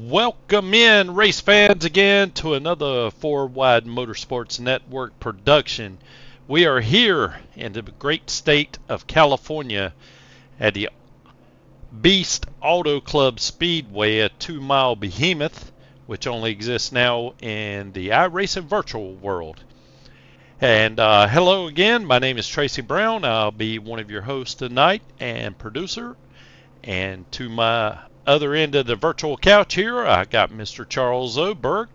Welcome in, race fans, again to another Four Wide Motorsports Network production. We are here in the great state of California at the Beast Auto Club Speedway, a 2-mile behemoth, which only exists now in the iRacing virtual world. And hello again, my name is Tracy Brown. I'll be one of your hosts tonight and producer. And to my other end of the virtual couch here, I got Mr. Charles Oberg.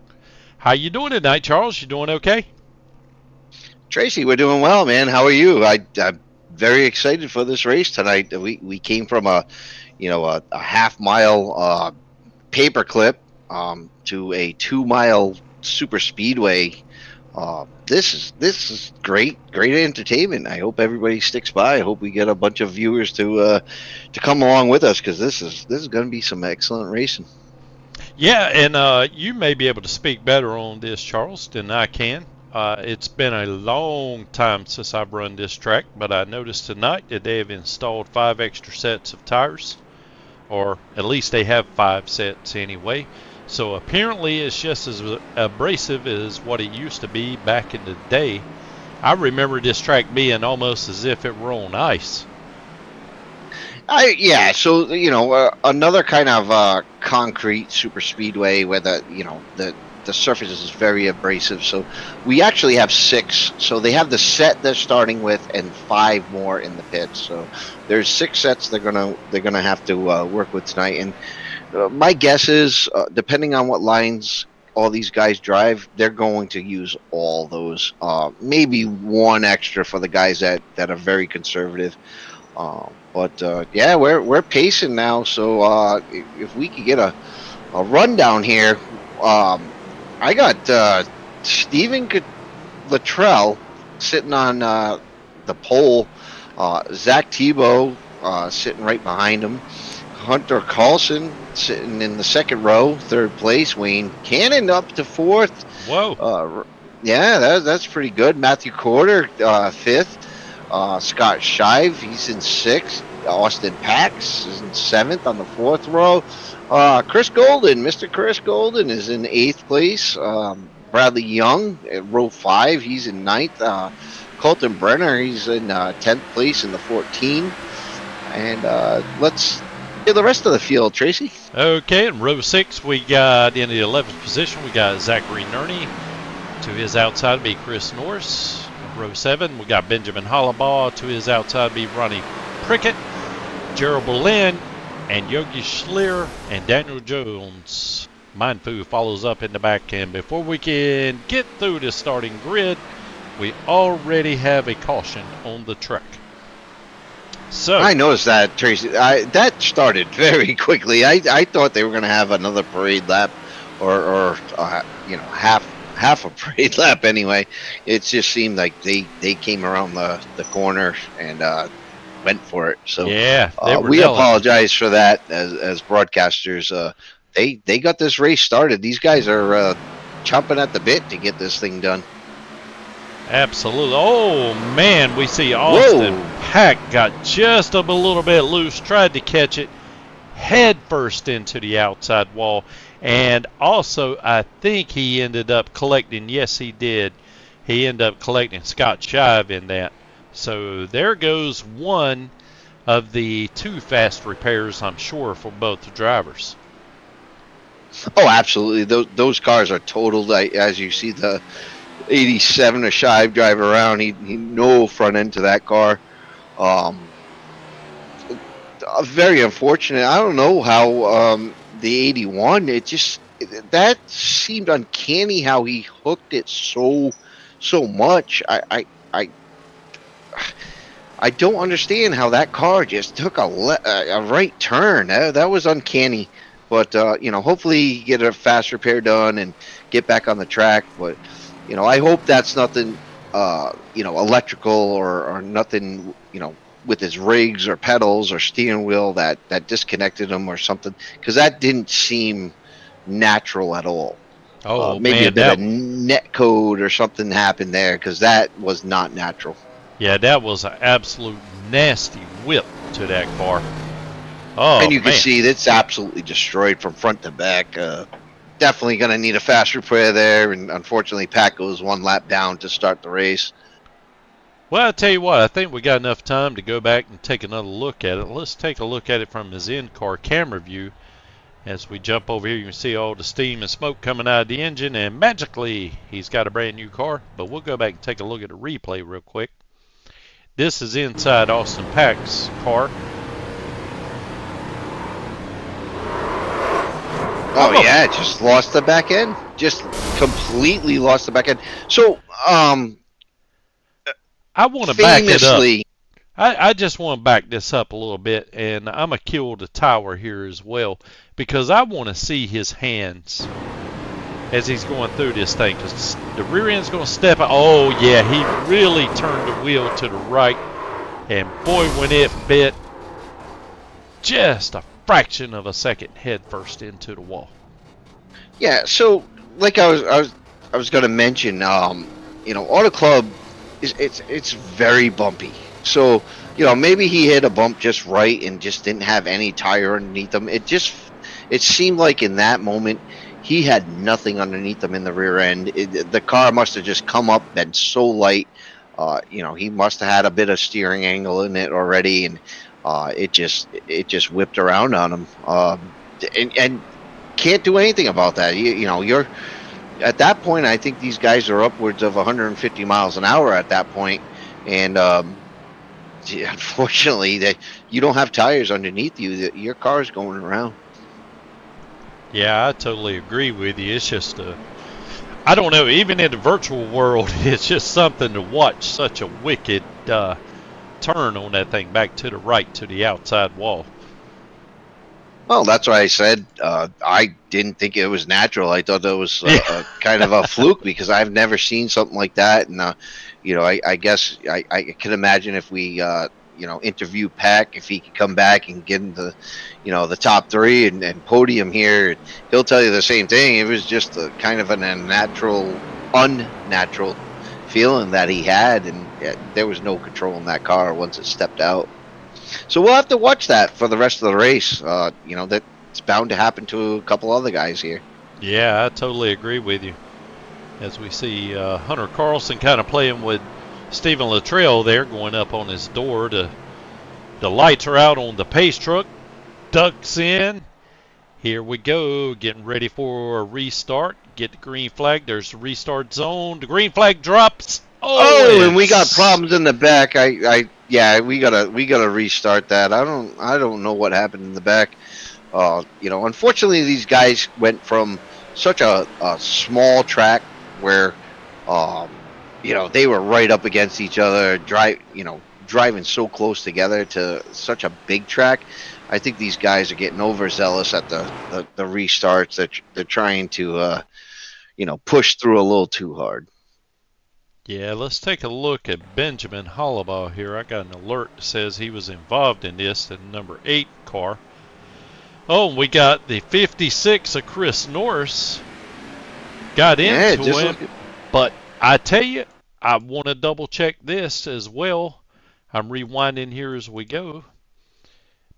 How you doing tonight, Charles? You doing okay? Tracy, we're doing well, man. How are you? I'm very excited for this race tonight. We came from a half mile paperclip to a 2-mile super speedway. This is great entertainment. I hope everybody sticks by. I hope we get a bunch of viewers to come along with us, because this is going to be some excellent racing. Yeah, and you may be able to speak better on this, Charles, than I can. It's been a long time since I've run this track, but I noticed tonight that they have installed 5 extra sets of tires, or at least they have 5 sets anyway. So apparently it's just as abrasive as what it used to be back in the day. I remember this track being almost as if it were on ice. So another kind of concrete super speedway where the surface is very abrasive. So we actually have 6. So they have the set they're starting with and 5 more in the pits. So there's 6 sets they're gonna have to work with tonight. And my guess is, depending on what lines all these guys drive, they're going to use all those. Maybe 1 extra for the guys that are very conservative. We're pacing now. So if we could get a rundown here, I got Stephen Luttrell sitting on the pole, Zach Tebow sitting right behind him, Hunter Carlson sitting in the second row, 3rd place. Wayne Cannon up to 4th. Whoa. That's pretty good. Matthew Corder, 5th. Scott Shive, he's in 6th. Austin Pax is in 7th on the 4th row. Chris Golden, Mr. Chris Golden is in 8th place. Bradley Young at row 5, he's in 9th. Colton Brenner, he's in 10th place in the 14. And let's get the rest of the field, Tracy. Okay, in row 6 we got in the 11th position, we got Zachary Nerney. To his outside be Chris Norris. Row 7 we got Benjamin Hollabaugh. To his outside be Ronnie Prickett, Gerald Berlin, and Yogi Schlier, and Daniel Jones. Mindfu follows up in the back end. Before we can get through the starting grid, we already have a caution on the track. So I noticed that, Tracy. That started very quickly. I thought they were going to have another parade lap, or half a parade lap anyway. It just seemed like they came around the corner and went for it. So yeah, we apologize for that as broadcasters. They got this race started. These guys are chomping at the bit to get this thing done. Absolutely. Oh man, we see Austin Pack got just a little bit loose, tried to catch it head first into the outside wall, and also I think he ended up collecting, yes he did, he ended up collecting Scott Shive in that. So there goes one of the 2 fast repairs, I'm sure, for both the drivers. Oh, absolutely. Those cars are totaled. As you see the 87 of Shive drive around, he no front end to that car. Very unfortunate. I don't know how the 81, that seemed uncanny how he hooked it so much. I don't understand how that car just took a right turn. That was uncanny. But hopefully get a fast repair done and get back on the track. But I hope that's nothing electrical or nothing with his rigs or pedals or steering wheel that disconnected him or something, because that didn't seem natural at all. Maybe a bit of net code or something happened there, because that was not natural. Yeah, that was an absolute nasty whip to that car. Oh And you can man. see it's absolutely destroyed from front to back. Definitely going to need a fast repair there, and unfortunately, Pat goes one lap down to start the race. Well, I tell you what, I think we got enough time to go back and take another look at it. Let's take a look at it from his in-car camera view. As we jump over here, you can see all the steam and smoke coming out of the engine, and magically, he's got a brand new car. But we'll go back and take a look at the replay real quick. This is inside Austin Pack's car. Oh yeah, just lost the back end. Just completely lost the back end. So, I want to back it up. famously, I just want to back this up a little bit, and I'm going to kill the tower here as well, because I want to see his hands as he's going through this thing, because the rear end's going to step out. Oh, yeah, he really turned the wheel to the right, and boy, when it bit, just a fraction of a second head first into the wall. yeah. So, like I was going to mention, Auto Club it's very bumpy. So, maybe he hit a bump just right and just didn't have any tire underneath him. It seemed like in that moment he had nothing underneath him in the rear end. The car must have just come up, been so light. He must have had a bit of steering angle in it already, and it just whipped around on him. And can't do anything about that. You're at that point. I think these guys are upwards of 150 miles an hour at that point, and unfortunately, you don't have tires underneath you. Your car is going around. Yeah, I totally agree with you. It's just I don't know, even in the virtual world, it's just something to watch. Such a wicked turn on that thing back to the right to the outside wall. Well, that's why I said I didn't think it was natural. I thought that was kind of a fluke, because I've never seen something like that. And I guess I can imagine if we interview Pack, if he could come back and get into the top three and podium here, he'll tell you the same thing. It was just a kind of an unnatural feeling that he had, and there was no control in that car once it stepped out. So we'll have to watch that for the rest of the race. That's bound to happen to a couple other guys here. Yeah, I totally agree with you. As we see Hunter Carlson kind of playing with Stephen Luttrell there, going up on his door. The lights are out on the pace truck. Ducks in. Here we go, getting ready for a restart. Get the green flag. There's the restart zone. The green flag drops. Oh, and we got problems in the back. We gotta restart that. I don't know what happened in the back. Unfortunately, these guys went from such a small track where, they were right up against each other, driving so close together, to such a big track. I think these guys are getting overzealous at the restarts. They're trying to, push through a little too hard. Yeah, let's take a look at Benjamin Hollabaugh here. I got an alert that says he was involved in this, the number 8 car. Oh, and we got the 56 of Chris Norris. Got into him. But I tell you, I want to double check this as well. I'm rewinding here as we go,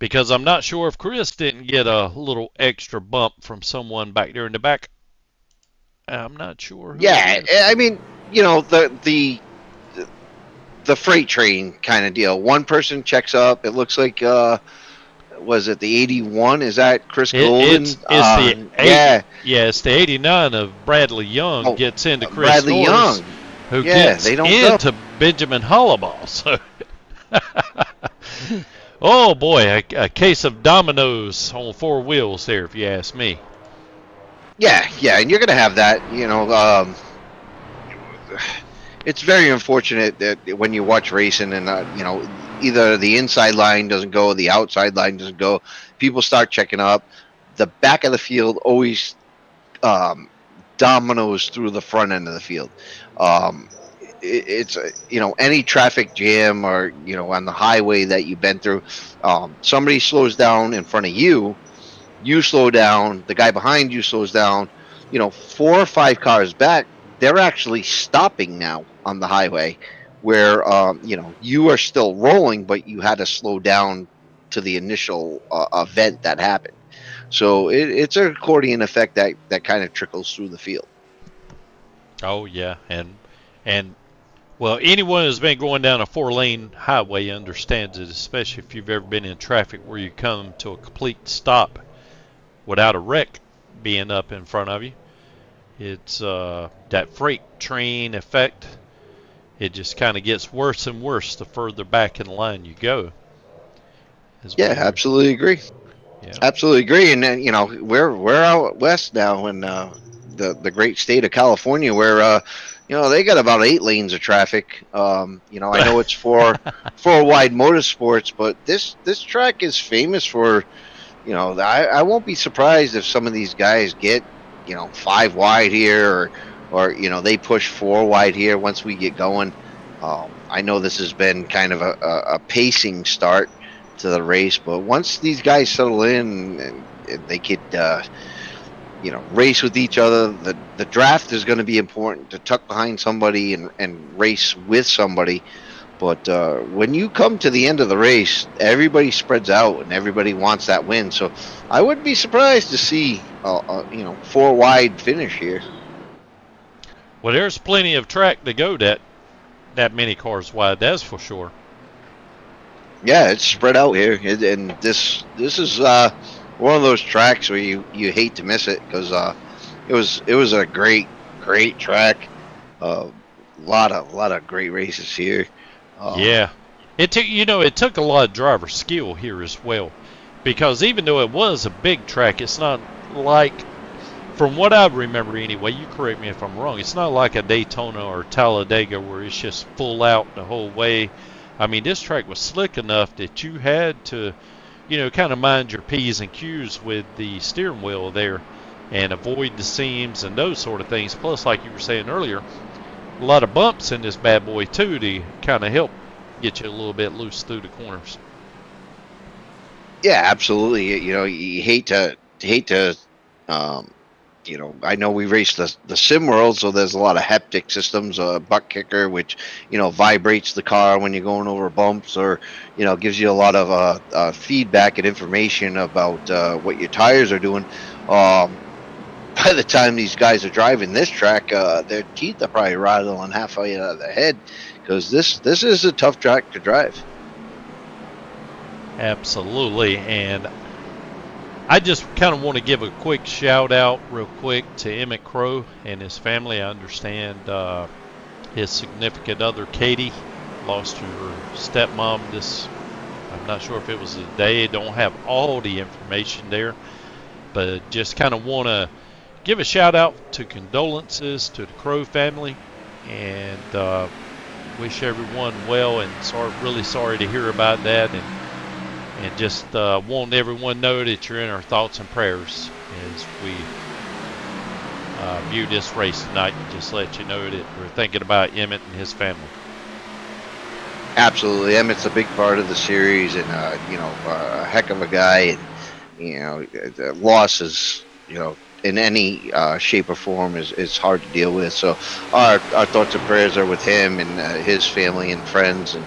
because I'm not sure if Chris didn't get a little extra bump from someone back there in the back. I'm not sure. Yeah, I mean, the freight train kind of deal. One person checks up. It looks like was it the 81? Is that Chris Golden? It's the 80, it's the 89 of Bradley Young gets into Chris Bradley Norris, Young, who gets into Benjamin Hollabaugh. So, oh boy, a case of dominoes on 4 wheels there, if you ask me. Yeah, and you're gonna have that. It's very unfortunate that when you watch racing and either the inside line doesn't go, the outside line doesn't go, people start checking up. The back of the field always dominoes through the front end of the field. It's any traffic jam or on the highway that you've been through, somebody slows down in front of you. You slow down, the guy behind you slows down, 4 or 5 cars back, they're actually stopping now on the highway where, you are still rolling, but you had to slow down to the initial event that happened. So it's an accordion effect that kind of trickles through the field. Oh yeah, and well, anyone who's been going down a 4-lane highway understands it, especially if you've ever been in traffic where you come to a complete stop without a wreck being up in front of you. It's that freight train effect. It just kind of gets worse and worse the further back in the line you go. Yeah, absolutely agree. Yeah. Absolutely agree. And then we're out west now in the great state of California, where they got about 8 lanes of traffic. I know it's for wide motorsports, but this track is famous for. I won't be surprised if some of these guys get 5 wide here, or they push 4 wide here once we get going. I know this has been kind of a pacing start to the race, but once these guys settle in and they could race with each other, the draft is going to be important, to tuck behind somebody and race with somebody. But when you come to the end of the race, everybody spreads out and everybody wants that win. So I wouldn't be surprised to see 4 wide finish here. Well, there's plenty of track to go that many cars wide, that's for sure. Yeah, it's spread out here, and this is one of those tracks where you hate to miss it, because it was a great track. Lot of great races here. Yeah, it took a lot of driver skill here as well, because even though it was a big track, it's not like, from what I remember anyway, you correct me if I'm wrong, it's not like a Daytona or Talladega where it's just full out the whole way. I mean, this track was slick enough that you had to, kind of mind your P's and Q's with the steering wheel there and avoid the seams and those sort of things. Plus, like you were saying earlier, a lot of bumps in this bad boy too, to kind of help get you a little bit loose through the corners. Yeah, absolutely. You hate to I know we raced the sim world, so there's a lot of haptic systems, butt kicker, which vibrates the car when you're going over bumps, or gives you a lot of feedback and information about what your tires are doing. By the time these guys are driving this track, their teeth are probably rattling halfway out of their head, because this is a tough track to drive. Absolutely, and I just kind of want to give a quick shout out real quick to Emmett Crow and his family. I understand his significant other, Katie, lost her stepmom I'm not sure if it was a day, don't have all the information there, but just kind of want to give a shout out to condolences to the Crow family, and wish everyone well, and really sorry to hear about that, and just want everyone to know that you're in our thoughts and prayers as we view this race tonight, and just let you know that we're thinking about Emmett and his family. Absolutely. Emmett's a big part of the series, and a heck of a guy, and the losses in any shape or form is hard to deal with. So our thoughts and prayers are with him and his family and friends, and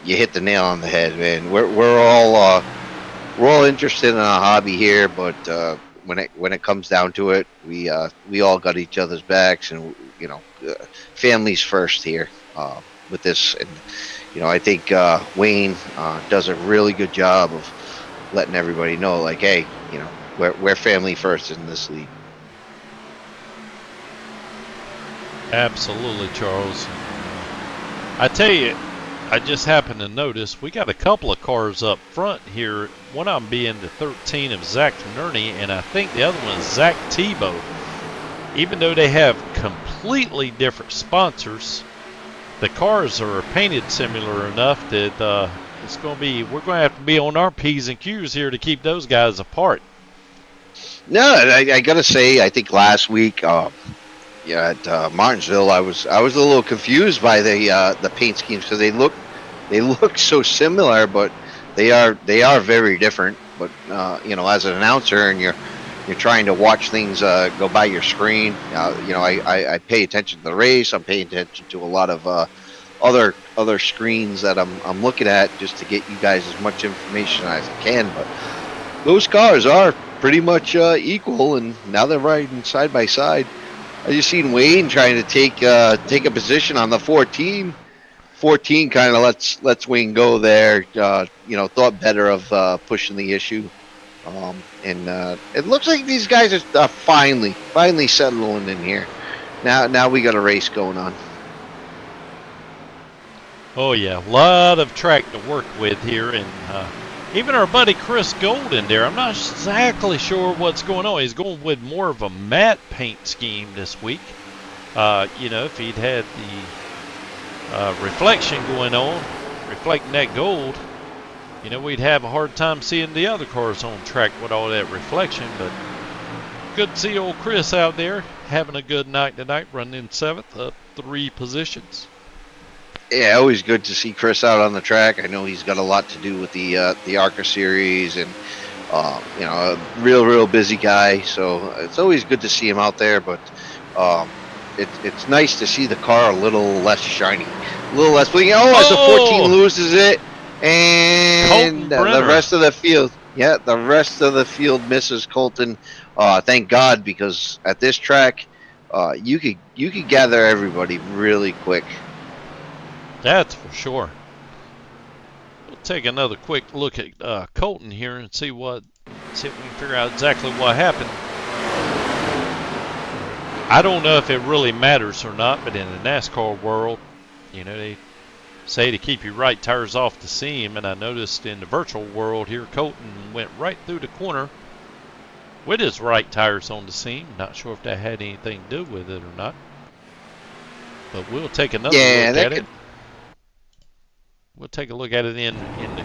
you hit the nail on the head, man. We're all interested in a hobby here, but when it comes down to it, we all got each other's backs, and families first here with this. And I think Wayne does a really good job of letting everybody know, like, hey, we're family first in this league. Absolutely, Charles. I tell you, I just happened to notice we got a couple of cars up front here. One of them being the 13 of Zach Nerney, and I think the other one is Zach Tebow. Even though they have completely different sponsors, the cars are painted similar enough that we're going to have to be on our P's and Q's here to keep those guys apart. No, I got to say, I think last week, at Martinsville, I was a little confused by the paint schemes, because they look so similar, but they are very different. But as an announcer, and you're trying to watch things go by your screen, I pay attention to the race. I'm paying attention to a lot of other other screens that I'm looking at just to get you guys as much information as I can. But those cars are pretty much equal, and now they're riding side by side. I just seen Wayne trying to take a position on the 14. 14 kind of lets Wayne go there. Thought better of pushing the issue. And it looks like these guys are finally settling in here. Now we got a race going on. Oh yeah, a lot of track to work with here, and even our buddy Chris Golden there, I'm not exactly sure what's going on. He's going with more of a matte paint scheme this week. If he'd had the reflection going on, reflecting that gold, we'd have a hard time seeing the other cars on track with all that reflection. But good to see old Chris out there having a good night tonight, running in 7th, up 3 positions. Yeah, always good to see Chris out on the track. I know he's got a lot to do with the ARCA series, and a real busy guy. So it's always good to see him out there. But it's nice to see the car a little less shiny, a little less blinking. As the 14 loses it, and the rest of the field, the rest of the field misses Colton. Thank God, because at this track, you could gather everybody really quick. That's for sure. We'll take another quick look at Colton here and see if we can figure out exactly what happened. I don't know if it really matters or not, but in the NASCAR world, they say to keep your right tires off the seam, and I noticed in the virtual world here, Colton went right through the corner with his right tires on the seam. Not sure if that had anything to do with it or not, but we'll take another look at it. We'll take a look at it in the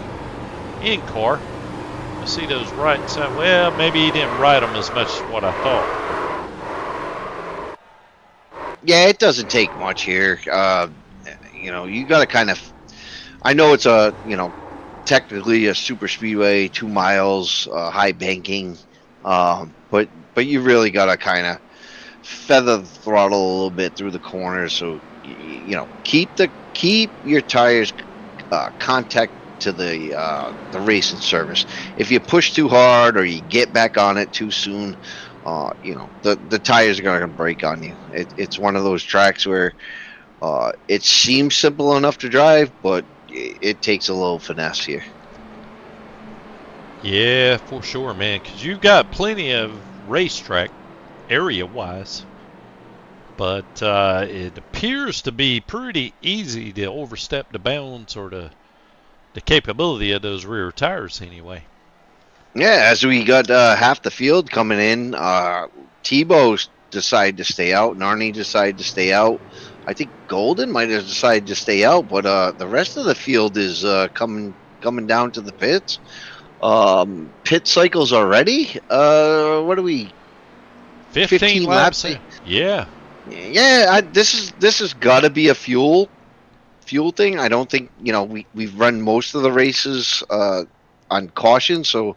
in-car. I see those right side. Well, maybe he didn't ride them as much as what I thought. Yeah, it doesn't take much here. You got to kind of. I know it's technically a super speedway, 2 miles, high banking, but you really got to kind of feather the throttle a little bit through the corners. So keep your tires contact to the racing surface. If you push too hard or you get back on it too soon, the tires are going to break on you. It's one of those tracks where it seems simple enough to drive, but it takes a little finesse here. Yeah, for sure, man, because you've got plenty of racetrack area-wise, but it appears to be pretty easy to overstep the bounds or the capability of those rear tires anyway. Yeah, as we got half the field coming in, Tebow decided to stay out, Narni decided to stay out. I think Golden might have decided to stay out, but the rest of the field is coming down to the pits. Pit cycles already. What are we? 15 laps. Yeah. Yeah, this has got to be a fuel thing. I don't think we've run most of the races on caution, so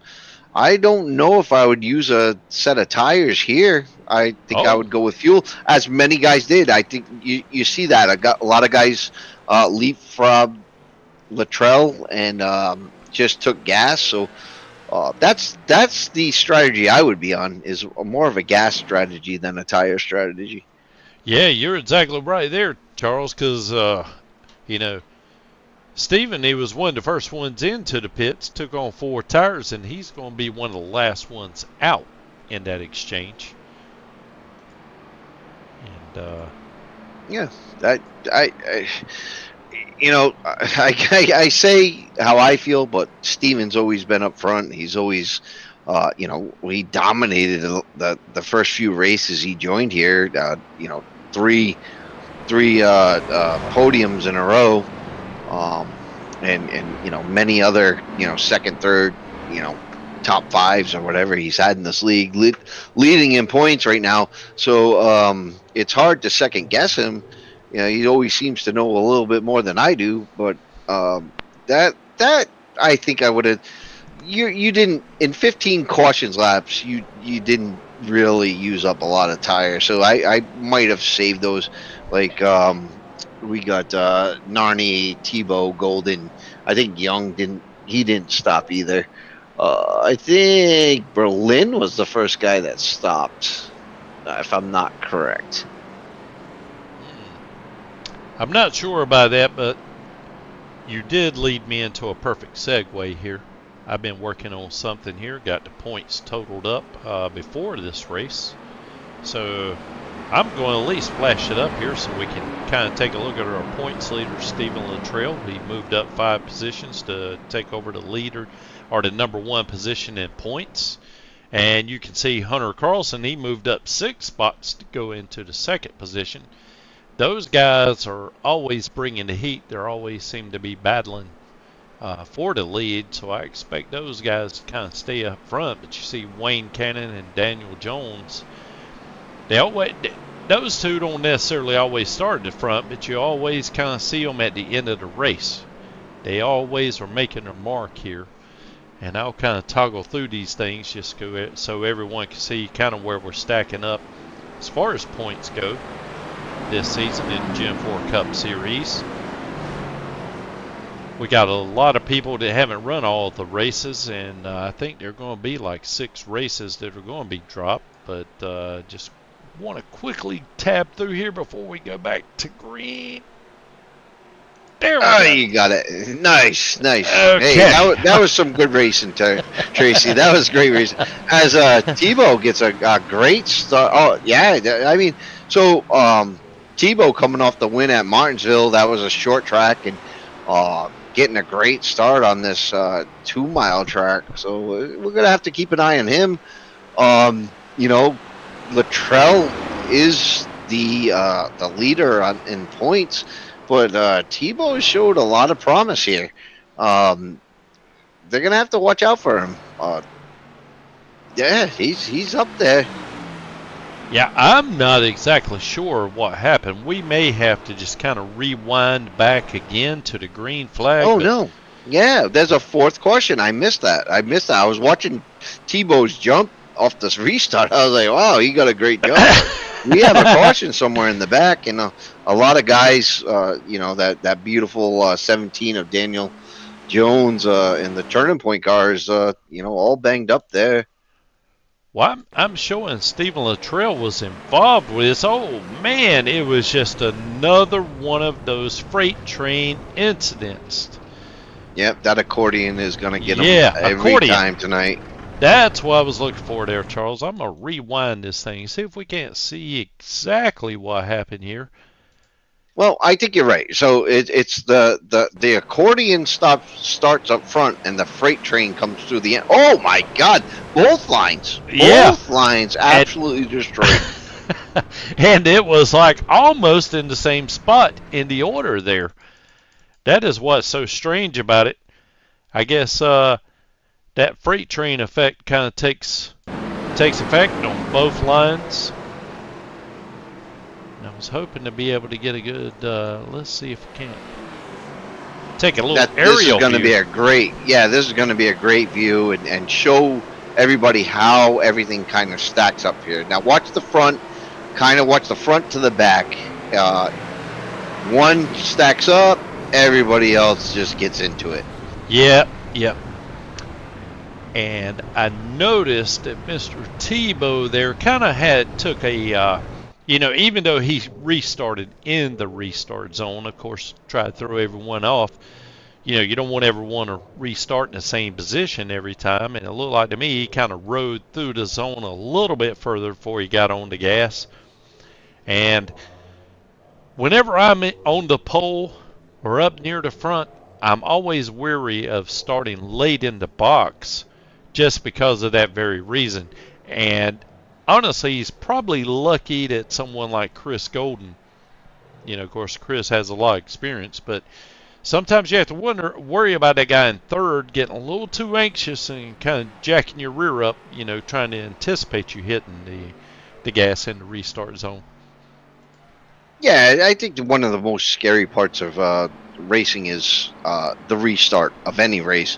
I don't know if I would use a set of tires here. I think I would go with fuel, as many guys did. I think you see that. I got a lot of guys leapfrog Luttrell and just took gas. So that's the strategy I would be on, is more of a gas strategy than a tire strategy. Yeah, you're exactly right there, Charles, because, Steven, he was one of the first ones into the pits, took on 4 tires, and he's going to be one of the last ones out in that exchange. And, I say how I feel, but Steven's always been up front. He's always, he dominated the first few races he joined here. Three podiums in a row, and many other second, third, top 5s or whatever he's had in this league, leading in points right now. So it's hard to second guess him. He always seems to know a little bit more than I do, but that I think I would have. You didn't, in 15 cautions laps. You didn't really use up a lot of tires, so I might have saved those. Like we got Narni, Tebow, Golden. I think Young didn't stop either. I think Berlin was the first guy that stopped, if I'm not correct. I'm not sure about that, but you did lead me into a perfect segue here. I've been working on something here, got the points totaled up before this race. So I'm going to at least flash it up here so we can kind of take a look at our points leader, Stephen Luttrell. He moved up 5 positions to take over the leader, or the number 1 position in points. And you can see Hunter Carlson, he moved up 6 spots to go into the 2nd position. Those guys are always bringing the heat. They always seem to be battling for the lead, so I expect those guys to kind of stay up front. But you see Wayne Cannon and Daniel Jones, those two don't necessarily always start at the front, but you always kind of see them at the end of the race. They always are making their mark here. And I'll kind of toggle through these things just so everyone can see kind of where we're stacking up as far as points go this season in Gen4 Cup Series. We got a lot of people that haven't run all of the races, and I think there are going to be like 6 races that are going to be dropped, but just want to quickly tab through here before we go back to green. There we go. You got it. Nice. Okay. Hey, that was some good racing, Tracy. That was great racing. As Tebow gets a great start. Oh, yeah. I mean, so Tebow coming off the win at Martinsville, that was a short track, and getting a great start on this 2-mile track. So we're going to have to keep an eye on him. Luttrell is the leader in points, but Tebow showed a lot of promise here. They're going to have to watch out for him. Yeah, he's up there. Yeah, I'm not exactly sure what happened. We may have to just kind of rewind back again to the green flag. Oh, no. Yeah, there's a 4th caution. I missed that. I was watching Tebow's jump off this restart. I was like, wow, he got a great jump. We have a caution somewhere in the back, and a lot of guys, that beautiful 17 of Daniel Jones in the turning point cars, all banged up there. Well, I'm showing Stephen Luttrell was involved with this. Oh, man, it was just another one of those freight train incidents. Yep, that accordion is going to get him every time tonight. That's what I was looking for there, Charles. I'm going to rewind this thing, see if we can't see exactly what happened here. Well, I think you're right. So it's the accordion starts up front, and the freight train comes through the end. Oh my God! Both lines absolutely destroyed. And it was like almost in the same spot in the order there. That is what's so strange about it. I guess that freight train effect kind of takes effect on both lines. I was hoping to be able to get a good, let's see if we can take a little aerial This is going to view. be this is going to be a great view and show everybody how everything kind of stacks up here. Now watch the front to the back. One stacks up, everybody else just gets into it. Yep. And I noticed that Mr. Tebow there kind of took a, even though he restarted in the restart zone, of course, try to throw everyone off. You don't want everyone to restart in the same position every time. And it looked like to me he kind of rode through the zone a little bit further before he got on the gas. And whenever I'm on the pole or up near the front, I'm always weary of starting late in the box just because of that very reason. And honestly, he's probably lucky that someone like Chris Golden, of course, Chris has a lot of experience, but sometimes you have to worry about that guy in third getting a little too anxious and kind of jacking your rear up, trying to anticipate you hitting the gas in the restart zone. Yeah, I think one of the most scary parts of racing is the restart of any race.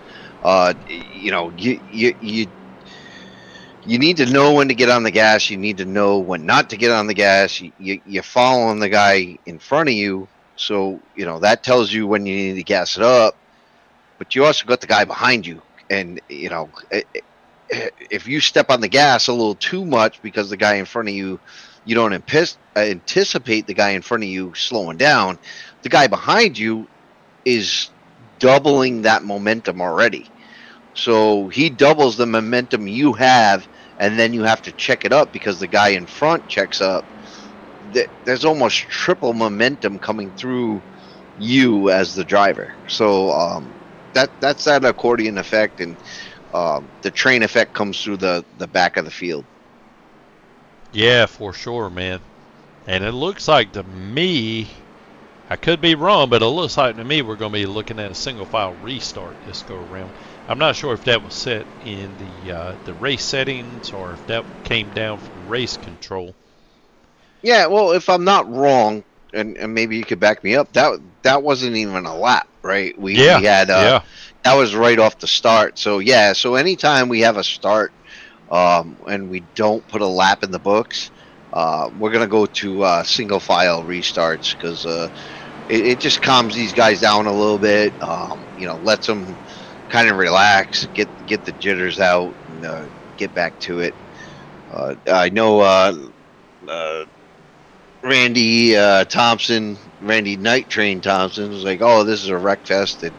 You need to know when to get on the gas. You need to know when not to get on the gas. You're following the guy in front of you, So, that tells you when you need to gas it up, but you also got the guy behind you. And, if you step on the gas a little too much because the guy in front of you, you don't anticipate the guy in front of you slowing down, the guy behind you is doubling that momentum already. So he doubles the momentum you have, and then you have to check it up because the guy in front checks up. There's almost triple momentum coming through you as the driver. So that's that accordion effect, and the train effect comes through the back of the field. Yeah, for sure, man. And it looks like to me, I could be wrong, but it looks like to me we're going to be looking at a single file restart this go around. I'm not sure if that was set in the race settings or if that came down from race control. Yeah, well, if I'm not wrong, and maybe you could back me up, that wasn't even a lap, right? We had that was right off the start. So yeah, so anytime we have a start and we don't put a lap in the books, we're gonna go to single file restarts because it just calms these guys down a little bit. Lets them kind of relax, get the jitters out, and get back to it. I know Randy Night Train Thompson was like, "Oh, this is a wreck fest," and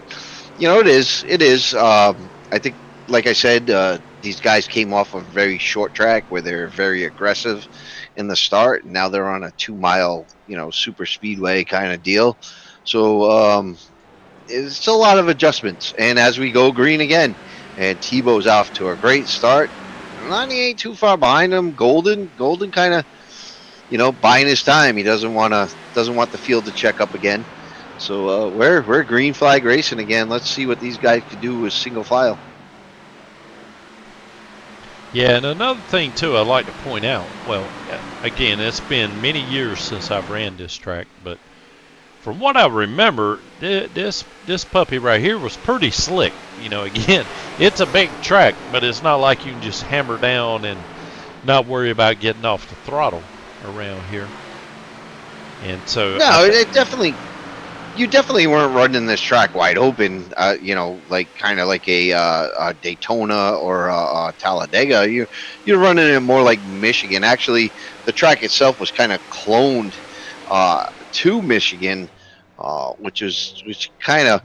it is. It is. I think, like I said, these guys came off a very short track where they're very aggressive in the start, and now they're on a 2-mile, super speedway kind of deal. So it's a lot of adjustments. And as we go green again, and Tebow's off to a great start. Lonnie ain't too far behind him. Golden kind of, buying his time. He doesn't want the field to check up again. So we're green flag racing again. Let's see what these guys can do with single file. Yeah, and another thing too I'd like to point out. Well, again, it's been many years since I've ran this track, but from what I remember, this puppy right here was pretty slick. Again, it's a big track, but it's not like you can just hammer down and not worry about getting off the throttle around here. And so no, you definitely weren't running this track wide open. Like kind of like a Daytona or a Talladega. You're running it more like Michigan. Actually, the track itself was kind of cloned to Michigan, which kind of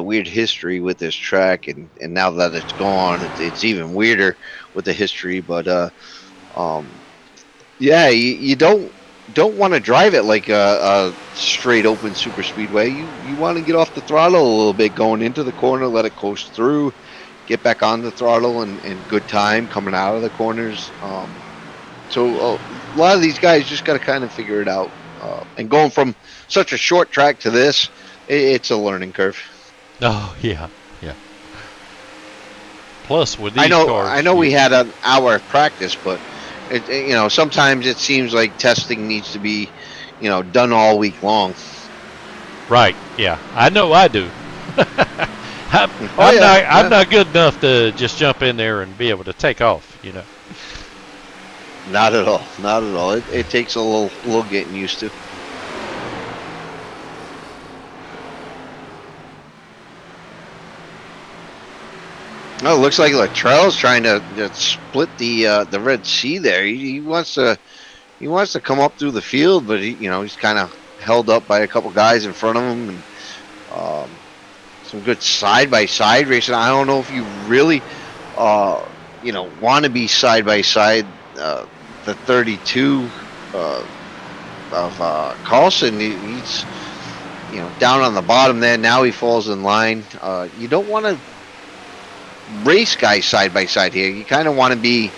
weird history with this track, and now that it's gone, it's even weirder with the history. But yeah, you don't want to drive it like a straight open super speedway. You want to get off the throttle a little bit going into the corner, let it coast through, get back on the throttle, and good time coming out of the corners. So a lot of these guys just got to kind of figure it out. And going from such a short track to this, it's a learning curve. Oh yeah. Plus with these cars, I know we had an hour of practice, but sometimes it seems like testing needs to be, done all week long. Right. Yeah. I know I do. I'm not good enough to just jump in there and be able to take off. Not at all. Not at all. It takes a little getting used to. Oh, it looks like Luttrell's trying to split the Red Sea there. He wants to come up through the field, but he's kind of held up by a couple guys in front of him, and some good side by side racing. I don't know if you really want to be side by side. The 32 of Carlson, he's down on the bottom there. Now he falls in line. You don't want to race guys side by side here. You kind of want to be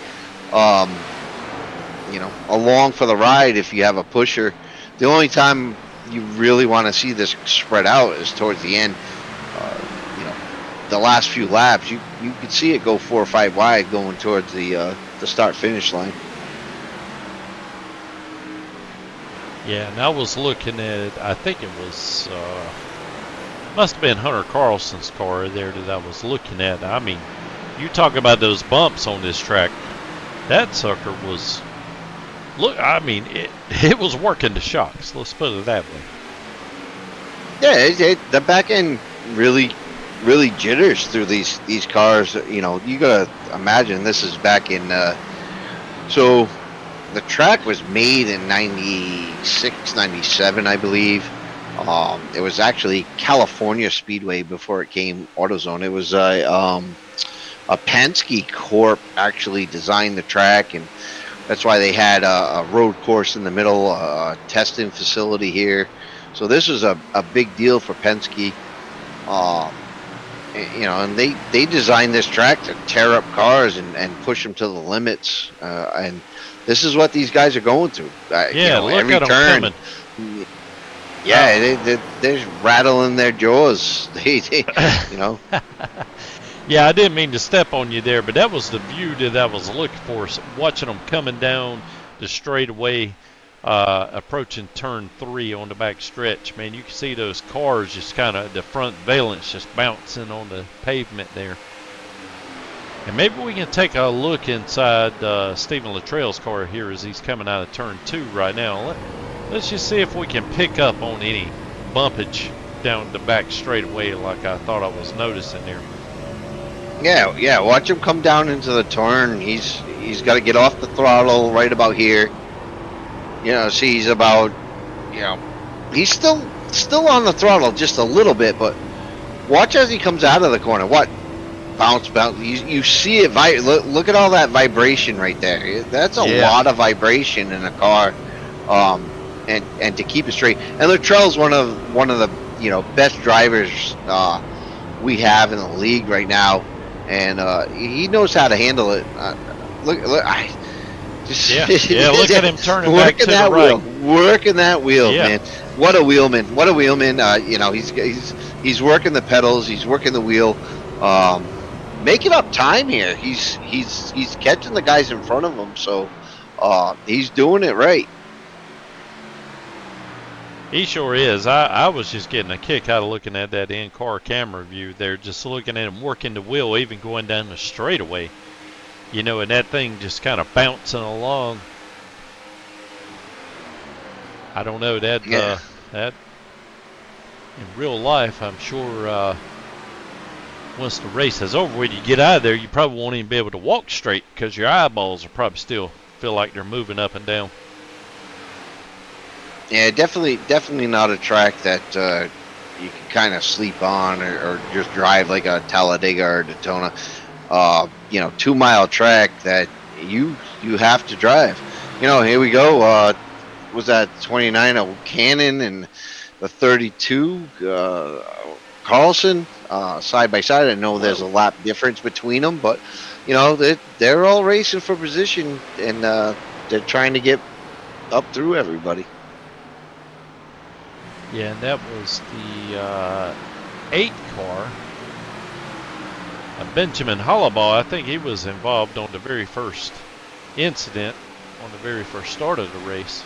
along for the ride if you have a pusher. The only time you really want to see this spread out is towards the end. The last few laps, you could see it go 4 or 5 wide going towards the start finish line. Yeah, and I was looking at, I think it was, must have been Hunter Carlson's car there that I was looking at. I mean, you talk about those bumps on this track. That sucker was, it was working the shocks. Let's put it that way. Yeah, the back end really jitters through these cars. You know, you gotta imagine this is back in. So the track was made in 96, 97, I believe. It was actually California Speedway before it came AutoZone. It was a Penske Corp actually designed the track, and that's why they had a road course in the middle, a testing facility here. So this was a big deal for Penske. You know, and they designed this track to tear up cars and push them to the limits. And this is what these guys are going through. Yeah, you know, look every at them turn. coming. Yeah, they're rattling their jaws. They you know. Yeah, I didn't mean to step on you there, but that was the view that I was looking for. So watching them coming down the straightaway, approaching turn 3 on the back stretch. Man, you can see those cars just kind of, the front valence just bouncing on the pavement there. And maybe we can take a look inside Stephen Luttrell's car here as he's coming out of turn 2 right now. Let's just see if we can pick up on any bumpage down the back straightaway like I thought I was noticing there. Yeah. Watch him come down into the turn. He's got to get off the throttle right about here. You know, see, he's about, you know, he's still on the throttle just a little bit, but watch as he comes out of the corner. What? Bounce. You see it. Look at all that vibration right there. That's a lot of vibration in a car, and to keep it straight. And Luttrell's one of the, you know, best drivers we have in the league right now, and he knows how to handle it. Look, look at him turning back to the right. Working that wheel, man. What a wheelman! What a wheelman! You know, he's working the pedals. He's working the wheel. Making up time here. He's catching the guys in front of him. So he's doing it right. He sure is. I was just getting a kick out of looking at that in-car camera view there, just looking at him working the wheel, even going down the straightaway. You know, and that thing just kind of bouncing along. I don't know, that in real life, I'm sure once the race is over with, you get out of there, you probably won't even be able to walk straight because your eyeballs will probably still feel like they're moving up and down. Yeah, definitely not a track that you can kind of sleep on or just drive like a Talladega or Daytona. You know, 2 mile track that you have to drive. You know, here we go. Was that 29 a Cannon and the 32 Carlson side by side? I know there's a lap difference between them, but you know they're all racing for position, and they're trying to get up through everybody. Yeah, and that was the 8 car. Benjamin Hollabaugh, I think he was involved on the very first incident, on the very first start of the race.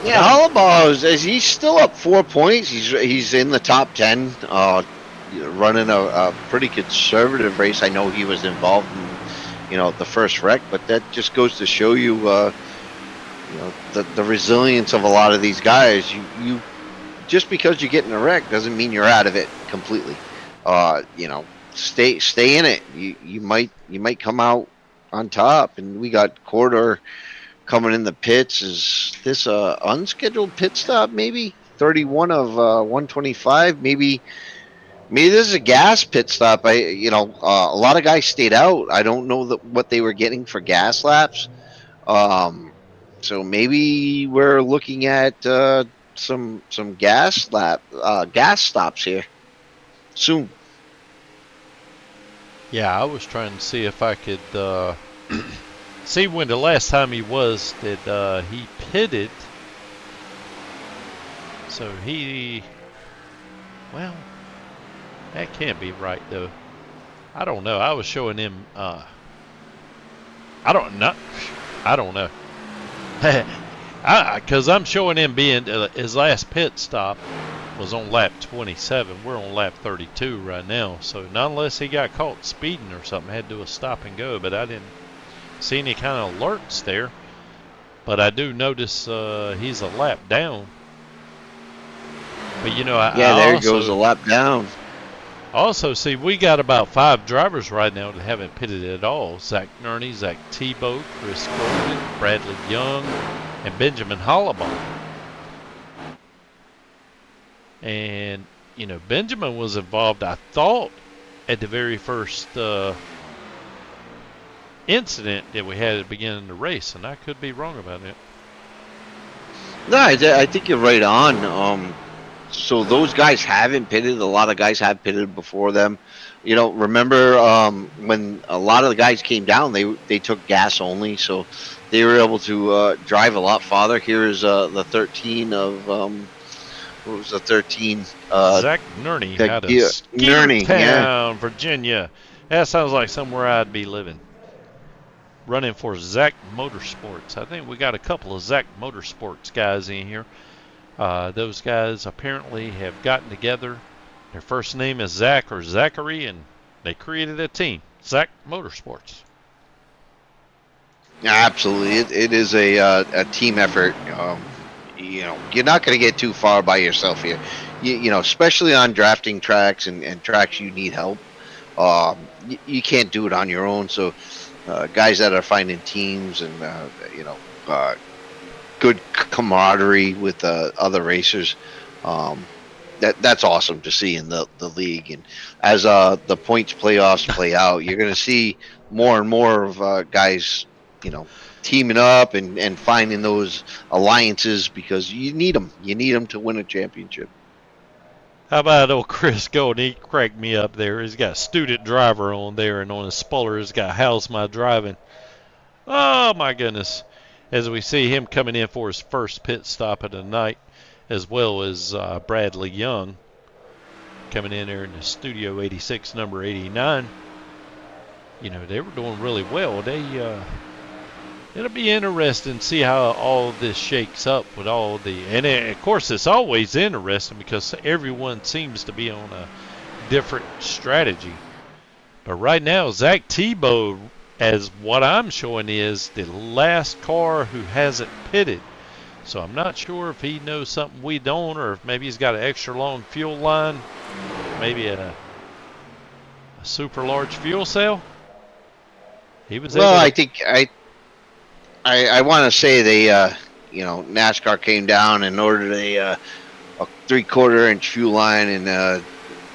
Yeah, Hollabaugh he's still up 4 points. He's in the top 10, running a pretty conservative race. I know he was involved in, you know, the first wreck, but that just goes to show you, you know, the resilience of a lot of these guys. You just because you get in a wreck doesn't mean you're out of it completely. You know, stay in it. You might come out on top. And we got Corridor coming in the pits. Is this a unscheduled pit stop? Maybe 31 of 125. Maybe this is a gas pit stop. A lot of guys stayed out. I don't know what they were getting for gas laps. So maybe we're looking at some gas stops here soon. Yeah, I was trying to see if I could see when the last time he was that he pitted. So well, that can't be right though. I don't know. I was showing him. I don't know. Because I'm showing him being his last pit stop was on lap 27. We're on lap 32 right now. So not unless he got caught speeding or something, had to do a stop and go. But I didn't see any kind of alerts there. But I do notice he's a lap down. But you know, I Yeah, there goes a also lap down. also see we got about 5 drivers right now that haven't pitted at all. Zach Nerney, Zach Tebow, Chris Golden, Bradley Young, and Benjamin Hollaball. And you know, Benjamin was involved, I thought, at the very first incident that we had at the beginning of the race, and I could be wrong about it. No, I think you're right on. So those guys haven't pitted. A lot of guys have pitted before them. You know, remember when a lot of the guys came down, they took gas only, so they were able to drive a lot farther. Here is the 13 of what was the 13? Zach Nerney out of Nerney, Skeetertown, Virginia. That sounds like somewhere I'd be living. Running for Zach Motorsports. I think we got a couple of Zach Motorsports guys in here. Those guys apparently have gotten together. Their first name is Zach or Zachary, and they created a team, Zach Motorsports. Yeah, absolutely. It is a team effort. You know, you're not going to get too far by yourself here. You know, especially on drafting tracks and tracks you need help. You can't do it on your own. So guys that are finding teams and, you know, good camaraderie with other racers, that's awesome to see in the league. And as the points playoffs play out, you're going to see more and more of guys, you know, teaming up and finding those alliances because you need them. You need them to win a championship. How about old Chris Golden? He cracked me up there. He's got student driver on there, and on his spoiler, he's got how's my driving. Oh, my goodness. As we see him coming in for his first pit stop of the night, as well as Bradley Young coming in there in the Studio 86, number 89. You know, they were doing really well. It'll be interesting to see how all this shakes up with all the... And of course, it's always interesting because everyone seems to be on a different strategy. But right now, Zach Tebow, as what I'm showing, is the last car who hasn't pitted. So I'm not sure if he knows something we don't, or if maybe he's got an extra long fuel line, maybe a super large fuel cell. He was well, I think I want to say they, you know, NASCAR came down and ordered a 3/4 inch fuel line, and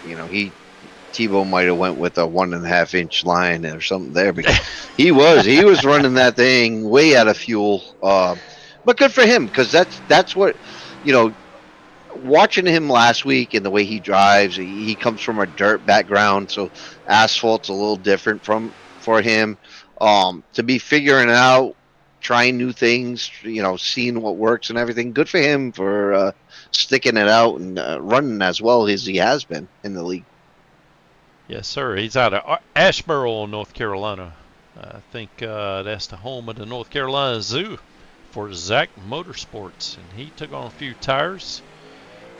you know, Tebow might have went with a 1.5 inch line or something there because he was running that thing way out of fuel. But good for him because that's what, you know, watching him last week and the way he drives, he comes from a dirt background, so asphalt's a little different for him. To be figuring out, trying new things, you know, seeing what works and everything. Good for him for sticking it out and running as well as he has been in the league. Yes, sir. He's out of Asheboro, North Carolina. I think that's the home of the North Carolina Zoo for Zach Motorsports. And he took on a few tires.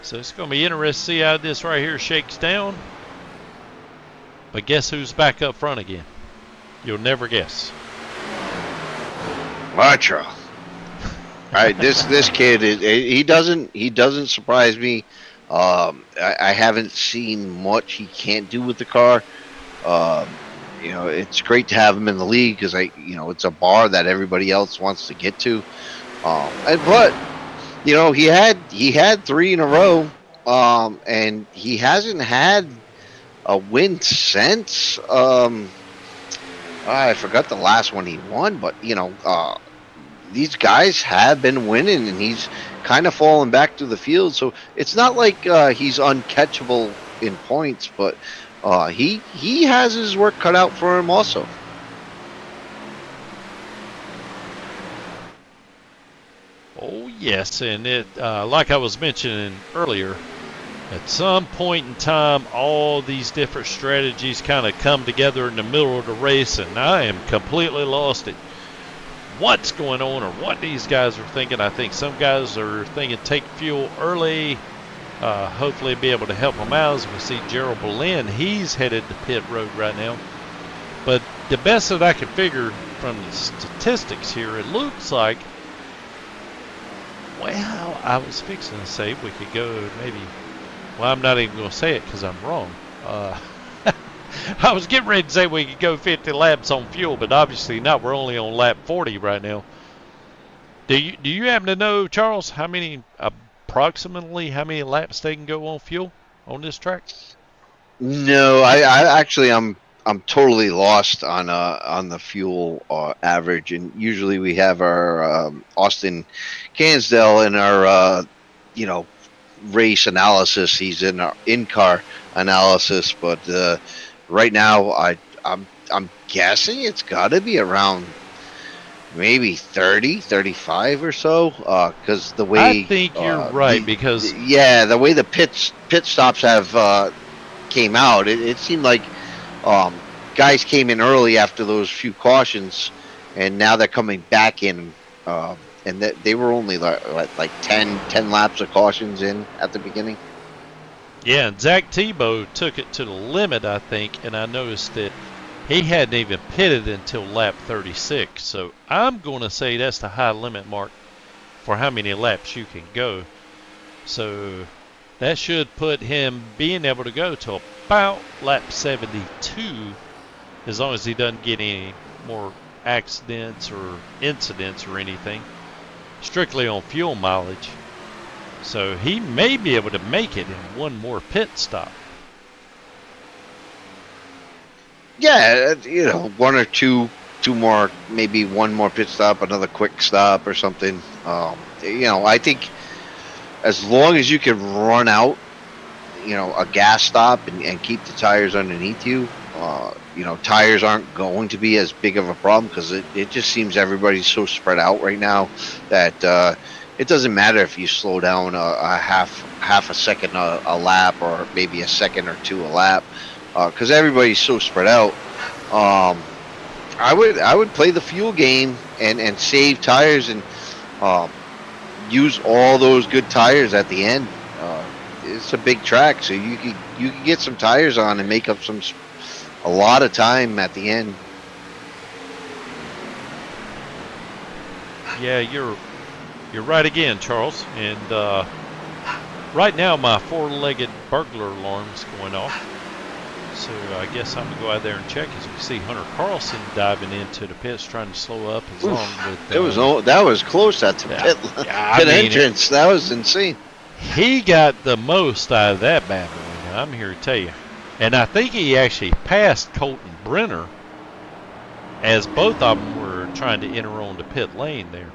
So it's going to be interesting to see how this right here shakes down. But guess who's back up front again? You'll never guess. Martinsville. All right, this kid he doesn't surprise me. I haven't seen much he can't do with the car. You know, it's great to have him in the league because you know, it's a bar that everybody else wants to get to. But you know, he had 3 in a row, and he hasn't had a win since. I forgot the last one he won, but you know, these guys have been winning, and he's kind of falling back to the field. So it's not like he's uncatchable in points, but he has his work cut out for him also. Oh yes, and it like I was mentioning earlier, at some point in time, all these different strategies kind of come together in the middle of the race, and I am completely lost at what's going on or what these guys are thinking. I think some guys are thinking take fuel early, hopefully be able to help them out. As we see Gerald Boleyn, he's headed to pit road right now. But the best that I can figure from the statistics here, it looks like, well, I was fixing to say we could go maybe Well, I'm not even going to say it because I'm wrong. I was getting ready to say we could go 50 laps on fuel, but obviously not. We're only on lap 40 right now. Do you happen to know, Charles, approximately how many laps they can go on fuel on this track? No, I actually I'm totally lost on the fuel average, and usually we have our Austin Cansdale in our you know race analysis. He's in our in-car analysis, but right now I'm guessing it's got to be around maybe 30, 35 or so, because the I way think you're right because the way the pit stops have came out, it seemed like guys came in early after those few cautions, and now they're coming back in, and they were only like 10 laps of cautions in at the beginning. yeah, and Zach Tebow took it to the limit, I think, and I noticed that he hadn't even pitted until lap 36. So I'm going to say that's the high limit mark for how many laps you can go. So that should put him being able to go to about lap 72, as long as he doesn't get any more accidents or incidents or anything, strictly on fuel mileage. So he may be able to make it in one more pit stop. Yeah, one or two more, maybe one more pit stop, another quick stop or something. I think as long as you can run out, a gas stop and keep the tires underneath you, tires aren't going to be as big of a problem, because it just seems everybody's so spread out right now that it doesn't matter if you slow down a half a second a lap, or maybe a second or two a lap, because everybody's so spread out. I would play the fuel game and save tires, and use all those good tires at the end. It's a big track, so you could get some tires on and make up a lot of time at the end. Yeah, you're right again, Charles. And right now my four-legged burglar alarm's going off. So I guess I'm going to go out there and check, as we see Hunter Carlson diving into the pits trying to slow up along with... that was close at the pit entrance. That was insane. He got the most out of that bad boy, I'm here to tell you. And I think he actually passed Colton Brenner as both of them were trying to enter on the pit lane there.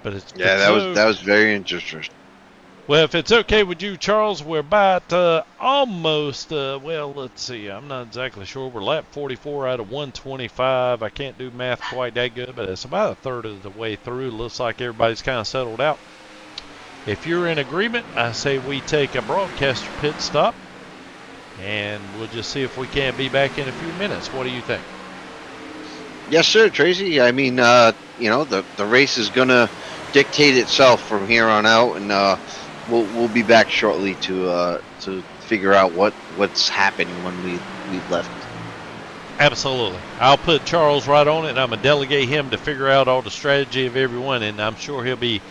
But that was very interesting. Well, if it's okay with you, Charles, we're about almost, let's see. I'm not exactly sure. We're lap 44 out of 125. I can't do math quite that good, but it's about a third of the way through. Looks like everybody's kind of settled out. If you're in agreement, I say we take a broadcaster pit stop, and we'll just see if we can't be back in a few minutes. What do you think? Yes, sir, Tracy. I mean, the race is going to dictate itself from here on out, and we'll be back shortly to figure out what's happening when we've left. Absolutely. I'll put Charles right on it, and I'm going to delegate him to figure out all the strategy of everyone, and I'm sure he'll be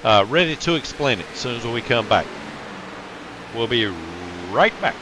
ready to explain it as soon as we come back. We'll be right back.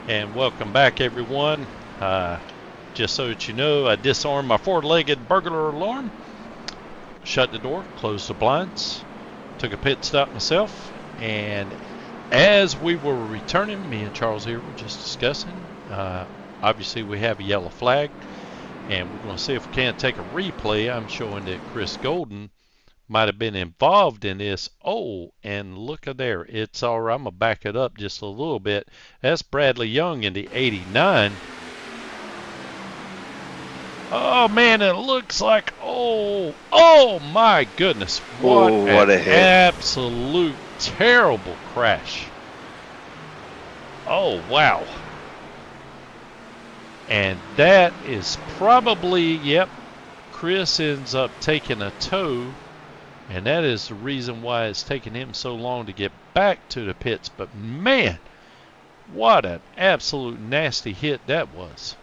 And welcome back, everyone. Just so that you know, I disarmed my four-legged burglar alarm, shut the door, closed the blinds, took a pit stop myself, and as we were returning, me and Charles here were just discussing. Obviously, we have a yellow flag, and we're going to see if we can't take a replay. I'm showing that Chris Golden might have been involved in this. Oh, and look at there. It's all right. I'm going to back it up just a little bit. That's Bradley Young in the 89. Oh, man, it looks like, oh my goodness. What a hit. Absolute terrible crash. Oh, wow. And that is probably, yep, Chris ends up taking a tow. And that is the reason why it's taken him so long to get back to the pits. But man, what an absolute nasty hit that was.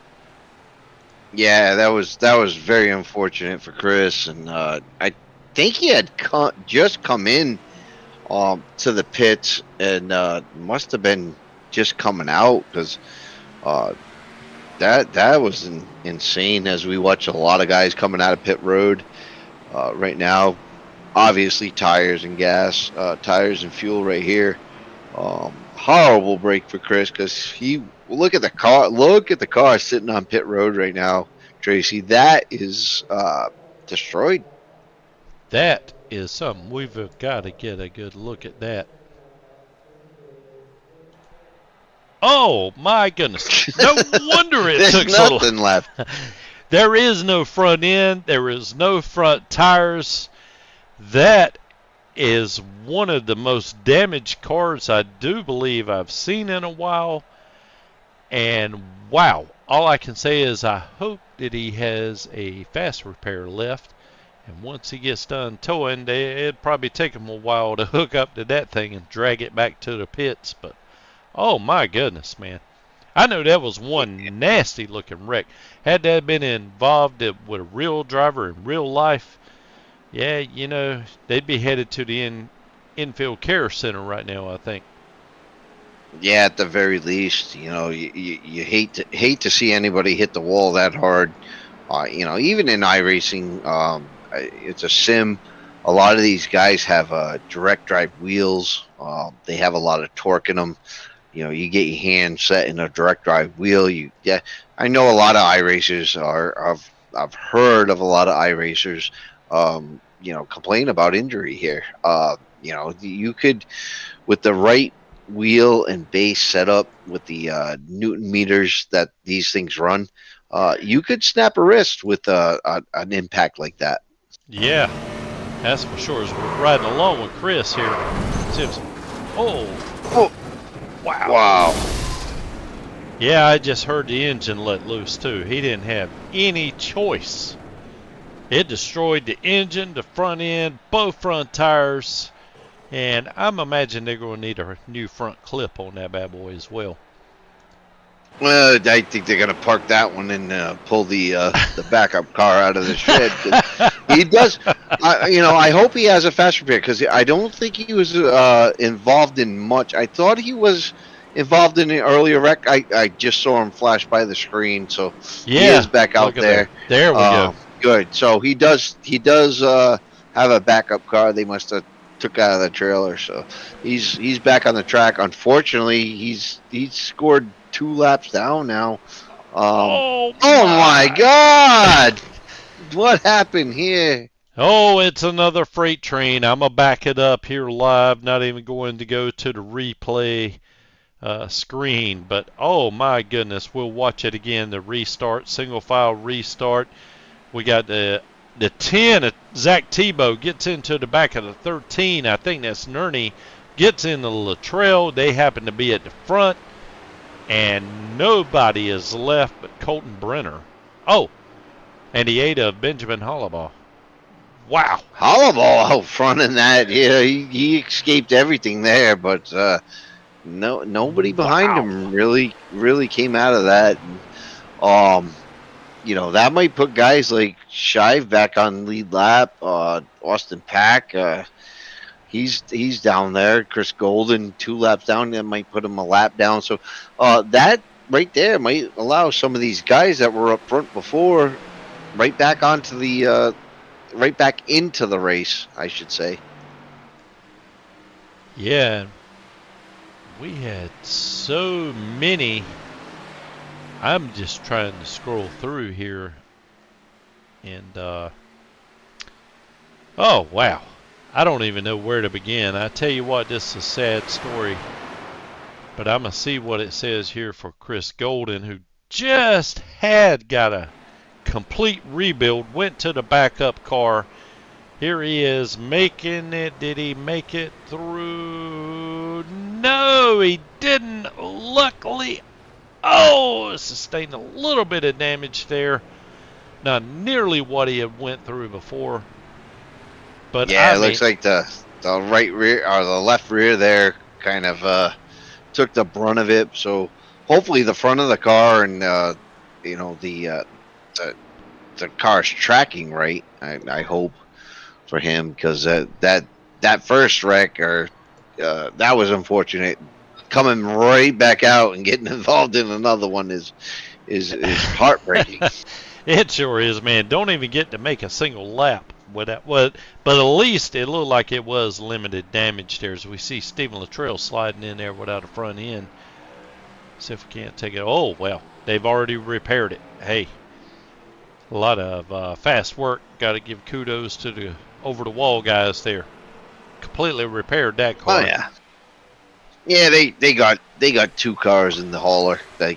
Yeah, that was very unfortunate for Chris, and I think he had just come in to the pits and must have been just coming out, because that was insane. As we watch a lot of guys coming out of pit road right now. Obviously, tires and gas, tires and fuel right here. Horrible break for Chris, because look at the car. Look at the car sitting on pit road right now, Tracy. That is destroyed. That is something. We've got to get a good look at that. Oh my goodness! No wonder it took so long. There's nothing left. There is no front end. There is no front tires. That is one of the most damaged cars I do believe I've seen in a while. And wow, all I can say is I hope that he has a fast repair left. And once he gets done towing, it'd probably take him a while to hook up to that thing and drag it back to the pits. But oh my goodness, man. I know that was one nasty looking wreck. Had that been involved with a real driver in real life, yeah, you know, they'd be headed to the infield care center right now, I think. Yeah, at the very least, you know, you hate to see anybody hit the wall that hard. You know, even in iRacing, it's a sim. A lot of these guys have direct drive wheels. They have a lot of torque in them. You know, you get your hand set in a direct drive wheel. I know a lot of iRacers I've heard of a lot of iRacers. You know, complain about injury here. You know, you could, with the right wheel and base setup, with the Newton meters that these things run, you could snap a wrist with an impact like that. Yeah, that's for sure. As we're riding along with Chris here. Oh, wow. Yeah, I just heard the engine let loose too. He didn't have any choice. It destroyed the engine, the front end, both front tires, and I'm imagining they're going to need a new front clip on that bad boy as well. Well, I think they're going to park that one and pull the backup car out of the shed. He does. You know, I hope he has a fast repair, because I don't think he was involved in much. I thought he was involved in an earlier wreck. I just saw him flash by the screen, so yeah, he is back out there. There we go. Good. So he does have a backup car. They must have took out of the trailer, so he's back on the track. Unfortunately, he's scored 2 laps down now. Oh my God! What happened here? Oh, it's another freight train. I'm gonna back it up here live. Not even going to go to the replay screen, but oh my goodness, we'll watch it again. The restart, single file restart. We got the 10, Zach Tebow gets into the back of the 13. I think that's Nerney. Gets in the Latrell. They happen to be at the front. And nobody is left but Colton Brenner. Oh, and the 8 of Benjamin Hollabaugh. Wow. Hollabaugh out front in that. Yeah, he escaped everything there, but nobody behind him really came out of that. You know, that might put guys like Shive back on lead lap. Austin Pack, he's down there. Chris Golden 2 laps down. That might put him a lap down. So that right there might allow some of these guys that were up front before right back onto the right back into the race, I should say. Yeah, we had so many. I'm just trying to scroll through here, and oh wow, I don't even know where to begin. I tell you what, this is a sad story, but I'm gonna see what it says here for Chris Golden, who just had got a complete rebuild, went to the backup car. Here he is making it. Did he make it through? No, he didn't. Luckily, oh, sustained a little bit of damage there. Not nearly what he had went through before. But yeah, it looks like the right rear or the left rear there kind of took the brunt of it. So hopefully the front of the car and you know the car's tracking right. I hope for him, because that first wreck or that was unfortunate. Coming right back out and getting involved in another one is heartbreaking. It sure is, man. Don't even get to make a single lap with that. But at least it looked like it was limited damage there, as we see Stephen Luttrell sliding in there without a front end. See if we can't take it. Oh well, they've already repaired it. Hey, a lot of fast work. Got to give kudos to the over the wall guys there. Completely repaired that car. Oh yeah. Yeah, they got two cars in the hauler that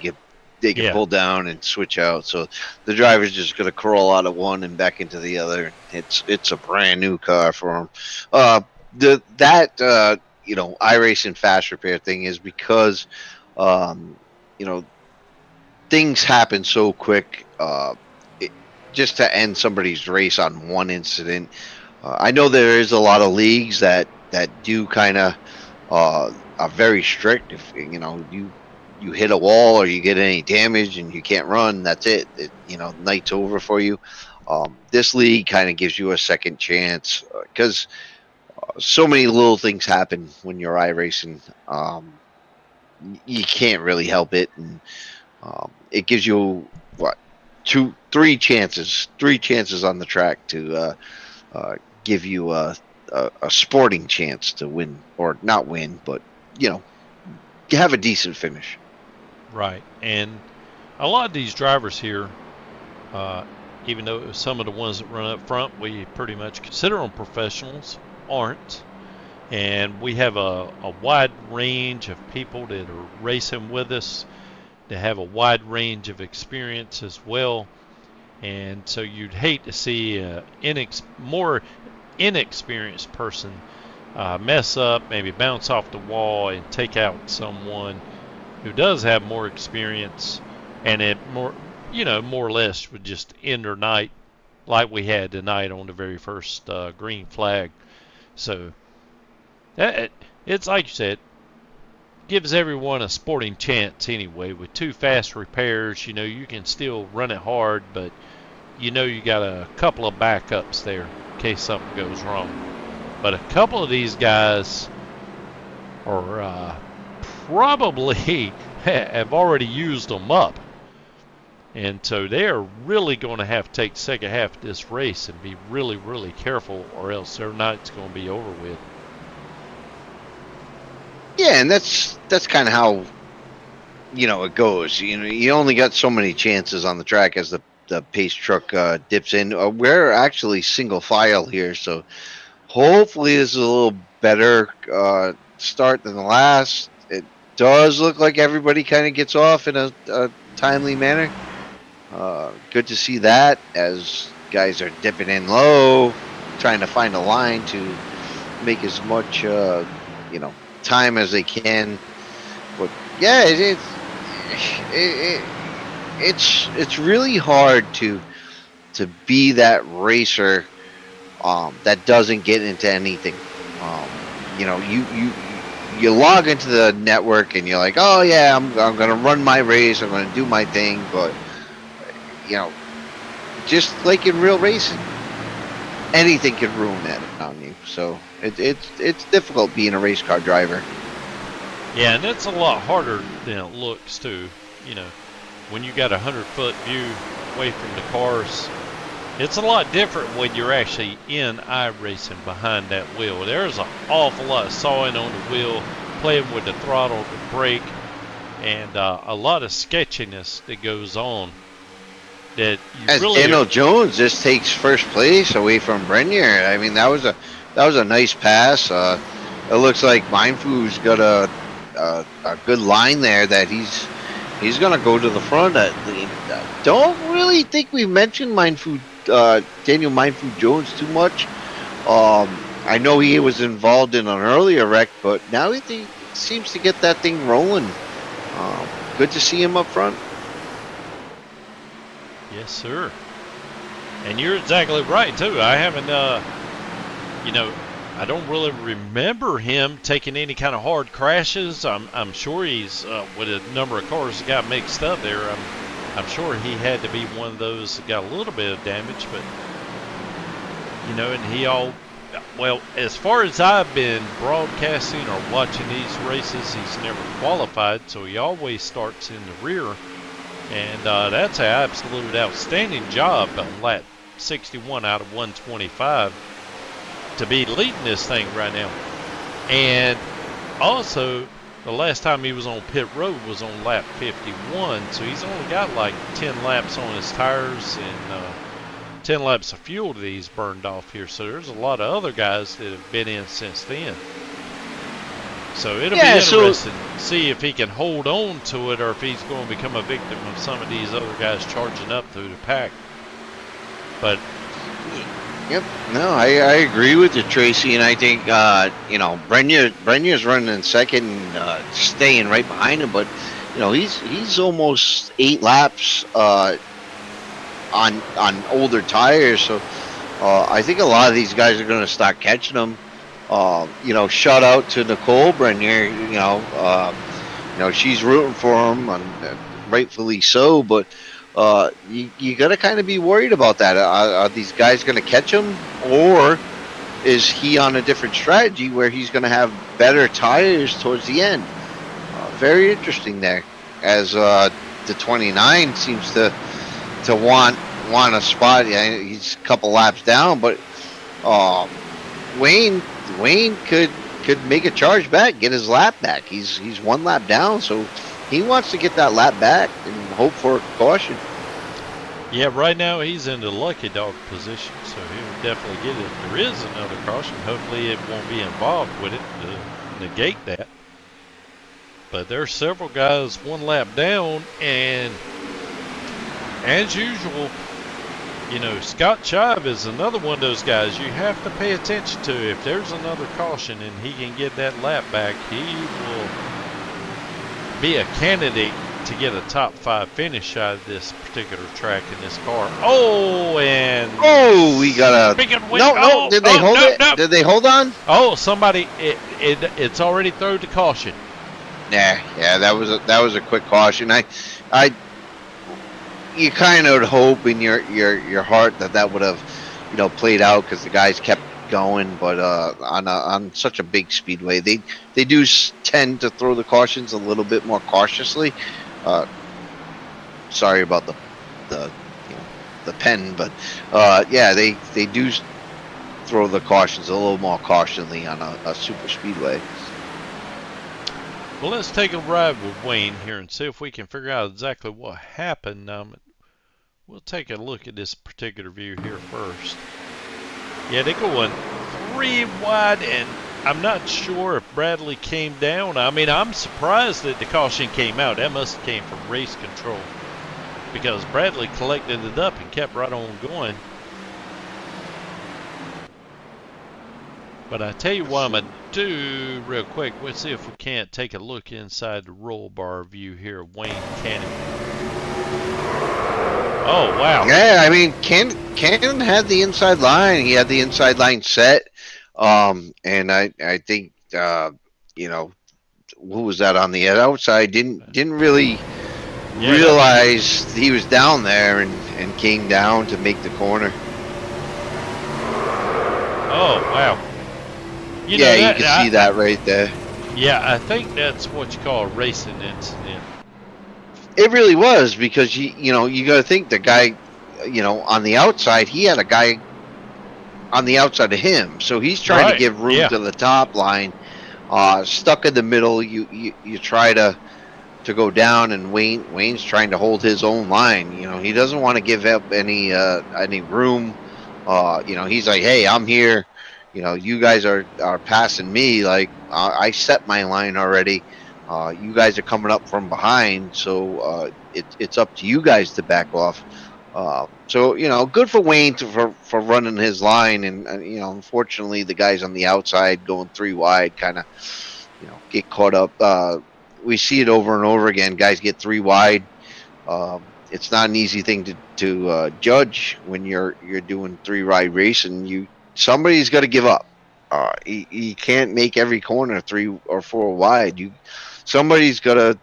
they can pull down and switch out. So the driver's just gonna crawl out of one and back into the other. It's a brand new car for him. That you know, iRacing fast repair thing is because you know, things happen so quick. Just to end somebody's race on one incident. I know there is a lot of leagues that do kind of are very strict. If you know you hit a wall or you get any damage and you can't run, that's it. You know, night's over for you. This league kind of gives you a second chance because so many little things happen when you're iRacing. You can't really help it, and it gives you what, three chances on the track to give you a sporting chance to win, or not win, but you know, have a decent finish. Right, and a lot of these drivers here, even though some of the ones that run up front we pretty much consider them professionals, aren't. And we have a wide range of people that are racing with us that have a wide range of experience as well. And so you'd hate to see a more inexperienced person mess up, maybe bounce off the wall and take out someone who does have more experience, and it more or less would just end their night like we had tonight on the very first green flag. So it's like you said, gives everyone a sporting chance anyway. With two fast repairs, you can still run it hard, but you got a couple of backups there in case something goes wrong. But a couple of these guys are probably have already used them up. And so they are really going to have to take the second half of this race and be really, really careful, or else their night's going to be over with. Yeah, and that's kind of how it goes. You only got so many chances on the track as the pace truck dips in. We're actually single file here, so hopefully this is a little better start than the last. It does look like everybody kind of gets off in a timely manner. Good to see that, as guys are dipping in low, trying to find a line to make as much time as they can. But yeah, it's really hard to be that racer that doesn't get into anything. You log into the network and you're like, oh yeah, I'm gonna run my race, I'm gonna do my thing, but just like in real racing, anything can ruin that on you. So it's difficult being a race car driver. Yeah, and it's a lot harder than it looks too. you know, when you got 100-foot view away from the cars, it's a lot different when you're actually in iRacing behind that wheel. There's an awful lot of sawing on the wheel, playing with the throttle, the brake, and a lot of sketchiness that goes on. That you As really Daniel Jones just takes first place away from Brenier. I mean, that was a nice pass. It looks like Mindfood's got a good line there that he's gonna go to the front. Don't really think we mentioned Mindfood, Daniel Mindfood Jones too much. I know he was involved in an earlier wreck, but now he seems to get that thing rolling. Good to see him up front. Yes, sir. And you're exactly right too. I haven't, you know, I don't really remember him taking any kind of hard crashes. I'm sure he's with a number of cars that got mixed up there. I'm sure he had to be one of those that got a little bit of damage, but you know, and well, as far as I've been broadcasting or watching these races, he's never qualified, so he always starts in the rear. And that's an absolute outstanding job on lap 61 out of 125 to be leading this thing right now. And also, the last time he was on pit road was on lap 51, so he's only got like 10 laps on his tires and 10 laps of fuel that he's burned off here. So there's a lot of other guys that have been in since then. So it'll be interesting to see if he can hold on to it or if he's going to become a victim of some of these other guys charging up through the pack. But yep, no, I agree with you, Tracy, and I think you know, Brenier's running in second, staying right behind him, but you know, he's almost 8 laps on older tires, so I think a lot of these guys are going to start catching them. You know, shout out to Nicole Brenier. You know, she's rooting for him, and rightfully so. But you got to kind of be worried about that. Are these guys going to catch him, or is he on a different strategy where he's going to have better tires towards the end? Very interesting there, as the 29 seems to want a spot. Yeah, he's a couple laps down, but Wayne could make a charge back, get his lap back. He's 1 lap down, so he wants to get that lap back and hope for a caution. Yeah, right now he's in the lucky dog position, so he'll definitely get it. If there is another caution, hopefully it won't be involved with it to negate that. But there's several guys 1 lap down, and as usual, you know, Scott Chive is another one of those guys you have to pay attention to. If there's another caution and he can get that lap back, he will be a candidate to get a top 5 finish out of this particular track in this car. Oh, and we got a no. Did they hold it? No. Did they hold on? Oh, somebody, it's already thrown to caution. Yeah, that was a quick caution. You kind of would hope in your heart that would have, you know, played out because the guys kept going. But on such a big speedway, they do tend to throw the cautions a little bit more cautiously. Sorry about the pen, but yeah, they do throw the cautions a little more cautiously on a super speedway. Well, let's take a ride with Wayne here and see if we can figure out exactly what happened. We'll take a look at this particular view here first. Yeah, they're going 3 wide, and I'm not sure if Bradley came down. I mean, I'm surprised that the caution came out. That must have came from race control, because Bradley collected it up and kept right on going. But I tell you what I'm going to do real quick. Let's see if we can't take a look inside the roll bar view here of Wayne Cannon. Oh, wow. Yeah, I mean, Cannon had the inside line. He had the inside line set. And I think, you know, who was that on the outside? Didn't really realize he was down there and came down to make the corner. Oh, wow. You can see that right there. Yeah, I think that's what you call a racing incident. It really was, because you got to think the guy, on the outside, he had a guy on the outside of him, so he's trying to Right. give room Yeah. to the top line. Stuck in the middle, you try to go down, and Wayne's trying to hold his own line. He doesn't want to give up any room. He's like, hey, I'm here. You guys are passing me. Like, I set my line already. You guys are coming up from behind, so it's up to you guys to back off. So good for Wayne for running his line, and unfortunately the guys on the outside going three wide kind of get caught up. We see it over and over again. Guys get three wide. It's not an easy thing to judge when you're doing three wide racing. Somebody's got to give up. You can't make every corner 3 or 4 wide. Somebody's got to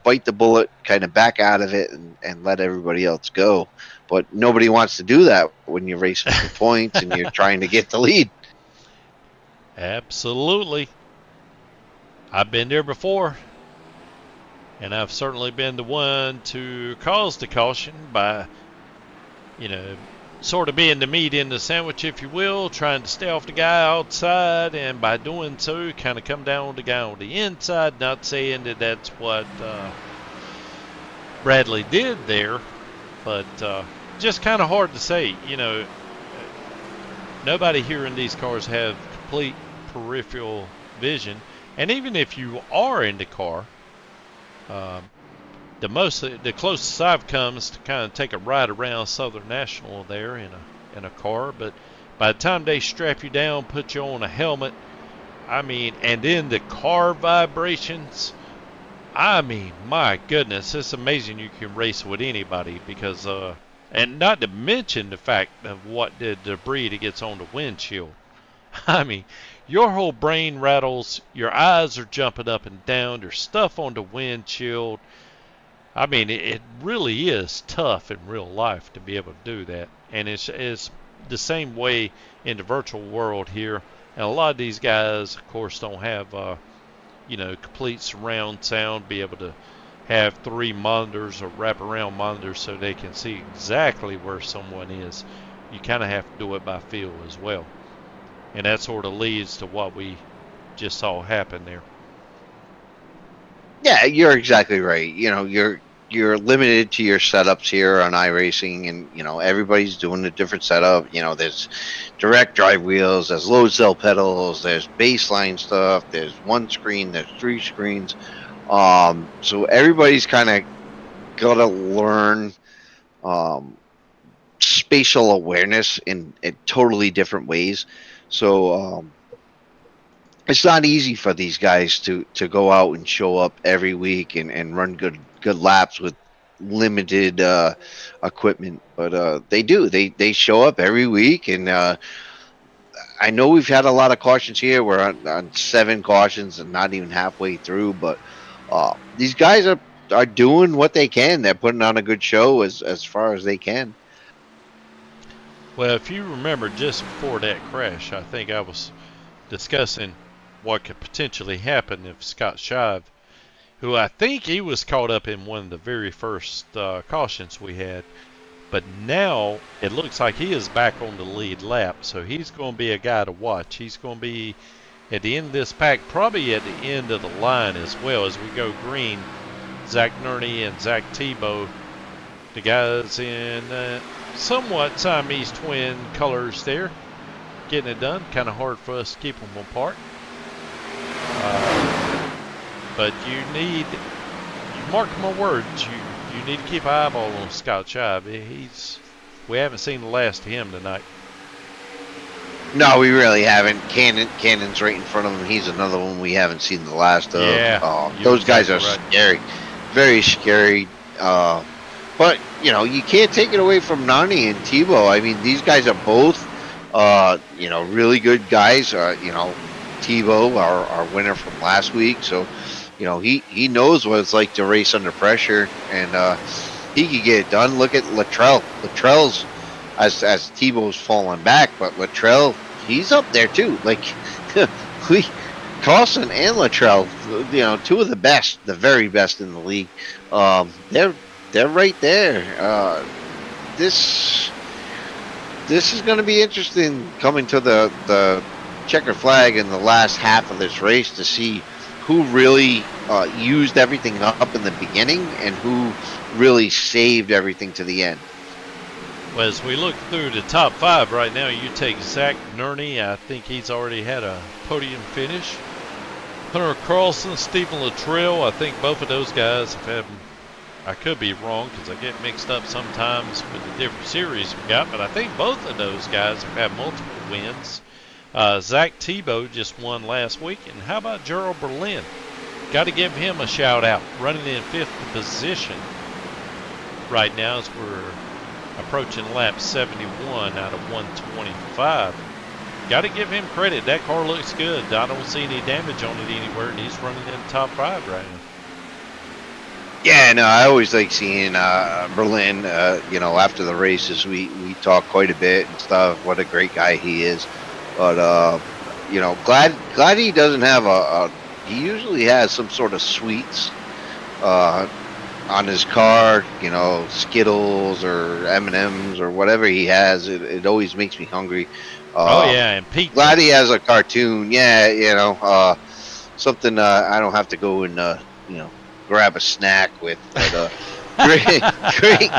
bite the bullet, kind of back out of it, and let everybody else go. But nobody wants to do that when you're racing for points and you're trying to get the lead. Absolutely. I've been there before, and I've certainly been the one to cause the caution by, sort of being the meat in the sandwich, if you will, trying to stay off the guy outside, and by doing so, kind of come down on the guy on the inside. Not saying that that's what Bradley did there, but just kind of hard to say. Nobody here in these cars have complete peripheral vision, and even if you are in the car, the closest I've come is to kind of take a ride around Southern National there in a car. But by the time they strap you down, put you on a helmet, and then the car vibrations, my goodness, it's amazing you can race with anybody, because and not to mention the fact of what the debris that gets on the windshield. Your whole brain rattles, your eyes are jumping up and down, there's stuff on the windshield. It really is tough in real life to be able to do that. And it's the same way in the virtual world here. And a lot of these guys, of course, don't have, complete surround sound, be able to have 3 monitors or wraparound monitors so they can see exactly where someone is. You kind of have to do it by feel as well. And that sort of leads to what we just saw happen there. Yeah, you're exactly right. You're limited to your setups here on iRacing, and everybody's doing a different setup. There's direct drive wheels, there's load cell pedals, there's baseline stuff, there's 1 screen, there's 3 screens. So everybody's kind of got to learn spatial awareness in totally different ways. So it's not easy for these guys to go out and show up every week and run good laps with limited equipment, but they do. They show up every week, and I know we've had a lot of cautions here. We're on 7 cautions and not even halfway through, but these guys are doing what they can. They're putting on a good show as far as they can. Well, if you remember, just before that crash, I think I was discussing what could potentially happen if Scott Shive, who I think he was caught up in one of the very first cautions we had, but now it looks like he is back on the lead lap, so he's going to be a guy to watch. He's going to be at the end of this pack, probably at the end of the line as well as we go green. Zach Nerney and Zach Tebow, the guys in somewhat Siamese twin colors there, getting it done. Kind of hard for us to keep them apart. But you mark my words, you need to keep an eyeball on Scott Shive. We haven't seen the last of him tonight. No, we really haven't. Cannon's right in front of him. He's another one we haven't seen the last of. Yeah, those guys are right. Scary, very scary. But you can't take it away from Nani and Tebow. These guys are both, really good guys. Tebow, our winner from last week, so he knows what it's like to race under pressure, and he could get it done. Look at Luttrell. Luttrell's as Tebow's falling back, but Luttrell, he's up there too. Like Carlson and Luttrell, 2 of the best, the very best in the league. They're right there. This this is going to be interesting coming to the checker flag in the last half of this race to see who really used everything up in the beginning and who really saved everything to the end. Well, as we look through the top 5 right now, you take Zach Nerney. I think he's already had a podium finish. Hunter Carlson, Stephen Luttrell. I think both of those guys have had, I could be wrong because I get mixed up sometimes with the different series we got, but I think both of those guys have had multiple wins. Zach Tebow just won last week. And how about Gerald Berlin? Got to give him a shout out. Running in 5th position right now as we're approaching lap 71 out of 125. Got to give him credit. That car looks good. I don't see any damage on it anywhere, and he's running in the top 5 right now. Yeah, no, I always like seeing Berlin. You know, after the races, we talk quite a bit and stuff. What a great guy he is. But you know, glad he doesn't have he usually has some sort of sweets on his car, you know, Skittles or M&Ms or whatever he has. It always makes me hungry. Oh yeah, and pizza. Glad he has a cartoon. Yeah, you know, something I don't have to go and you know, grab a snack with. But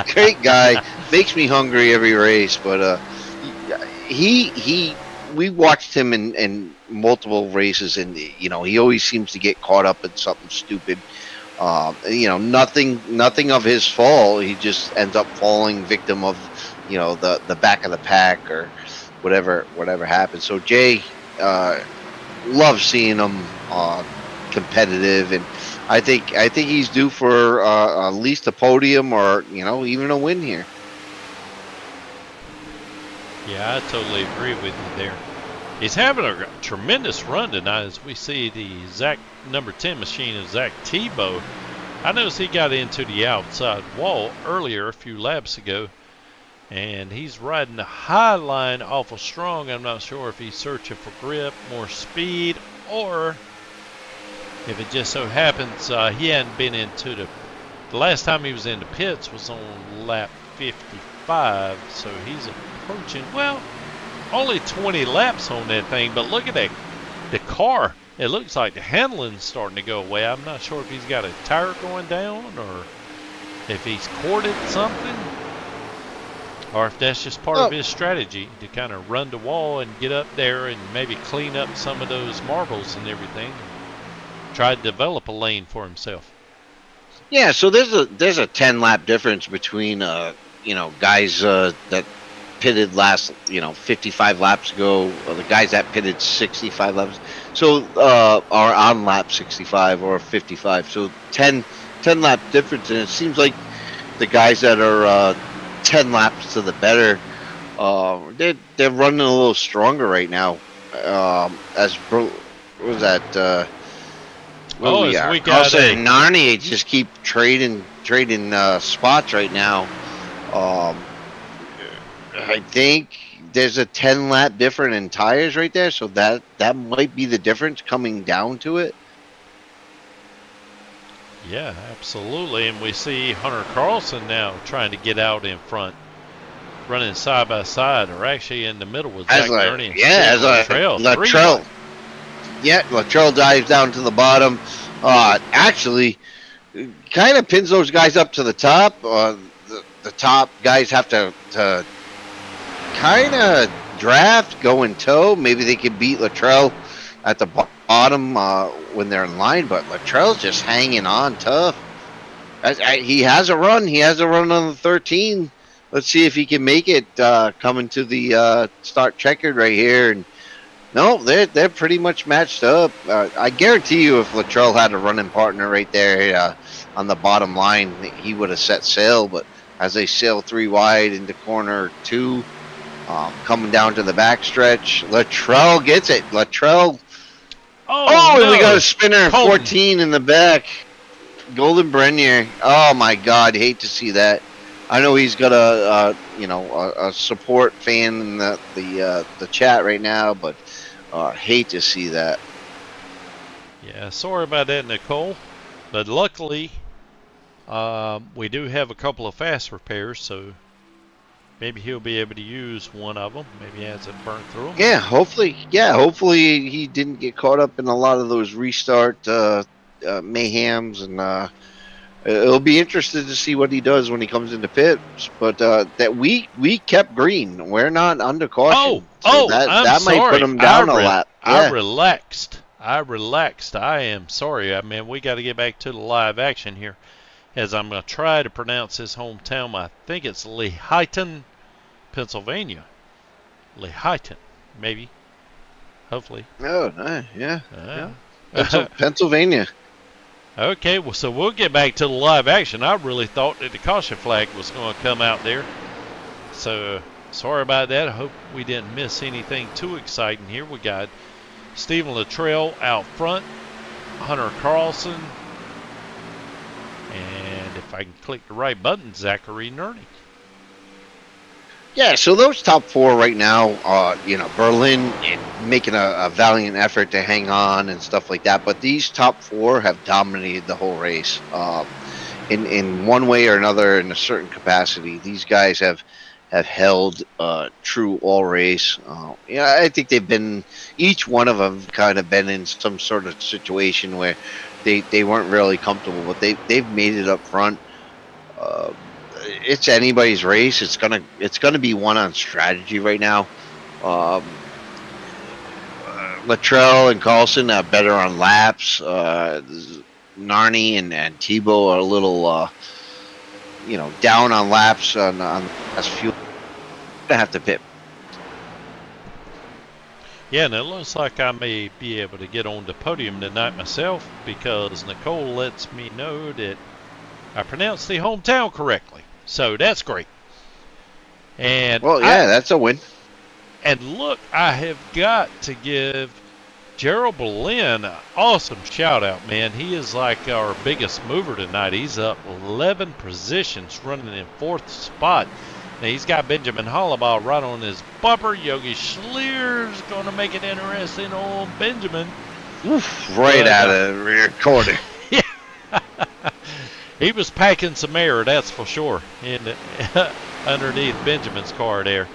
great guy. Makes me hungry every race. But we watched him in multiple races, and you know, he always seems to get caught up in something stupid. You know, nothing of his fault. He just ends up falling victim of, you know, the back of the pack or whatever happens. So Jay, love seeing him competitive, and I think he's due for at least a podium or, you know, even a win here. Yeah, I totally agree with you there. He's having a tremendous run tonight as we see the number 10 machine of Zach Tebow. I noticed he got into the outside wall earlier a few laps ago, and he's riding the high line awful strong. I'm not sure if he's searching for grip, more speed, or if it just so happens he hadn't been into the last time he was in the pits was on lap 55, so he's approaching, well, only 20 laps on that thing, but look at that, the car. It looks like the handling's starting to go away. I'm not sure if he's got a tire going down or if he's corded something, or if that's just part of his strategy to kind of run the wall and get up there and maybe clean up some of those marbles and everything. Try to develop a lane for himself. Yeah, so there's a 10 lap difference between you know, guys that pitted last, you know, 55 laps ago, or the guys that pitted 65 laps, so are on lap 65 or 55. So 10 lap difference, and it seems like the guys that are 10 laps to the better, they're running a little stronger right now. What was that? We got Narnia just keep trading spots right now. I think there's a 10 lap difference in tires right there, so that might be the difference coming down to it. Yeah, absolutely. And we see Hunter Carlson now trying to get out in front, running side by side, or actually in the middle with Zach Nerney. Yeah, as Luttrell. Yeah, Luttrell dives down to the bottom. Actually, kind of pins those guys up to the top. The top guys have to kind of draft, go in tow. Maybe they could beat Luttrell at the bottom when they're in line, but Luttrell's just hanging on tough. He has a run. He has a run on the 13. Let's see if he can make it coming to the start checkered right here. And no, they're pretty much matched up. I guarantee you, if Luttrell had a running partner right there on the bottom line, he would have set sail. But as they sail 3 wide into corner 2, coming down to the backstretch, Luttrell gets it. Luttrell. No. We got a spinner, 14 in the back. Golden Brenier. Oh my God, hate to see that. I know he's got a support fan in the chat right now, but hate to see that. Yeah, sorry about that, Nicole. But luckily, We do have a couple of fast repairs, so maybe he'll be able to use one of them. Maybe he hasn't burned through them. Yeah, hopefully. Yeah, hopefully he didn't get caught up in a lot of those restart mayhems, and it'll be interested to see what he does when he comes into pits. But that we kept green. We're not under caution. I'm sorry. Might put him down a lap. Yeah. I relaxed. I am sorry. I mean, we got to get back to the live action here, as I'm going to try to pronounce his hometown. I think it's Lehighton, Pennsylvania. Lehighton, maybe. Hopefully. Oh, yeah. Pennsylvania. Okay, well, so we'll get back to the live action. I really thought that the caution flag was going to come out there. So, sorry about that. I hope we didn't miss anything too exciting here. We got Stephen Luttrell out front, Hunter Carlson, and if I can click the right button, Zachary Nerney. Yeah, so those top four right now, Berlin making a valiant effort to hang on and stuff like that. But these top four have dominated the whole race in one way or another, in a certain capacity. These guys have held true all race. I think they've been, each one of them kind of been in some sort of situation where they weren't really comfortable, but they've made it up front. It's anybody's race. It's gonna be one on strategy right now. Luttrell and Carlson are better on laps. Narni and Tebow are a little, down on laps on as fuel. Gonna have to pit. Yeah, and it looks like I may be able to get on the podium tonight myself, because Nicole lets me know that I pronounced the hometown correctly. So that's great. And that's a win. And look, I have got to give Gerald Berlin an awesome shout out, man. He is like our biggest mover tonight. He's up 11 positions, running in 4th spot. Now he's got Benjamin Hollabaugh right on his bumper. Yogi Schlier's going to make it interesting on Benjamin. Oof, out of the rear corner. Yeah. He was packing some air, that's for sure, underneath Benjamin's car there.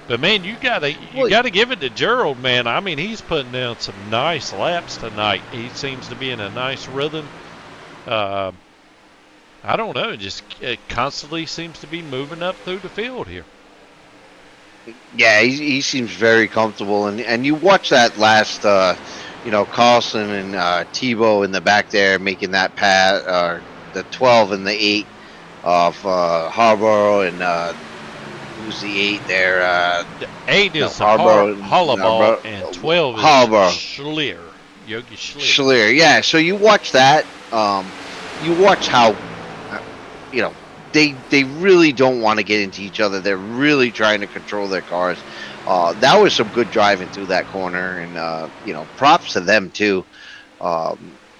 But man, you gotta give it to Gerald, man. I mean, he's putting down some nice laps tonight. He seems to be in a nice rhythm. I don't know, just constantly seems to be moving up through the field here. Yeah, he seems very comfortable, and you watch that last, Carlson and Tebow in the back there making that pass, the 12 and the 8 of Harborough, and who's the 8 there? The 8 is Hollabaugh, and 12 is Schlier, Yogi Schlier, yeah. So you watch that. You watch how, they really don't want to get into each other. They're really trying to control their cars. That was some good driving through that corner, and props to them too.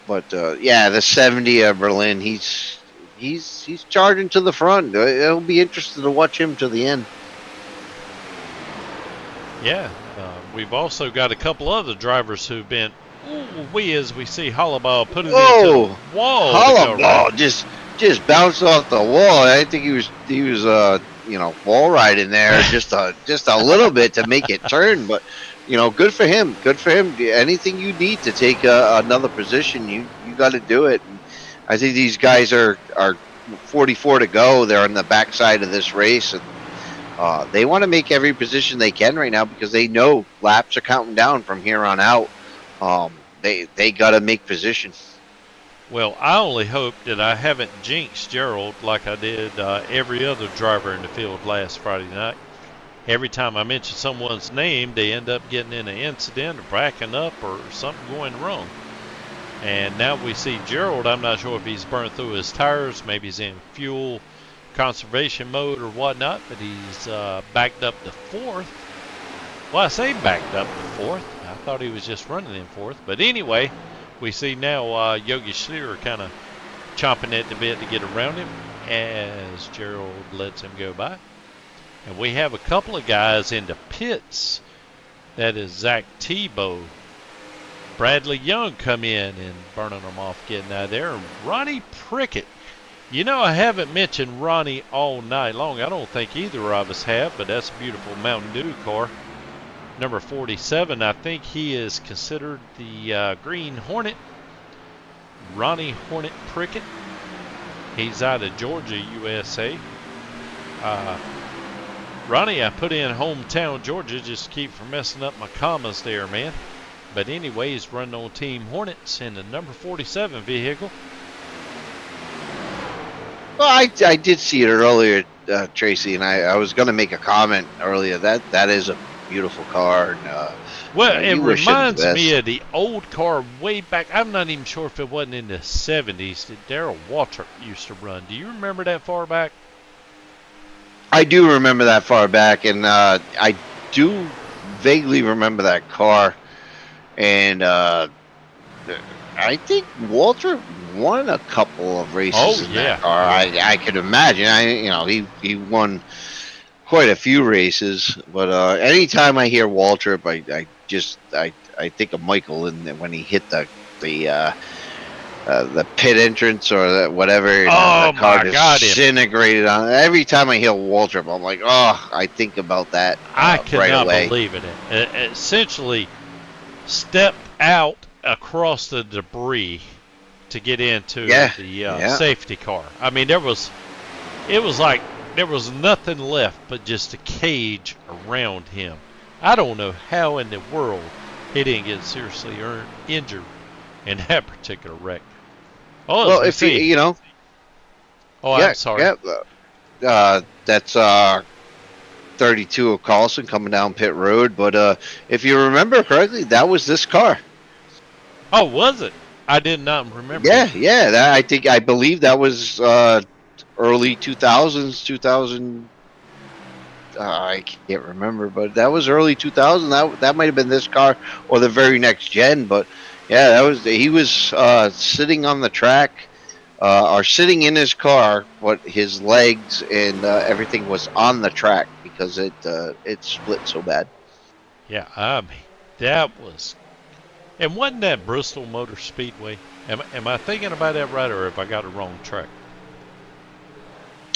But the 70 of Berlin, he's charging to the front. It'll be interesting to watch him to the end. Yeah, we've also got a couple other drivers who've been, as we see Hollabaugh put it into the wall. Hollabaugh just bounced off the wall. I think he was wall riding there just a little bit to make it turn, but. Good for him. Good for him. Anything you need to take another position, you got to do it. And I think these guys are 44 to go. They're on the backside of this race, and they want to make every position they can right now, because they know laps are counting down from here on out. They got to make position. Well, I only hope that I haven't jinxed Gerald like I did every other driver in the field last Friday night. Every time I mention someone's name, they end up getting in an incident or backing up or something going wrong. And now we see Gerald. I'm not sure if he's burned through his tires. Maybe he's in fuel conservation mode or whatnot, but he's backed up to 4th. Well, I say backed up to 4th. I thought he was just running in 4th. But anyway, we see now Yogi Schlier kind of chomping at the bit to get around him as Gerald lets him go by. And we have a couple of guys in the pits. That is Zach Tebow. Bradley Young come in and burning them off, getting out of there. And Ronnie Prickett You know, I haven't mentioned Ronnie all night long. I don't think either of us have, but that's a beautiful Mountain Dew car. Number 47, I think he is considered the Green Hornet. Ronnie Hornet Prickett. He's out of Georgia, USA. Ronnie, I put in hometown Georgia just to keep from messing up my commas there, man. But anyway, he's running on Team Hornets in the number 47 vehicle. Well, I did see it earlier, Tracy, and I was going to make a comment earlier. That is a beautiful car. And, well, it reminds me of the old car way back. I'm not even sure if it wasn't in the 70s that Darrell Waltrip used to run. Do you remember that far back? I do remember that far back, and I do vaguely remember that car. And I think Walter won a couple of races in that car. I could imagine. He won quite a few races. But anytime I hear Waltrip, I think of Michael, and when he hit the pit entrance or whatever, the car disintegrated on it. Every time I hear Waltrip, I'm like, oh, I think about that I cannot right away. believe it. Essentially stepped out across the debris to get into the safety car. I mean, it was like there was nothing left but just a cage around him. I don't know how in the world he didn't get seriously injured in that particular wreck. Oh, well, if you know. Oh, I'm sorry. Yeah, that's 32 of Carlson coming down pit road. But if you remember correctly, that was this car. Oh, was it? I did not remember. Yeah. I believe that was early 2000s, 2000. I can't remember, but that was early 2000. That might have been this car or the very next gen. But yeah, he was sitting on the track or sitting in his car, but his legs and everything was on the track because it split so bad. Yeah, I mean, that was. And wasn't that Bristol Motor Speedway? Am I thinking about that right, or have I got a wrong track?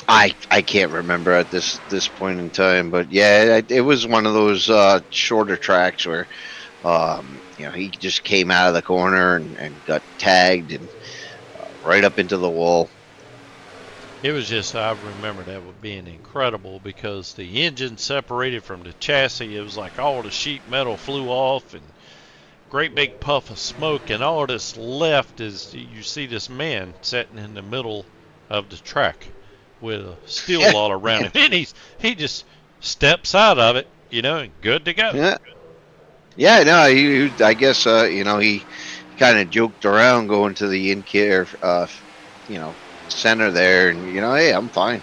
I can't remember at this point in time, but yeah, it was one of those shorter tracks where he just came out of the corner and got tagged and right up into the wall. It was just, I remember that being incredible because the engine separated from the chassis. It was like all the sheet metal flew off and great big puff of smoke, and all that's left is you see this man sitting in the middle of the track with a steel all around him, and he just steps out of it, and good to go. Yeah, no, I guess he kind of joked around going to the in-care center there, and hey, I'm fine.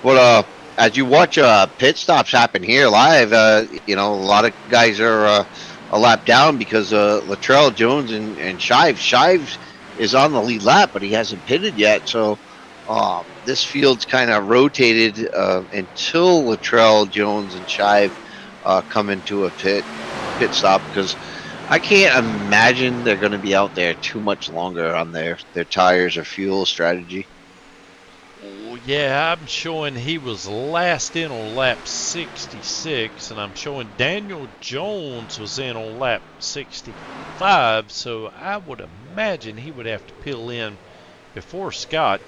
But as you watch pit stops happen here live, a lot of guys are a lap down because Latrell Jones and Shives is on the lead lap, but he hasn't pitted yet. So this field's kind of rotated until Latrell Jones and Shive come into a pit stop, because I can't imagine they're going to be out there too much longer on their tires or fuel strategy. Oh, yeah, I'm showing he was last in on lap 66, and I'm showing Daniel Jones was in on lap 65, so I would imagine he would have to peel in before Scott.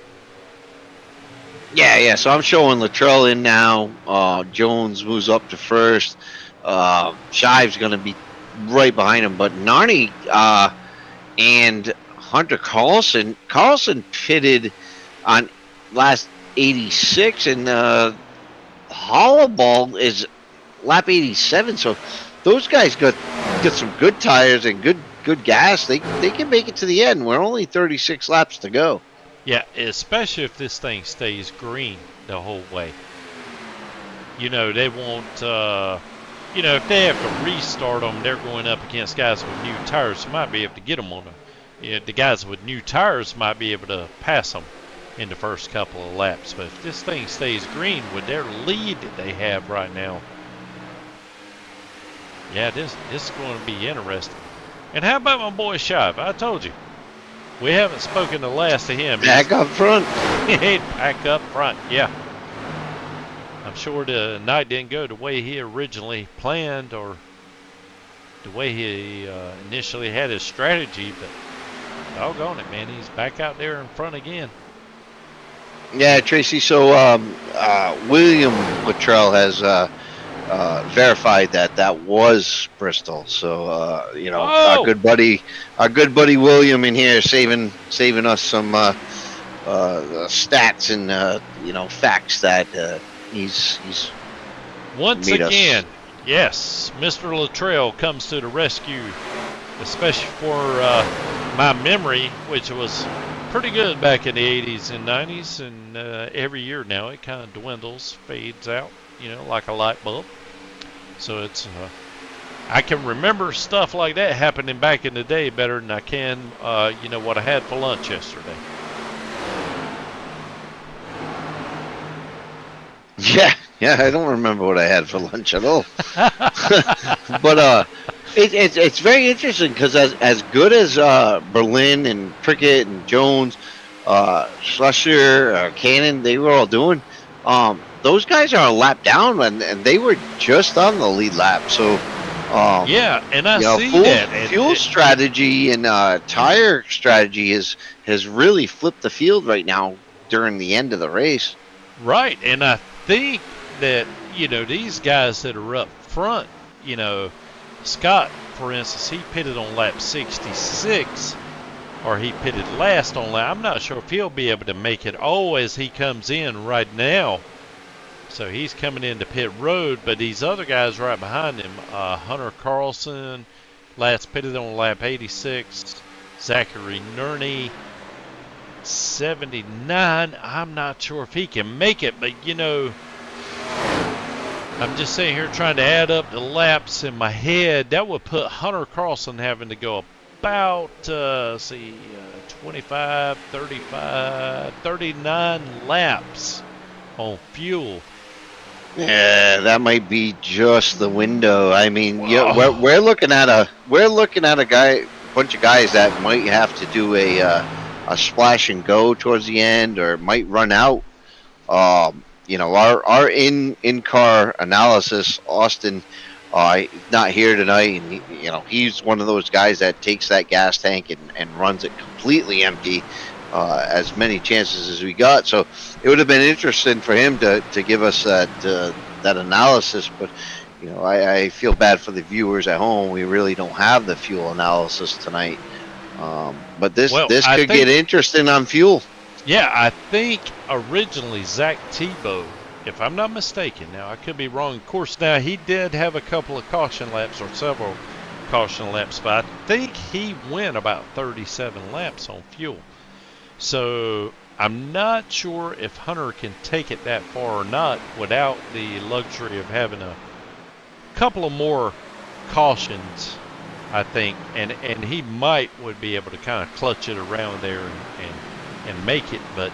Yeah, so I'm showing Latrell in now. Jones moves up to first. Shive's going to be right behind him, but Narni and Hunter Carlson pitted on last 86, and Hollowball is lap 87, so those guys got some good tires and good gas. They can make it to the end. We're only 36 laps to go. Yeah, especially if this thing stays green the whole way. They won't if they have to restart them, they're going up against guys with new tires, so might be able to get them on the guys with new tires might be able to pass them in the first couple of laps. But if this thing stays green with their lead that they have right now, yeah, this is going to be interesting. And how about my boy Shive? I told you, We haven't spoken the last to him. Back up front. Back up front, yeah. I'm sure the night didn't go the way he originally planned or the way he initially had his strategy, but doggone it, man. He's back out there in front again. Yeah, Tracy, so William Luttrell has verified that was Bristol. So, our good buddy William in here saving us some stats and, facts that he's once again, yes, Mr. Luttrell comes to the rescue, especially for my memory, which was pretty good back in the 80s and 90s, and every year now it kind of dwindles, fades out, like a light bulb. So it's I can remember stuff like that happening back in the day better than I can what I had for lunch yesterday. Yeah, I don't remember what I had for lunch at all. But it's very interesting because as good as Berlin and Prickett and Jones, Schlusser, Cannon, they were all doing, those guys are a lap down, and they were just on the lead lap. So yeah, and I see that fuel strategy and tire strategy has really flipped the field right now during the end of the race. Right, and I think that these guys that are up front, Scott, for instance, he pitted on lap 66, or he pitted last on lap. I'm not sure if he'll be able to make it all as he comes in right now. So he's coming into pit road, but these other guys right behind him, Hunter Carlson, last pitted on lap 86, Zachary Nerney, 79. I'm not sure if he can make it, but I'm just sitting here trying to add up the laps in my head. That would put Hunter Carlson having to go about 25, 35, 39 laps on fuel. Yeah, that might be just the window. I mean, we're looking at a bunch of guys that might have to do a splash and go towards the end, or might run out. Our in-car analysis, Austin, not here tonight, and he's one of those guys that takes that gas tank and runs it completely empty. As many chances as we got, so it would have been interesting for him to give us that analysis. But I feel bad for the viewers at home. We really don't have the fuel analysis tonight. But this could get interesting on fuel. Yeah, I think originally Zach Tebow, if I'm not mistaken, now I could be wrong. Of course, now he did have a couple of caution laps, or several caution laps, but I think he went about 37 laps on fuel. So I'm not sure if Hunter can take it that far or not without the luxury of having a couple of more cautions, I think, and he would be able to kind of clutch it around there and make it. But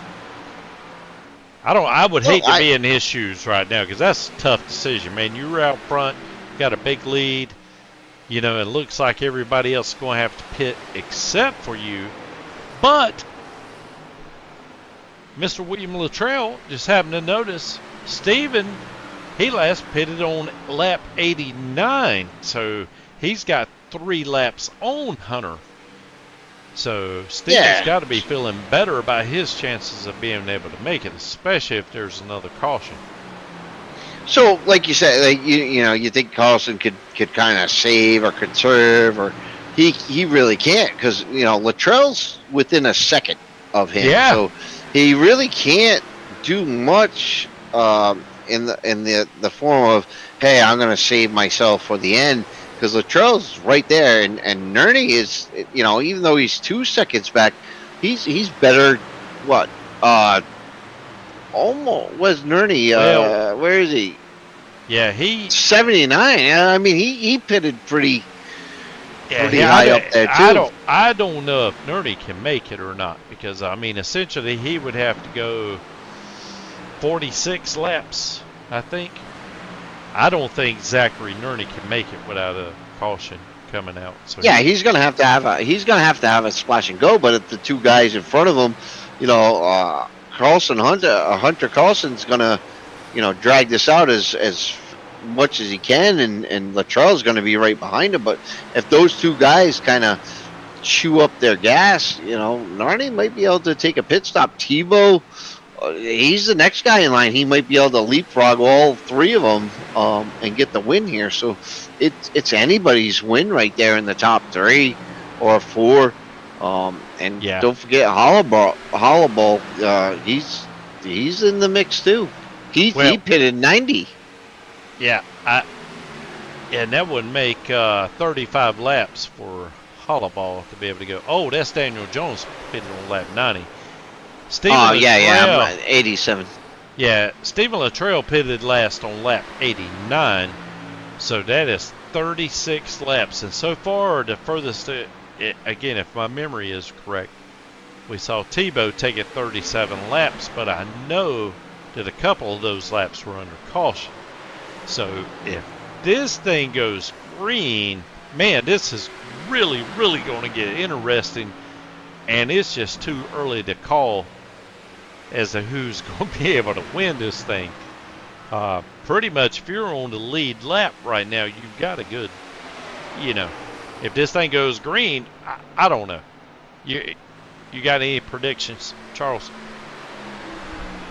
I would hate to be in his shoes right now, because that's a tough decision, man. You're out front, got a big lead, it looks like everybody else is going to have to pit except for you, but Mr. William Luttrell just happened to notice Steven, he last pitted on lap 89, so he's got 3 laps on Hunter. So Steven's got to be feeling better about his chances of being able to make it, especially if there's another caution. So, like you said, you think Carlson could kind of save or conserve, or he really can't, because Luttrell's within a second of him. Yeah. So he really can't do much in the form of, hey, I'm going to save myself for the end, because Luttrell's right there, and Nerney is, even though he's 2 seconds back, he's better. What? Almost was Nerney. Where is he? Yeah, he 79. I mean, he pitted pretty high up there too. I don't know if Nerney can make it or not, because essentially he would have to go 46 laps, I think. I don't think Zachary Nerney can make it without a caution. coming out. So Yeah, he's gonna have to have a splash and go. But if the two guys in front of him, Hunter Carlson's gonna, drag this out as much as he can, and Luttrell's gonna be right behind him. But if those two guys kind of chew up their gas, Narni might be able to take a pit stop. Tebow, he's the next guy in line. He might be able to leapfrog all three of them and get the win here. So it's anybody's win right there in the top 3 or 4. And don't forget Hollowball. He's in the mix too. He pitted 90. Yeah, and that would make 35 laps for Hollowball to be able to go. Oh, that's Daniel Jones pitting on lap 90. I'm 87. Yeah, Stephen Luttrell pitted last on lap 89, so that is 36 laps. And so far, the furthest, again, if my memory is correct, we saw Tebow take it 37 laps, but I know that a couple of those laps were under caution. So if this thing goes green, man, this is really, really going to get interesting, and it's just too early to call as to who's going to be able to win this thing. Pretty much, if you're on the lead lap right now, you've got a good, if this thing goes green, I don't know. You got any predictions, Charles?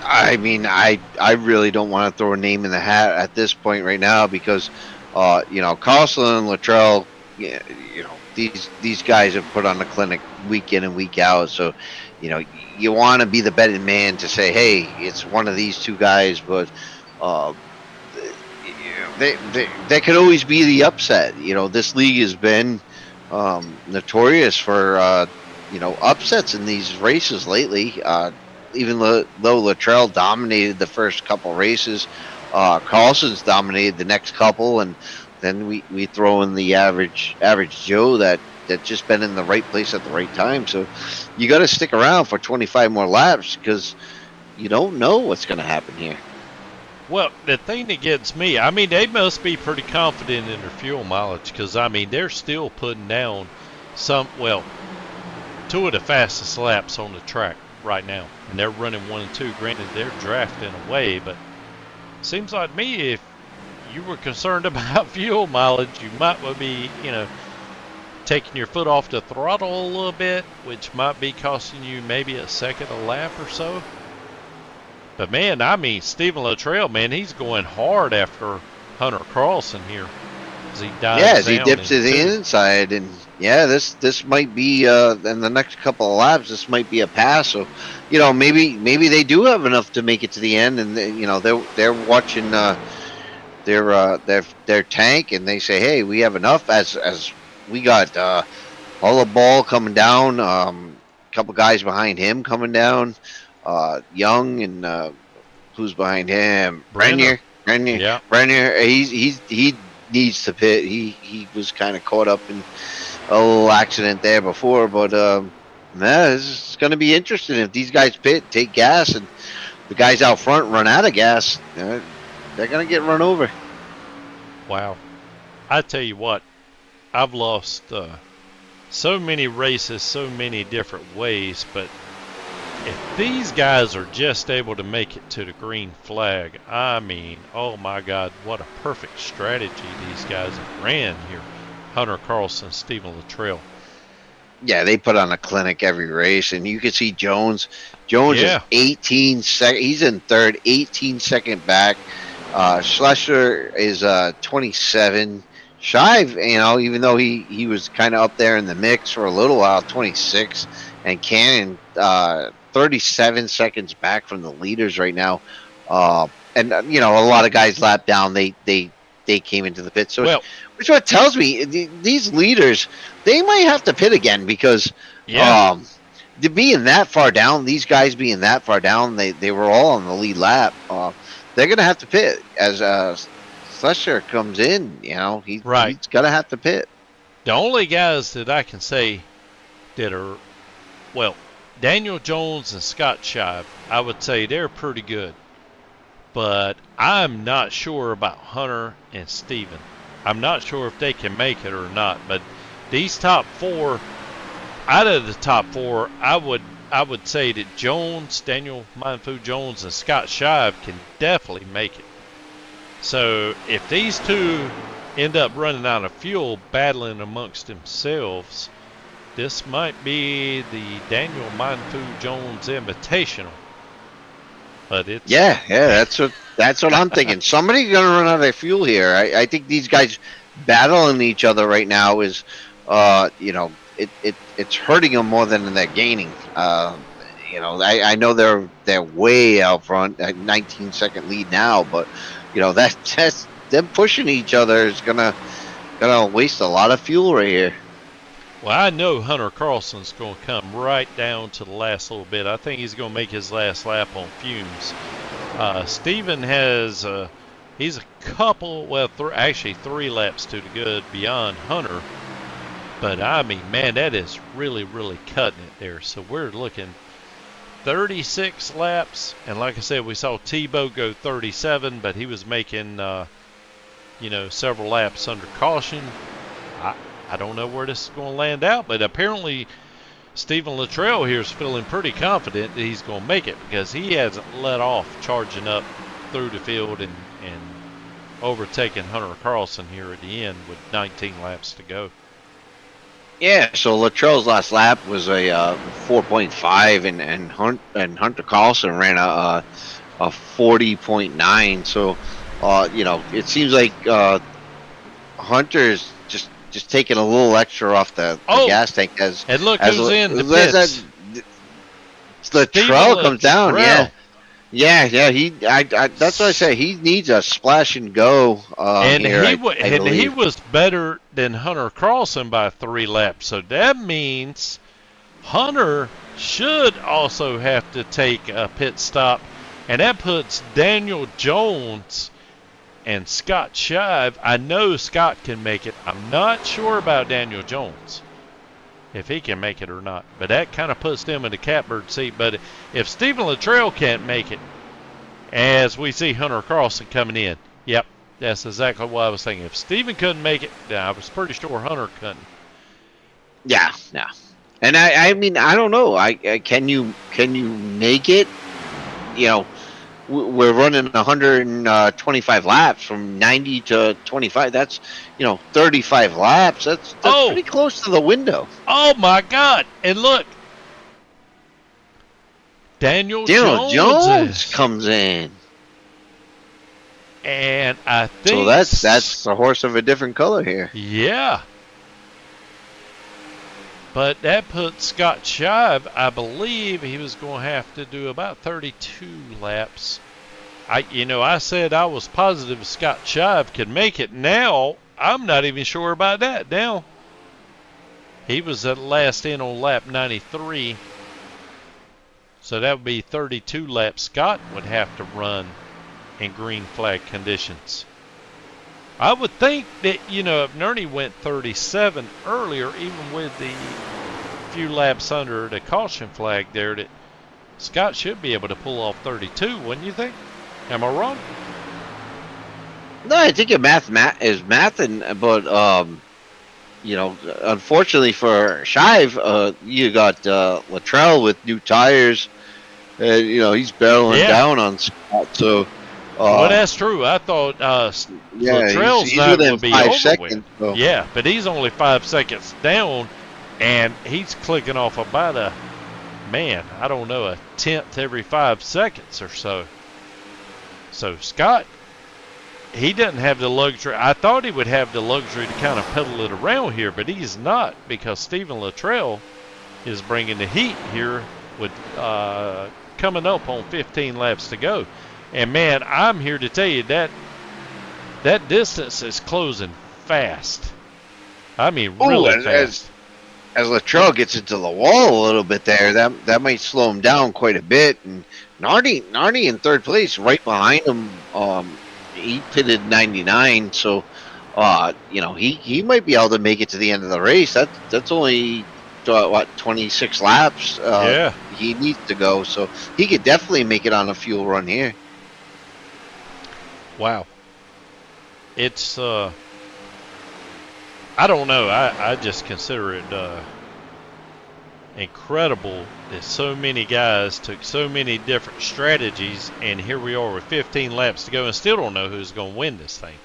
I mean, I really don't want to throw a name in the hat at this point right now because, Carlson and Luttrell, these guys have put on the clinic week in and week out. So, you want to be the betting man to say, hey, it's one of these two guys, but they could always be the upset. This league has been notorious for upsets in these races lately. Even though Luttrell dominated the first couple races, Carlson's dominated the next couple, and then we throw in the average Joe that just been in the right place at the right time. So you got to stick around for 25 more laps because you don't know what's going to happen here. Well, the thing that gets me, I mean, they must be pretty confident in their fuel mileage because, I mean, they're still putting down two of the fastest laps on the track right now. And they're running 1 and 2. Granted, they're drafting away, but it seems like to me if you were concerned about fuel mileage, you might be, taking your foot off the throttle a little bit, which might be costing you maybe a second a lap or so. But man, I mean, Stephen Luttrell, man, he's going hard after Hunter Carlson here. As he dives he dips to the inside, and this might be in the next couple of laps. This might be a pass. So, maybe they do have enough to make it to the end, and they're watching their tank, and they say, hey, we have enough. As we got all the ball coming down, a couple guys behind him coming down, Young and who's behind him, Brenner. Yeah, Brenner. He needs to pit. He was kind of caught up in a little accident there before, but it's going to be interesting if these guys pit, take gas, and the guys out front run out of gas. They're going to get run over. Wow. I tell you what, I've lost so many races so many different ways, but if these guys are just able to make it to the green flag, I mean, oh my God, what a perfect strategy these guys have ran here. Hunter Carlson, Stephen Luttrell. Yeah, they put on a clinic every race, and you can see Jones. Jones is 18 seconds. He's in third, 18 second back. Schlesser is 27. Shive, even though he was kind of up there in the mix for a little while, 26. And Cannon, 37 seconds back from the leaders right now. And a lot of guys lapped down. They came into the pit. So which what tells me these leaders, they might have to pit again because to being that far down, these guys being that far down, they were all on the lead lap. They're going to have to pit as Schlesser comes in. He's going to have to pit. The only guys that I can say that are, Daniel Jones and Scott Shive, I would say they're pretty good. But I'm not sure about Hunter and Steven. I'm not sure if they can make it or not. But these top 4, out of the top 4, I would say that Jones, Daniel Mindfu Jones, and Scott Shive can definitely make it. So if these two end up running out of fuel, battling amongst themselves, this might be the Daniel Mindfu Jones Invitational. But it's yeah, that's what I'm thinking. Somebody's gonna run out of fuel here. I think these guys battling each other right now is, it's hurting them more than they're gaining. I know they're way out front, a 19-second lead now, but that's them pushing each other is gonna waste a lot of fuel right here. Well, I know Hunter Carlson's going to come right down to the last little bit. I think he's going to make his last lap on fumes. Steven has, he's a couple, well, actually 3 laps to the good beyond Hunter. But, I mean, man, that is really, really cutting it there. So we're looking 36 laps. And like I said, we saw Tebow go 37, but he was making, several laps under caution. I don't know where this is going to land out, but apparently Stephen Luttrell here is feeling pretty confident that he's going to make it because he hasn't let off charging up through the field and overtaking Hunter Carlson here at the end with 19 laps to go. Yeah, so Luttrell's last lap was a 4.5, and Hunter Carlson ran a 40.9. So, it seems like Hunter's just taking a little extra off the gas tank and look who's in the pits. Luttrell comes down, yeah. That's what I say. He needs a splash and go. He was better than Hunter Carlson by 3 laps, so that means Hunter should also have to take a pit stop, and that puts Daniel Jones and Scott Shive. I know Scott can make it. I'm not sure about Daniel Jones, if he can make it or not. But that kind of puts them in the catbird seat. But if Stephen Luttrell can't make it, as we see Hunter Carlson coming in, yep, that's exactly what I was thinking. If Stephen couldn't make it, I was pretty sure Hunter couldn't. Yeah. And I mean, I don't know. Can you make it? We're running 125 laps from 90 to 25. That's 35 laps. That's pretty close to the window. Oh my God! And look, Daniel Jones comes in, and I think so. That's a horse of a different color here. Yeah. But that put Scott Shive, I believe he was going to have to do about 32 laps. I said I was positive Scott Shive could make it. Now, I'm not even sure about that. Now, he was at last in on lap 93. So that would be 32 laps Scott would have to run in green flag conditions. I would think that, if Nerney went 37 earlier, even with the few laps under the caution flag there, that Scott should be able to pull off 32, wouldn't you think? Am I wrong? No, I think your math is mathing, but, unfortunately for Shive, you got Luttrell with new tires. He's barreling down on Scott, so... well, that's true. I thought Luttrell's he's not going to be 5 over seconds. with. So. Yeah, but he's only 5 seconds down, and he's clicking off about a 10th every 5 seconds or so. So Scott, he doesn't have the luxury. I thought he would have the luxury to kind of pedal it around here, but he's not, because Stephen Luttrell is bringing the heat here with coming up on 15 laps to go. And, man, I'm here to tell you that distance is closing fast. I mean, really fast. As Luttrell gets into the wall a little bit there, that might slow him down quite a bit. And Nardi in third place, right behind him. He pitted 99, so he might be able to make it to the end of the race. That's only 26 laps. He needs to go, so he could definitely make it on a fuel run here. Wow. It's I don't know. I just consider it incredible that so many guys took so many different strategies, and here we are with 15 laps to go and still don't know who's going to win this thing.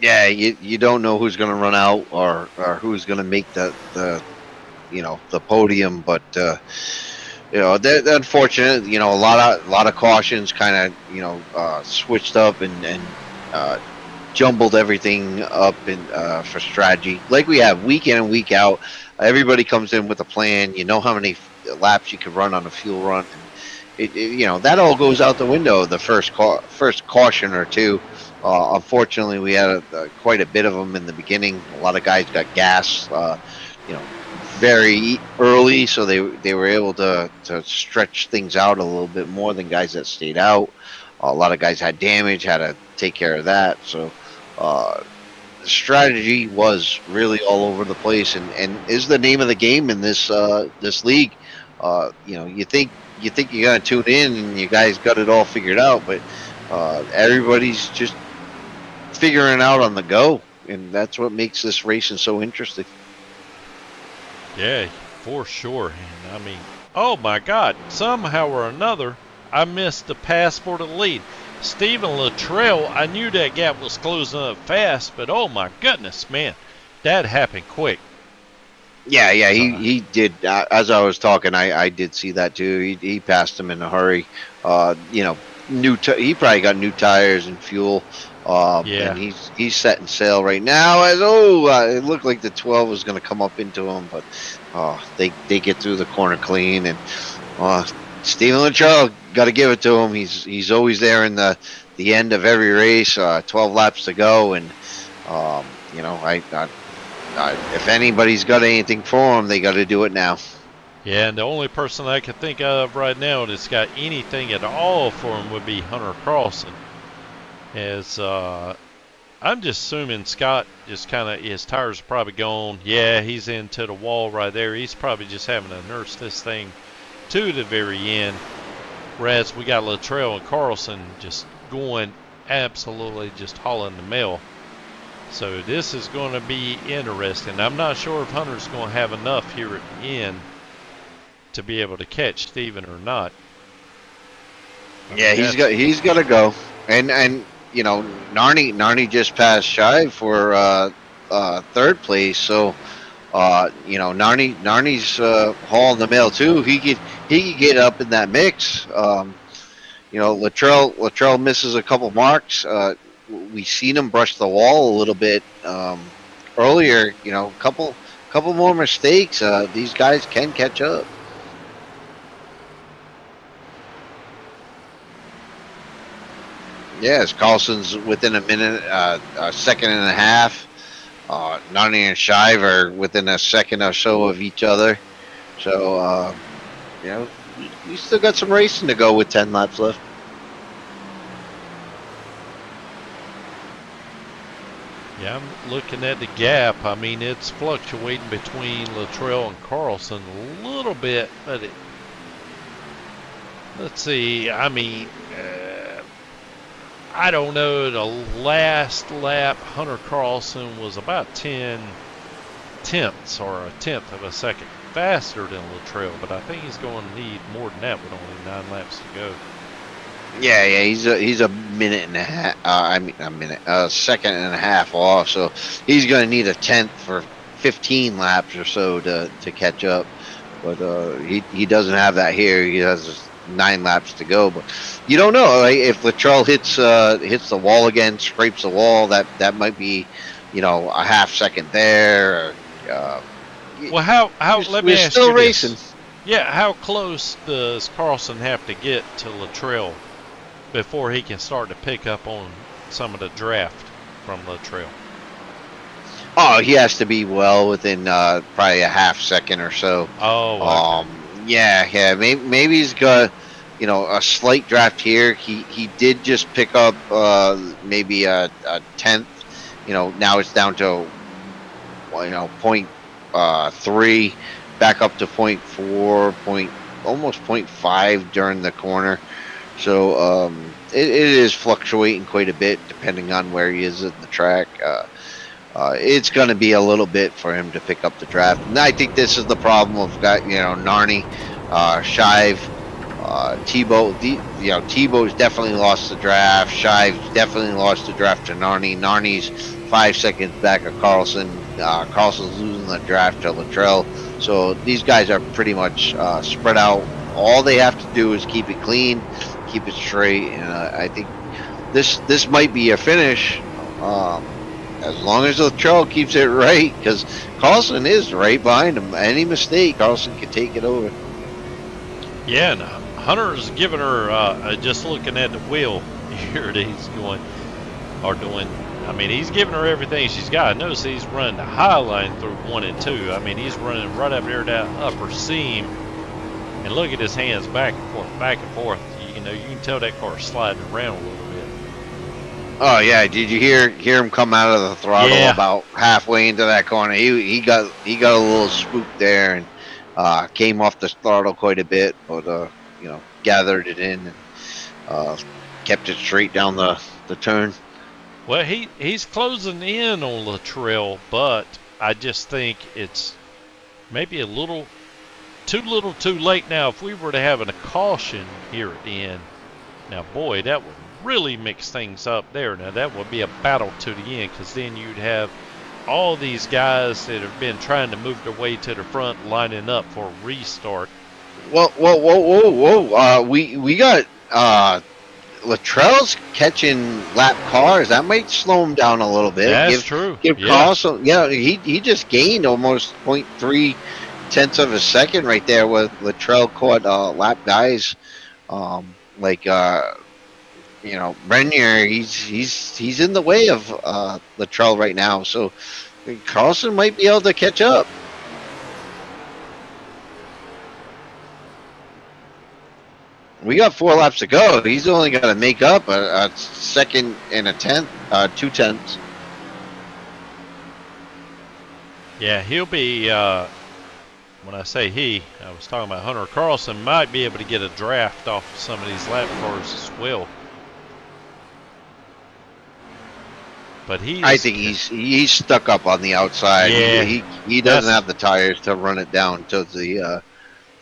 Yeah, you don't know who's going to run out or who's going to make the the podium, but they're unfortunate. A lot of cautions kind of switched up and jumbled everything up in for strategy. Like we have week in and week out, everybody comes in with a plan. You know how many laps you can run on a fuel run. That all goes out the window the first caution or two. Unfortunately, we had quite a bit of them in the beginning. A lot of guys got gas, very early, so they were able to stretch things out a little bit more than guys that stayed out. A lot of guys had damage, had to take care of that. So the strategy was really all over the place, and is the name of the game in this league. You think you're gonna tune in and you guys got it all figured out, but everybody's just figuring out on the go, and that's what makes this racing so interesting. Yeah, for sure. And I mean, oh my God, somehow or another, I missed the pass for the lead. Stephen Luttrell, I knew that gap was closing up fast, but oh my goodness, man, that happened quick. Yeah, he did. As I was talking, I did see that too. He passed him in a hurry. He probably got new tires and fuel. And he's setting sail right now. It looked like the 12 was going to come up into him, but they get through the corner clean. And Stephen Luttrell, got to give it to him. He's always there in the end of every race. 12 laps to go, and if anybody's got anything for him, they got to do it now. Yeah, and the only person I can think of right now that's got anything at all for him would be Hunter Carlson. As I'm just assuming Scott just kind of, his tires are probably gone. Yeah, he's into the wall right there. He's probably just having to nurse this thing to the very end. Whereas we got Luttrell and Carlson just going absolutely just hauling the mail. So this is going to be interesting. I'm not sure if Hunter's going to have enough here at the end to be able to catch Steven or not. Yeah, he's got to go. And Narni just passed Shive for third place. So Narni's hauling the mail too. He could get up in that mix. Luttrell misses a couple marks. We seen him brush the wall a little bit earlier. Couple more mistakes. These guys can catch up. Yes, Carlson's within a minute, a second and a half. Narni and Shive are within a second or so of each other. So, you still got some racing to go with 10 laps left. Yeah, I'm looking at the gap. I mean, it's fluctuating between Luttrell and Carlson a little bit, but let's see. I mean, I don't know. The last lap, Hunter Carlson was about 10 tenths or a tenth of a second faster than Luttrell, but I think he's going to need more than that with only 9 laps to go. Yeah, he's a minute and a half. A second and a half off. So he's going to need a tenth for 15 laps or so to catch up. But he doesn't have that here. He has 9 laps to go. But you don't know, like, if Luttrell hits the wall again, scrapes the wall. That might be, a half second there. Well, how? Let me ask you this. We're still racing. Yeah, how close does Carlson have to get to Luttrell before he can start to pick up on some of the draft from Luttrell? Oh, he has to be well within probably a half second or so. Oh, okay. Yeah. Maybe he's got, a slight draft here. He did just pick up maybe a tenth. Now it's down to, 0.3, back up to 0.4, almost 0.5 during the corner. So it is fluctuating quite a bit depending on where he is in the track. it's going to be a little bit for him to pick up the draft. And I think this is the problem of Narni, Shive, Tebow. Tebow's definitely lost the draft. Shive's definitely lost the draft to Narni. Narni's 5 seconds back of Carlson. Carlson's losing the draft to Luttrell. So these guys are pretty much spread out. All they have to do is keep it clean, keep it straight, and I think this might be a finish. As long as Luttrell keeps it right, because Carlson is right behind him. Any mistake, Carlson can take it over. Yeah, and Hunter's giving her, just looking at the wheel here that he's doing. I mean, he's giving her everything she's got. Notice he's running the high line through 1 and 2. I mean, he's running right up there that upper seam. And look at his hands back and forth, back and forth. You can tell that car's sliding around a little bit. Oh yeah, did you hear him come out of the throttle about halfway into that corner? He got a little swoop there and came off the throttle quite a bit, but gathered it in and kept it straight down the turn. Well, he's closing in on Luttrell, but I just think it's maybe a little too late now. If we were to have a caution here at the end, now boy, that would really mix things up there. Now that would be a battle to the end, because then you'd have all these guys that have been trying to move their way to the front lining up for a restart. Whoa! We got Luttrell's catching lap cars. That might slow him down a little bit. That's true. Give Carlson, he just gained almost 0.3 tenths of a second right there with Luttrell caught lap guys Renier. He's in the way of Luttrell right now, so Carlson might be able to catch up. We got 4 laps to go. He's only got to make up a second and a tenth, 2 tenths. Yeah, he'll be. When I say he, I was talking about Hunter. Carlson might be able to get a draft off of some of these lap cars as well. But I think he's stuck up on the outside. Yeah, he doesn't have the tires to run it down to the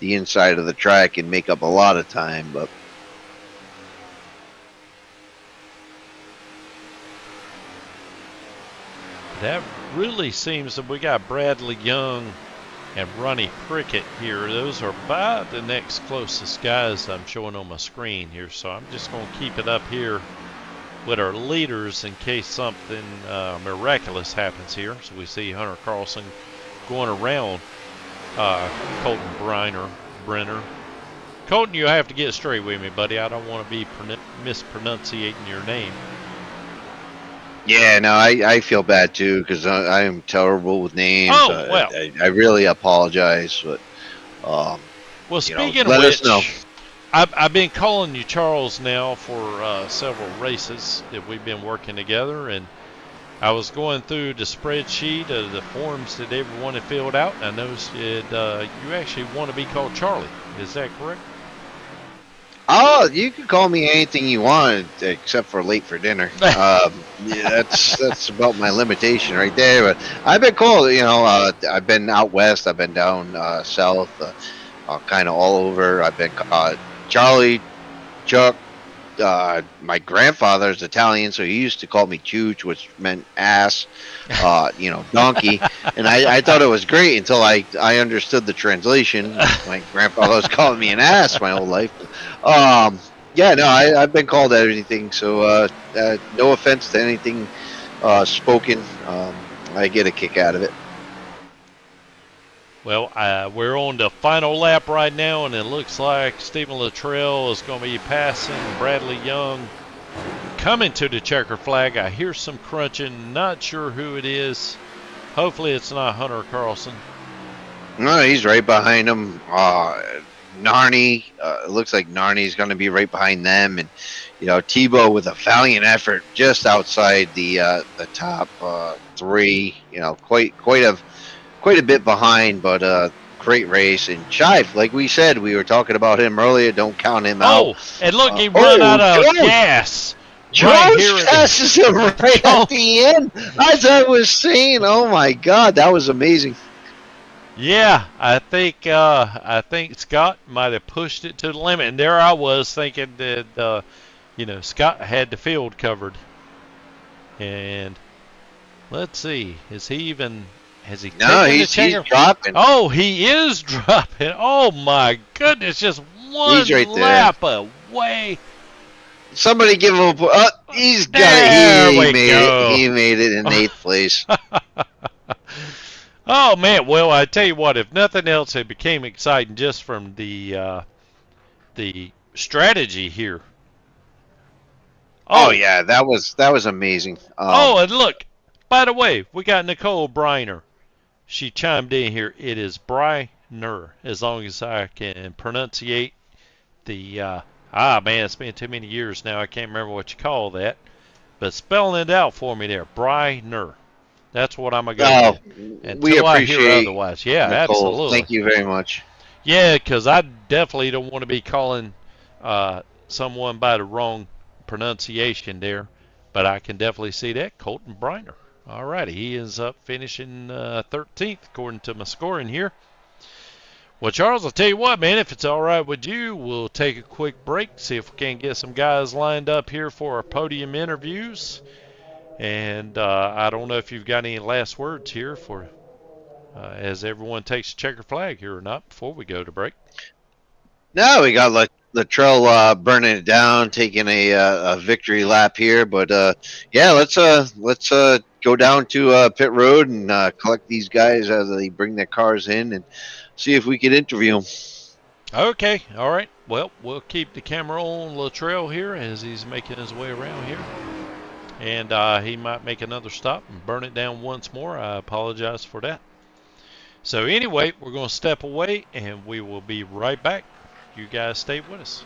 inside of the track and make up a lot of time. But that really seems that we got Bradley Young and Ronnie Prickett here. Those are about the next closest guys I'm showing on my screen here. So I'm just going to keep it up here with our leaders in case something miraculous happens here. So we see Hunter Carlson going around Colton Brenner. Colton, you have to get straight with me, buddy. I don't want to be mispronunciating your name. Yeah, no, I feel bad too, because I am terrible with names. Oh, well. I really apologize, but well, speaking of which, us know. I've been calling you Charles now for several races that we've been working together, and I was going through the spreadsheet of the forms that everyone had filled out, and I noticed that you actually want to be called Charlie. Is that correct? Oh, you can call me anything you want except for late for dinner. That's about my limitation right there. But I've been called, I've been out west, I've been down south, kind of all over. I've been Charlie, Chuck. My grandfather's Italian, so he used to call me Chooch, which meant ass, donkey. And I thought it was great until I understood the translation. My grandfather was calling me an ass my whole life. I've been called anything, so no offense to anything spoken. I get a kick out of it. Well, we're on the final lap right now, and it looks like Stephen Luttrell is going to be passing Bradley Young, coming to the checker flag. I hear some crunching, not sure who it is. Hopefully it's not Hunter Carlson. No, he's right behind him. Narni, it looks like Narni's going to be right behind them, and Tebow with a valiant effort just outside the top 3. Quite a bit behind, but great race. And Shive, like we said, we were talking about him earlier. Don't count him out. Oh, and look, he run out of gas Right Jones here at passes him right at Jones. the end. As I was saying, oh my God, that was amazing. Yeah, I think Scott might have pushed it to the limit, and there I was thinking that Scott had the field covered. And let's see, is he even has he No, taken the he's checker? dropping. Oh, he is dropping. Oh my goodness, just He's one right there. lap away. Somebody give him a. He's got it. There He we made it. go. He made it in eighth place. Oh man, well I tell you what, if nothing else, it became exciting just from the strategy here. Oh Oh, yeah, that was amazing. oh, and look, by the way, we got Nicole Briner. She chimed in here. It is Briner, as long as I can pronunciate the. Man, it's been too many years now. I can't remember what you call that. But spelling it out for me there, Briner. That's what I'm gonna go Oh, with we until I hear appreciate otherwise. Yeah, Nicole. absolutely. Thank you very much. Yeah, because I definitely don't want to be calling someone by the wrong pronunciation there, but I can definitely see that. Colton Briner. All righty, he is up finishing 13th according to my scoring here. Well, Charles, I'll tell you what, man, if it's all right with you, we'll take a quick break, see if we can get some guys lined up here for our podium interviews. And I don't know if you've got any last words here for as everyone takes a checker flag here or not before we go to break. No, we got Latrell burning it down, taking a victory lap here. But yeah, let's go down to pit road and collect these guys as they bring their cars in and see if we can interview them. Okay, all right. Well, we'll keep the camera on Latrell here as he's making his way around here. And he might make another stop and burn it down once more. I apologize for that. So anyway, we're going to step away and we will be right back. You guys stay with us.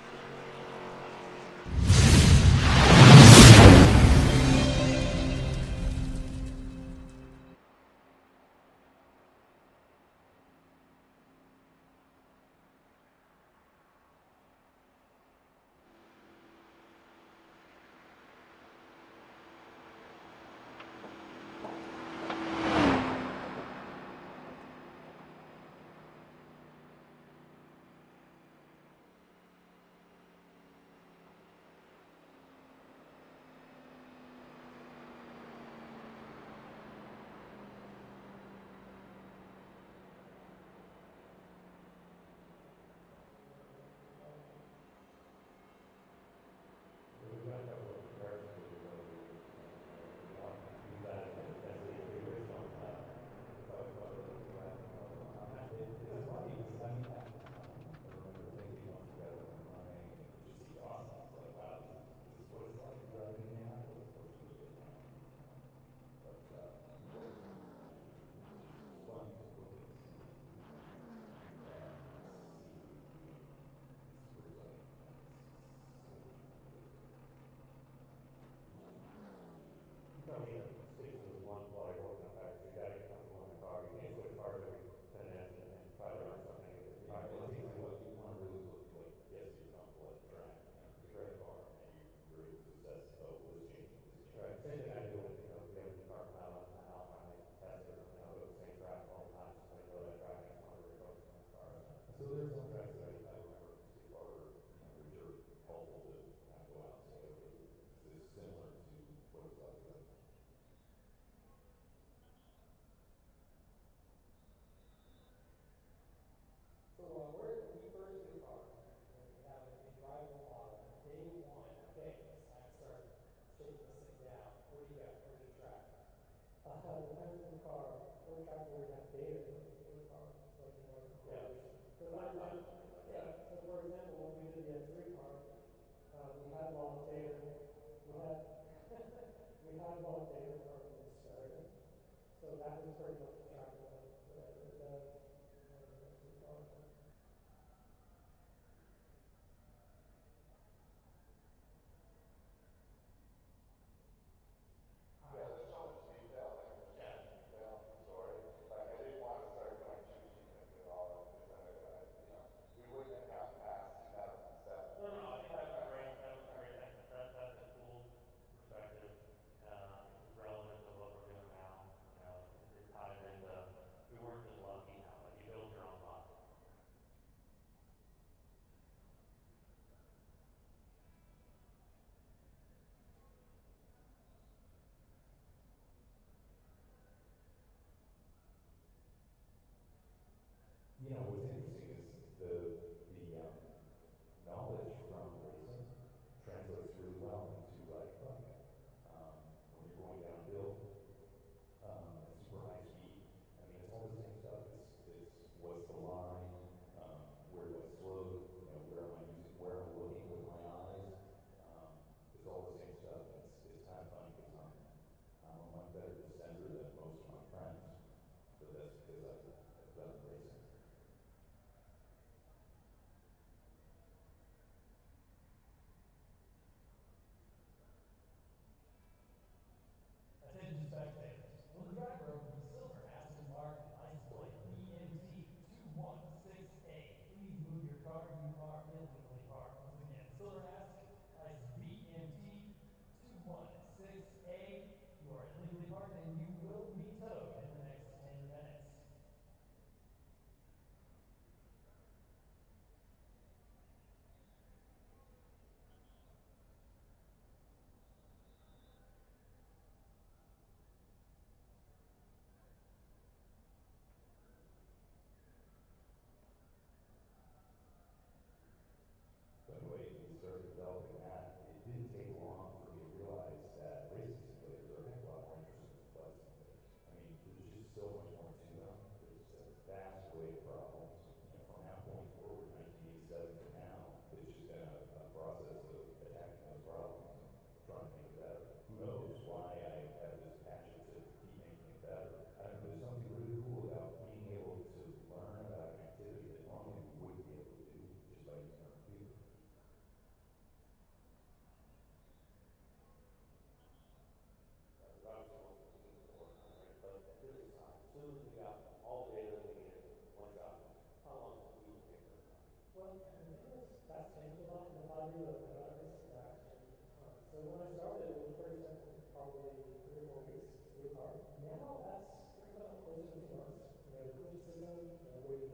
when I started, it was pretty simple. Probably 3 or 4 weeks to do a car. Now that's closer to 2 months. The cooling system, the way the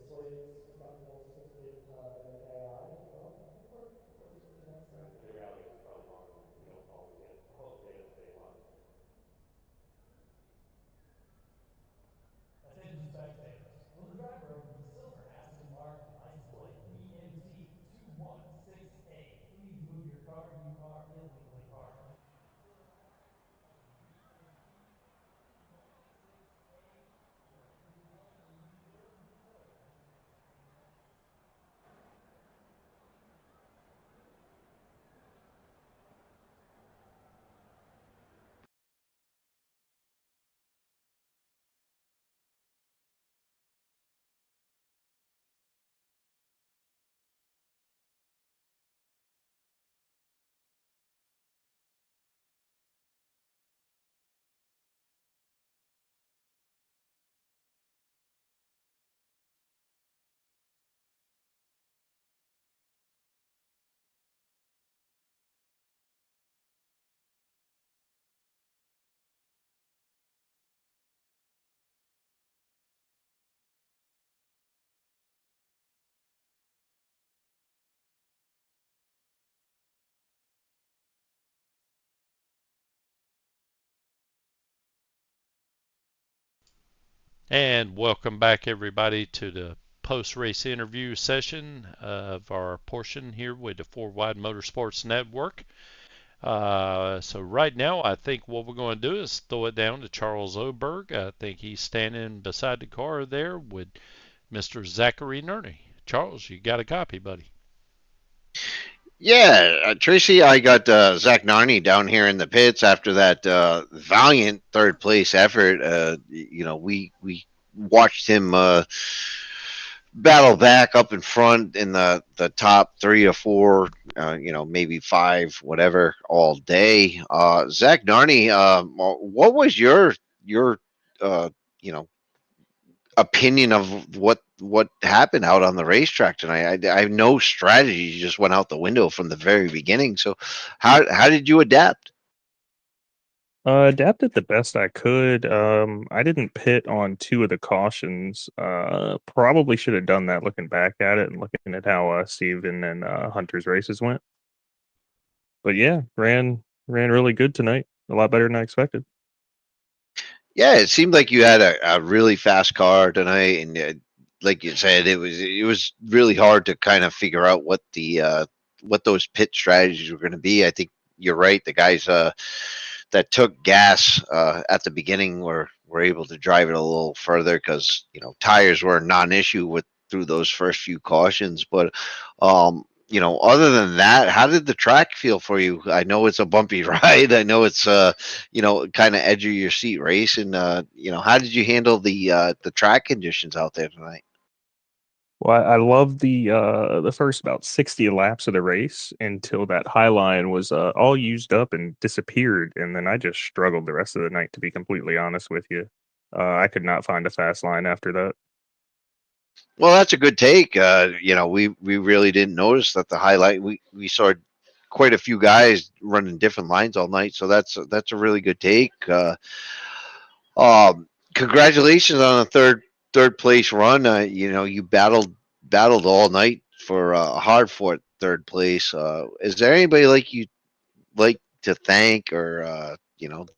story has gotten more sophisticated, and then AI as well. Of course, it's just the next step. And the reality is it's probably longer. You don't always get all day to day life. Attention spectators. Will the driver of the silver Aston Martin license plate BMT2168 please move your car? You are illegally parked. And welcome back, everybody, to the post-race interview session of our portion here with the 4 Wide Motorsports Network. So right now, I think what we're going to do is throw it down to Charles Oberg. I think he's standing beside the car there with Mr. Zachary Nerney. Charles, you got a copy, buddy? Yeah, Tracy, I got Zach Narney down here in the pits after that valiant third place effort. We watched him battle back up in front in the top 3 or 4, maybe 5, whatever, all day. Zach Narney, what was your uh, you know opinion of what happened out on the racetrack tonight? I have no strategy just went out the window from the very beginning. So, how did you adapt? Adapted the best I could. I didn't pit on 2 of the cautions. Probably should have done that looking back at it and looking at how Steven and Hunter's races went. But yeah, ran really good tonight. A lot better than I expected. Yeah, it seemed like you had a really fast car tonight, and like you said, it was really hard to kind of figure out what those pit strategies were going to be. I think you're right. The guys that took gas at the beginning were able to drive it a little further because tires were a non-issue with through those first few cautions. But other than that, how did the track feel for you? I know it's a bumpy ride. I know it's kind of edge of your seat race, and how did you handle the track conditions out there tonight? Well, I love the first about 60 laps of the race until that high line was all used up and disappeared, and then I just struggled the rest of the night. To be completely honest with you, I could not find a fast line after that. Well, that's a good take. We really didn't notice that the highlight. We saw quite a few guys running different lines all night, so that's a really good take. Congratulations on a third place run. You battled all night for hard fought third place. Is there anybody like you like to thank, or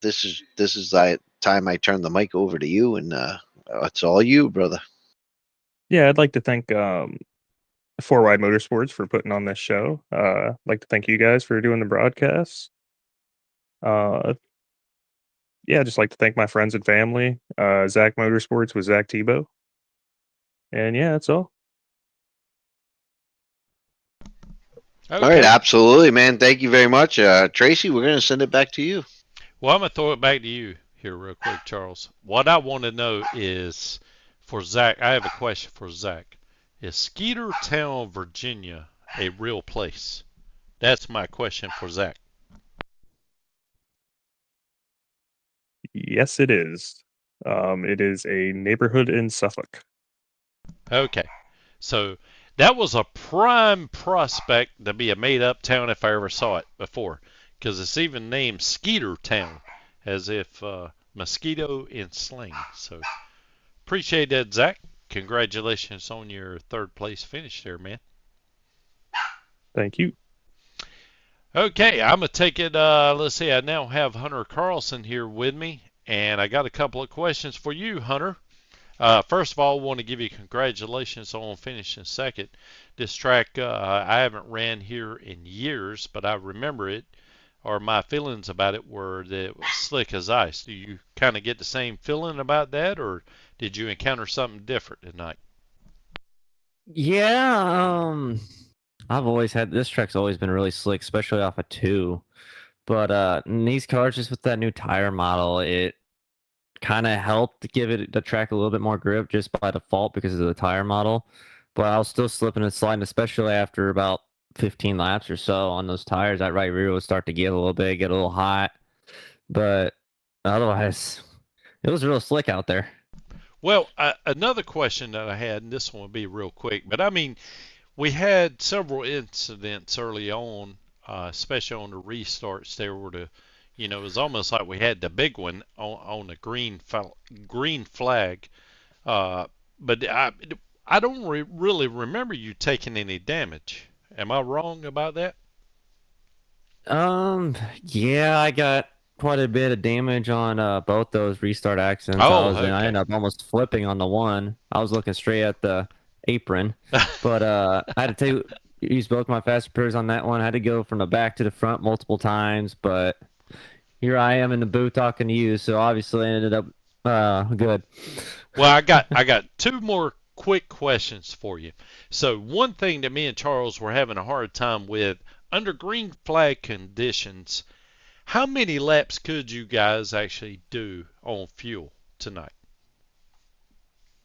this is the time I turn the mic over to you, and it's all you, brother. Yeah, I'd like to thank 4 Wide Motorsports for putting on this show. I'd like to thank you guys for doing the broadcasts. Uh, yeah, just like to thank my friends and family. Zach Motorsports with Zach Tebow. And yeah, that's all. All right, Okay. absolutely, man. Thank you very much, Tracy. We're gonna send it back to you. Well, I'm going to throw it back to you here, real quick, Charles. What I want to know is for Zach, I have a question for Zach. Is Skeetertown, Virginia, a real place? That's my question for Zach. Yes, it is. It is a neighborhood in Suffolk. Okay. So that was a prime prospect to be a made up town if I ever saw it before. because it's even named Skeeter Town, as if mosquito in sling. So appreciate that, Zach. Congratulations on your third place finish there, man. Thank you. Okay, I'm going to take it. Let's see, I now have Hunter Carlson here with me, and I got a couple of questions for you, Hunter. First of all, I want to give you congratulations on finishing second. This track, I haven't ran here in years, but I remember it, or my feelings about it were that it was slick as ice. Do you kind of get the same feeling about that, or did you encounter something different tonight? Yeah, I've always had this track's always been really slick, especially off of 2. But in these cars, just with that new tire model, it kind of helped give it the track a little bit more grip just by default because of the tire model. But I was still slipping and sliding, especially after about 15 laps or so on those tires. That right rear would start to get a little bit, get a little hot. But otherwise, it was real slick out there. Well, another question that I had, and this one will be real quick, but I mean, we had several incidents early on, especially on the restarts. There were it was almost like we had the big one on the green flag. But I don't really remember you taking any damage. Am I wrong about that? Yeah, I got quite a bit of damage on both those restart accidents. Oh, I okay. ended up almost flipping on the one. I was looking straight at the apron, but I had to use both my fast repairs on that one. I had to go from the back to the front multiple times, but here I am in the booth talking to you, so obviously I ended up good. Well, I got two more quick questions for you. So one thing that me and Charles were having a hard time with under green flag conditions, how many laps could you guys actually do on fuel tonight?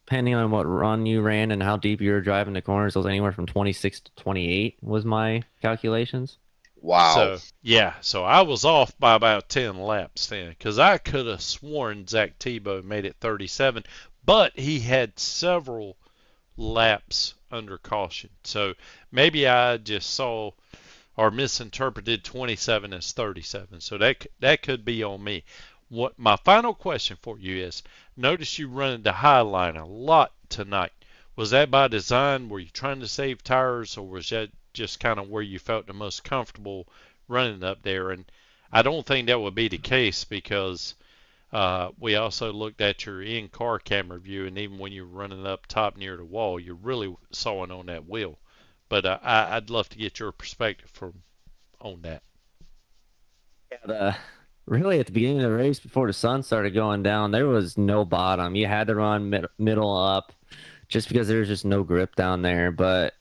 Depending on what run you ran and how deep you were driving the corners, it was anywhere from 26 to 28 was my calculations. Wow. So yeah, so I was off by about 10 laps then, because I could have sworn Zach Tebow made it 37, but he had several laps under caution. So maybe I just saw or misinterpreted 27 as 37. So that could be on me. What my final question for you is: notice you running the high line a lot tonight. Was that by design? Were you trying to save tires, or was that just kind of where you felt the most comfortable running up there? And I don't think that would be the case because we also looked at your in-car camera view, and even when you're running up top near the wall, you're really sawing on that wheel. But I'd love to get your perspective on that. Yeah, really at the beginning of the race before the sun started going down, there was no bottom. You had to run middle up just because there was just no grip down there. But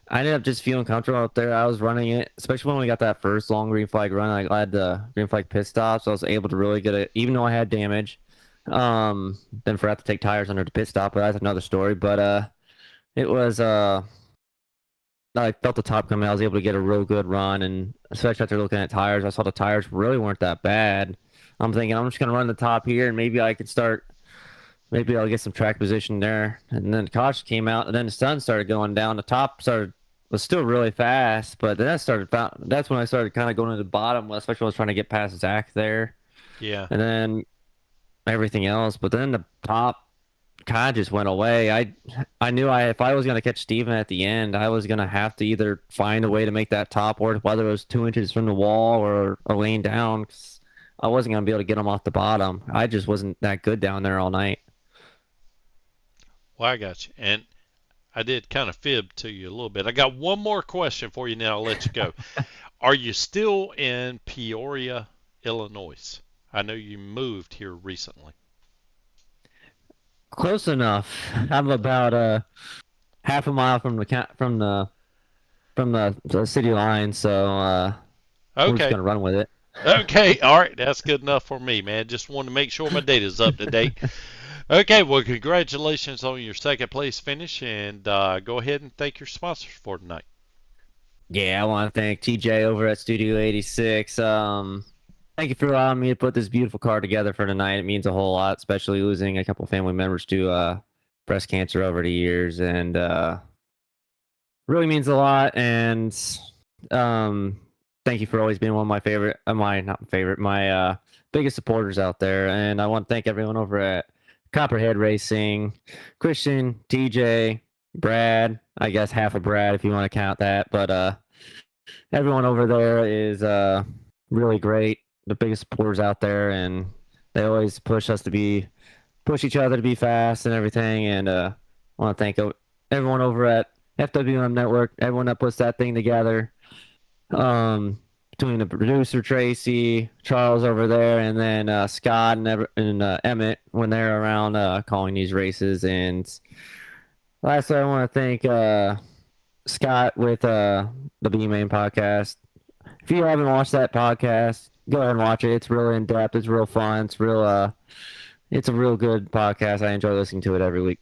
I ended up just feeling comfortable out there. I was running it, especially when we got that first long green flag run. I had the green flag pit stop, so I was able to really get it, even though I had damage. Then forgot to take tires under the pit stop, but that's another story. But it was I felt the top coming. I was able to get a real good run, and especially after looking at tires, I saw the tires really weren't that bad. I'm thinking I'm just gonna run the top here, and maybe I could start. Maybe I'll get some track position there. And then the caution came out, and then the sun started going down. The top was still really fast, but then that's when I started kind of going to the bottom, especially when I was trying to get past Zach there. Yeah. And then everything else, but then the top kind of just went away. I knew if I was going to catch Steven at the end, I was going to have to either find a way to make that top work, whether it was 2 inches from the wall or a lane down, 'cause I wasn't going to be able to get him off the bottom. I just wasn't that good down there all night. Well, I got you. And I did kind of fib to you a little bit. I got one more question for you now. I'll let you go. Are you still in Peoria, Illinois? I know you moved here recently. Close enough. I'm about half a mile from the city line, so we're just Okay. gonna run with it. Okay. All right. That's good enough for me, man. Just wanted to make sure my data's up to date. Okay. Well, congratulations on your second place finish, and go ahead and thank your sponsors for tonight. Yeah, I want to thank TJ over at Studio 86. Thank you for allowing me to put this beautiful car together for tonight. It means a whole lot, especially losing a couple of family members to breast cancer over the years, and really means a lot. And thank you for always being one of my favorite, my biggest supporters out there. And I want to thank everyone over at Copperhead Racing, Christian, TJ, Brad, I guess half of Brad if you want to count that. But everyone over there is really great, the biggest supporters out there, and they always push each other to be fast and everything. And I want to thank everyone over at FWM Network, everyone that puts that thing together. Between the producer Tracy, Charles over there, and then Scott and Emmett when they're around calling these races. And lastly, I want to thank Scott with the B Main podcast. If you haven't watched that podcast, go ahead and watch it. It's real in depth. It's real fun. It's a real good podcast. I enjoy listening to it every week.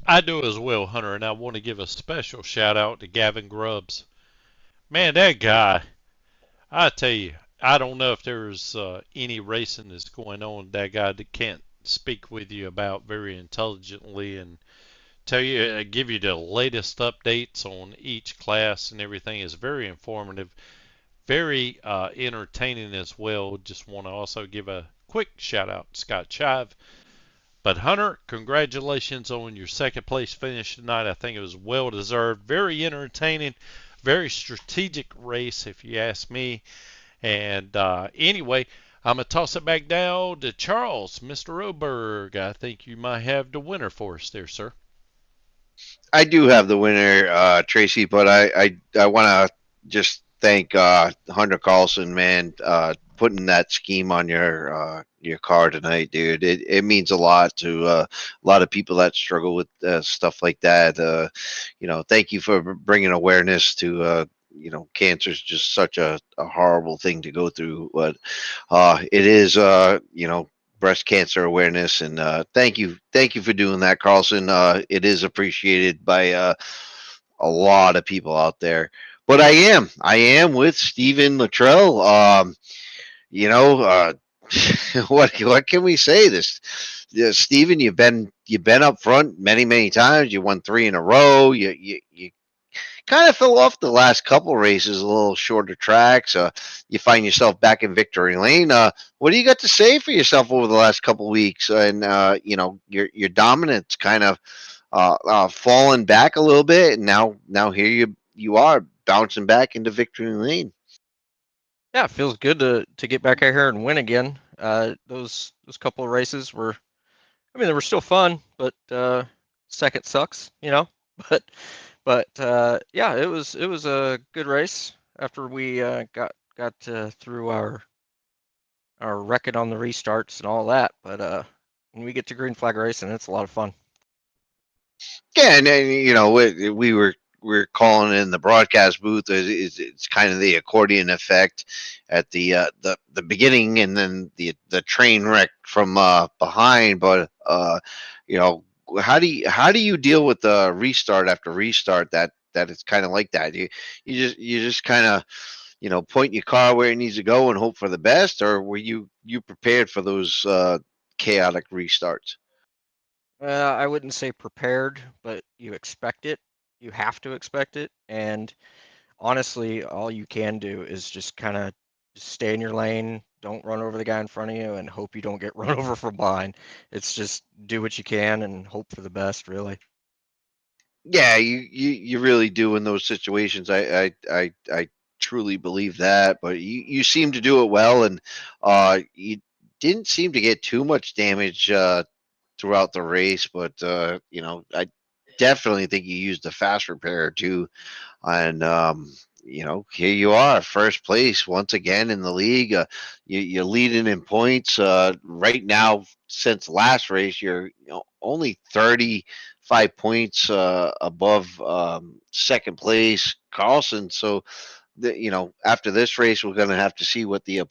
I do as well, Hunter, and I want to give a special shout out to Gavin Grubbs. Man, that guy, I tell you, I don't know if there's any racing that's going on that guy that can't speak with you about very intelligently and give you the latest updates on each class and everything. Is very informative, very entertaining as well. Just want to also give a quick shout out to Scott Chive. But Hunter, congratulations on your second place finish tonight. I think it was well deserved, very entertaining, very strategic race if you ask me. And anyway, I'm going to toss it back down to Charles, Mr. Oberg. I think you might have the winner for us there, sir. I do have the winner, Tracy, but I want to just thank Hunter Carlson, man, putting that scheme on your car tonight, dude. It means a lot to a lot of people that struggle with stuff like that. Thank you for bringing awareness to. Cancer is just such a horrible thing to go through, but it is, breast cancer awareness, and thank you for doing that, Carlson. It is appreciated by a lot of people out there. But I am with Stephen Luttrell. You know, uh, what can we say? Stephen, you've been up front many times. You won 3 in a row. You kind of fell off the last couple races, a little shorter tracks. You find yourself back in victory lane. What do you got to say for yourself over the last couple weeks? And your dominance kind of fallen back a little bit, and now here you are bouncing back into victory lane. Yeah, it feels good to get back out here and win again. Those couple of races were, I mean, they were still fun, but second sucks, you know. But yeah, it was a good race after we got through our wrecking on the restarts and all that. But when we get to green flag racing, it's a lot of fun. Yeah, and we were calling in the broadcast booth. It's kind of the accordion effect at the beginning, and then the train wreck from behind. But how do you deal with the restart after restart? That it's kind of like that. You just kind of point your car where it needs to go and hope for the best, or were you prepared for those chaotic restarts? I wouldn't say prepared, but you expect it. You have to expect it. And honestly, all you can do is just kind of stay in your lane, don't run over the guy in front of you, and hope you don't get run over from behind. It's just do what you can and hope for the best, really. Yeah, you really do in those situations. I truly believe that, but you seem to do it well, and you didn't seem to get too much damage throughout the race. But I definitely think you used a fast repair too, and here you are, first place once again in the league. You're leading in points right now. Since last race, you're only 35 points above second place Carlson. So after this race, we're going to have to see what the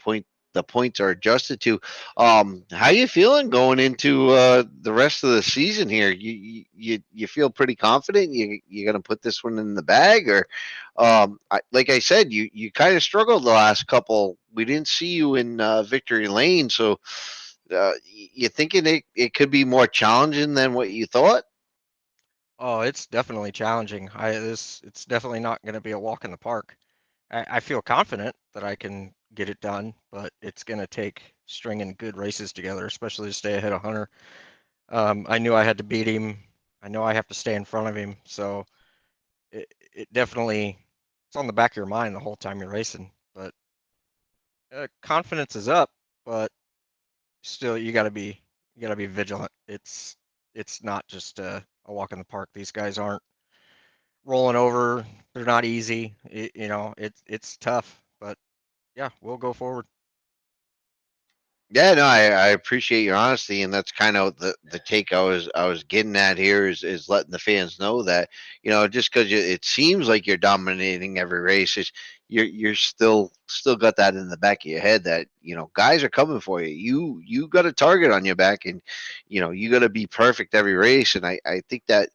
points are adjusted to. How you feeling going into the rest of the season here? You feel pretty confident you're going to put this one in the bag, or like I said, you kind of struggled the last couple. We didn't see you in victory lane, so you thinking it could be more challenging than what you thought? Oh, it's definitely challenging. It's definitely not going to be a walk in the park. I feel confident that I can get it done, but it's going to take stringing good races together, especially to stay ahead of Hunter. I knew I had to beat him. I know I have to stay in front of him. So it definitely it's on the back of your mind the whole time you're racing. But confidence is up, but still you got to be vigilant. It's not just a walk in the park. These guys aren't rolling over. They're not easy. It's tough, but yeah, we'll go forward. Yeah, no, I appreciate your honesty, and that's kind of the take I was getting at here is letting the fans know that just because it seems like you're dominating every race, you're still got that in the back of your head that guys are coming for you. You got a target on your back, and you got to be perfect every race, and I think that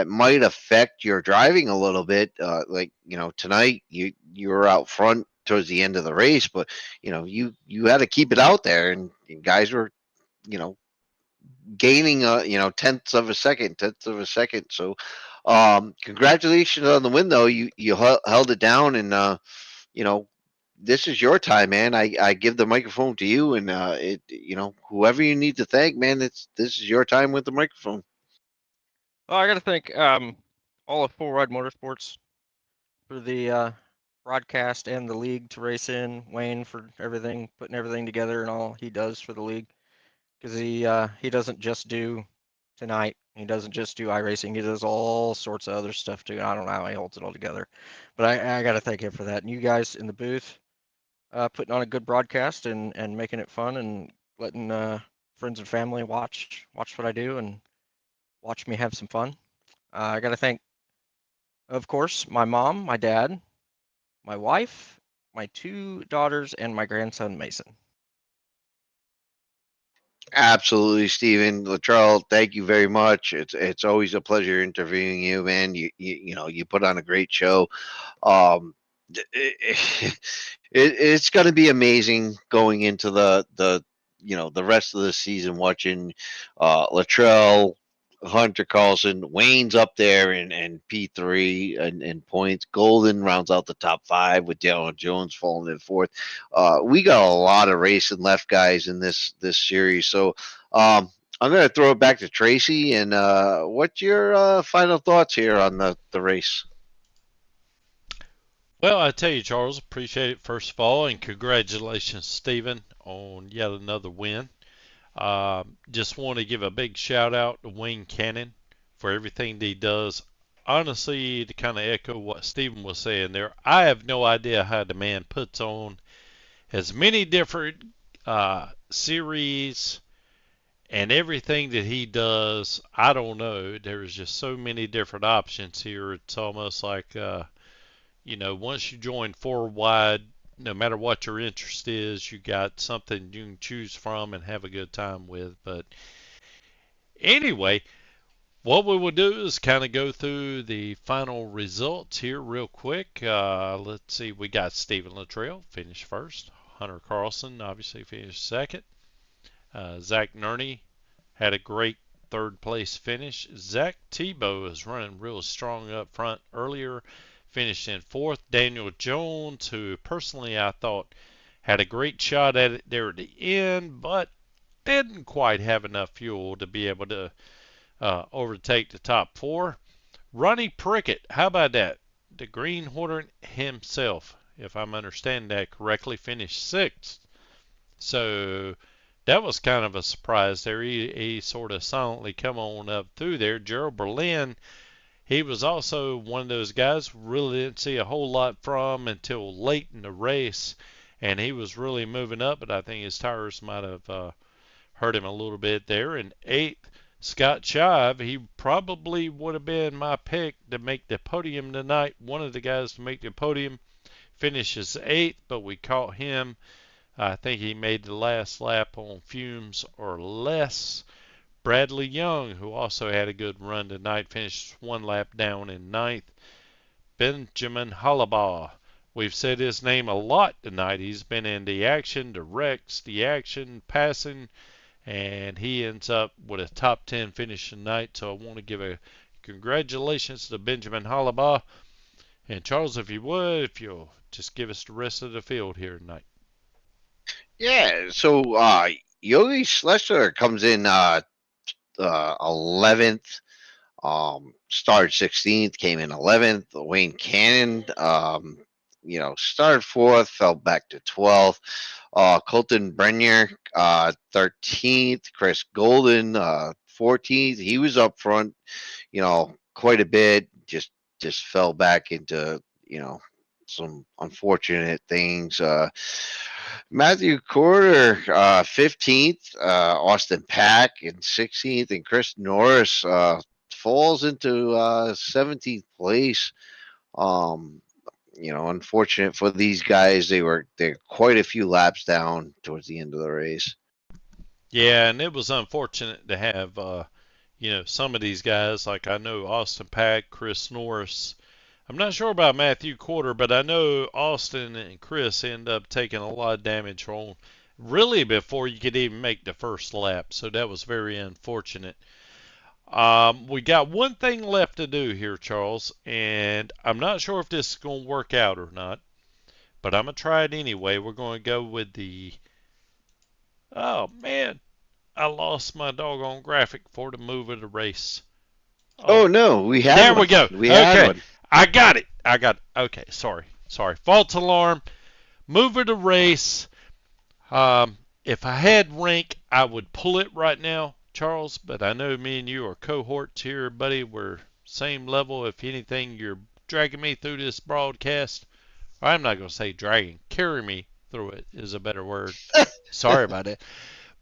might affect your driving a little bit. Like tonight you were out front towards the end of the race, but you had to keep it out there, and guys were you know gaining tenths of a second. So, congratulations on the win, though. You held it down, and you know. This is your time, man. I give the microphone to you, and whoever you need to thank, man. This is your time with the microphone. Oh, I got to thank all of Full Ride Motorsports for the broadcast and the league to race in. Wayne for everything, putting everything together and all he does for the league, because he doesn't just do tonight. He doesn't just do iRacing. He does all sorts of other stuff too. I don't know how he holds it all together, but I got to thank him for that. And you guys in the booth putting on a good broadcast and making it fun and letting friends and family watch what I do and watch me have some fun. I got to thank, of course, my mom, my dad, my wife, my two daughters, and my grandson Mason. Absolutely, Stephen Latrell. Thank you very much. It's always a pleasure interviewing you, man. You put on a great show. Um, it's going to be amazing going into the rest of the season. Watching Latrell, Hunter Carlson, Wayne's up there in P3 and points. Golden rounds out the top five with Daniel Jones falling in fourth. We got a lot of racing left, guys, in this series. So I'm going to throw it back to Tracy. And what's your final thoughts here on the race? Well, I tell you, Charles, appreciate it first of all, and congratulations, Stephen, on yet another win. Just want to give a big shout out to Wayne Cannon for everything that he does. Honestly, to kind of echo what Stephen was saying there, I have no idea how the man puts on as many different series and everything that he does. I don't know. There's just so many different options here. It's almost like once you join four wide, no matter what your interest is, you got something you can choose from and have a good time with. But anyway, what we will do is kind of go through the final results here real quick. Let's see, we got Stephen Luttrell finished first. Hunter Carlson obviously finished second. Zach Nerney had a great third place finish. Zach Tebow is running real strong up front earlier, finished in fourth. Daniel Jones, who personally I thought had a great shot at it there at the end, but didn't quite have enough fuel to be able to overtake the top four. Ronnie Prickett, how about that? The Green Hornet himself, if I'm understanding that correctly, finished sixth. So that was kind of a surprise there. He sort of silently come on up through there. Gerald Berlin, he was also one of those guys really didn't see a whole lot from until late in the race, and he was really moving up, but I think his tires might have hurt him a little bit there. And eighth, Scott Shive, he probably would have been my pick to make the podium tonight. One of the guys to make the podium finishes eighth, but we caught him. I think he made the last lap on fumes or less. Bradley Young, who also had a good run tonight, finished one lap down in ninth. Benjamin Hollabaugh, we've said his name a lot tonight. He's been in the action, the wrecks, the action, passing, and he ends up with a top 10 finish tonight. So I want to give a congratulations to Benjamin Hollabaugh. And Charles, if you would, if you'll just give us the rest of the field here tonight. Yeah, so Yogi Schlesser comes in 11th. Started 16th, came in 11th. Wayne Cannon, started 4th, fell back to 12th. Colton Brenner, 13th. Chris Golden, 14th. He was up front, quite a bit. Just fell back into, some unfortunate things. Matthew Corder, 15th. Austin Pack in 16th, and Chris Norris falls into 17th place. Um, Unfortunate for these guys. They're quite a few laps down towards the end of the race. Yeah, and it was unfortunate to have, some of these guys, like I know Austin Pack, Chris Norris. I'm not sure about Matthew Quarter, but I know Austin and Chris end up taking a lot of damage on really before you could even make the first lap. So that was very unfortunate. We got one thing left to do here, Charles, and I'm not sure if this is going to work out or not, but I'm going to try it anyway. We're going to go with the. Oh, man. I lost my doggone graphic for the move of the race. Oh no, we had there one. we go. We had one. I got it. Okay, sorry. False alarm. Move of the race. If I had rank, I would pull it right now, Charles, but I know me and you are cohorts here, buddy. We're same level. If anything, you're dragging me through this broadcast. I'm not going to say dragging. Carry me through it is a better word. Sorry about it.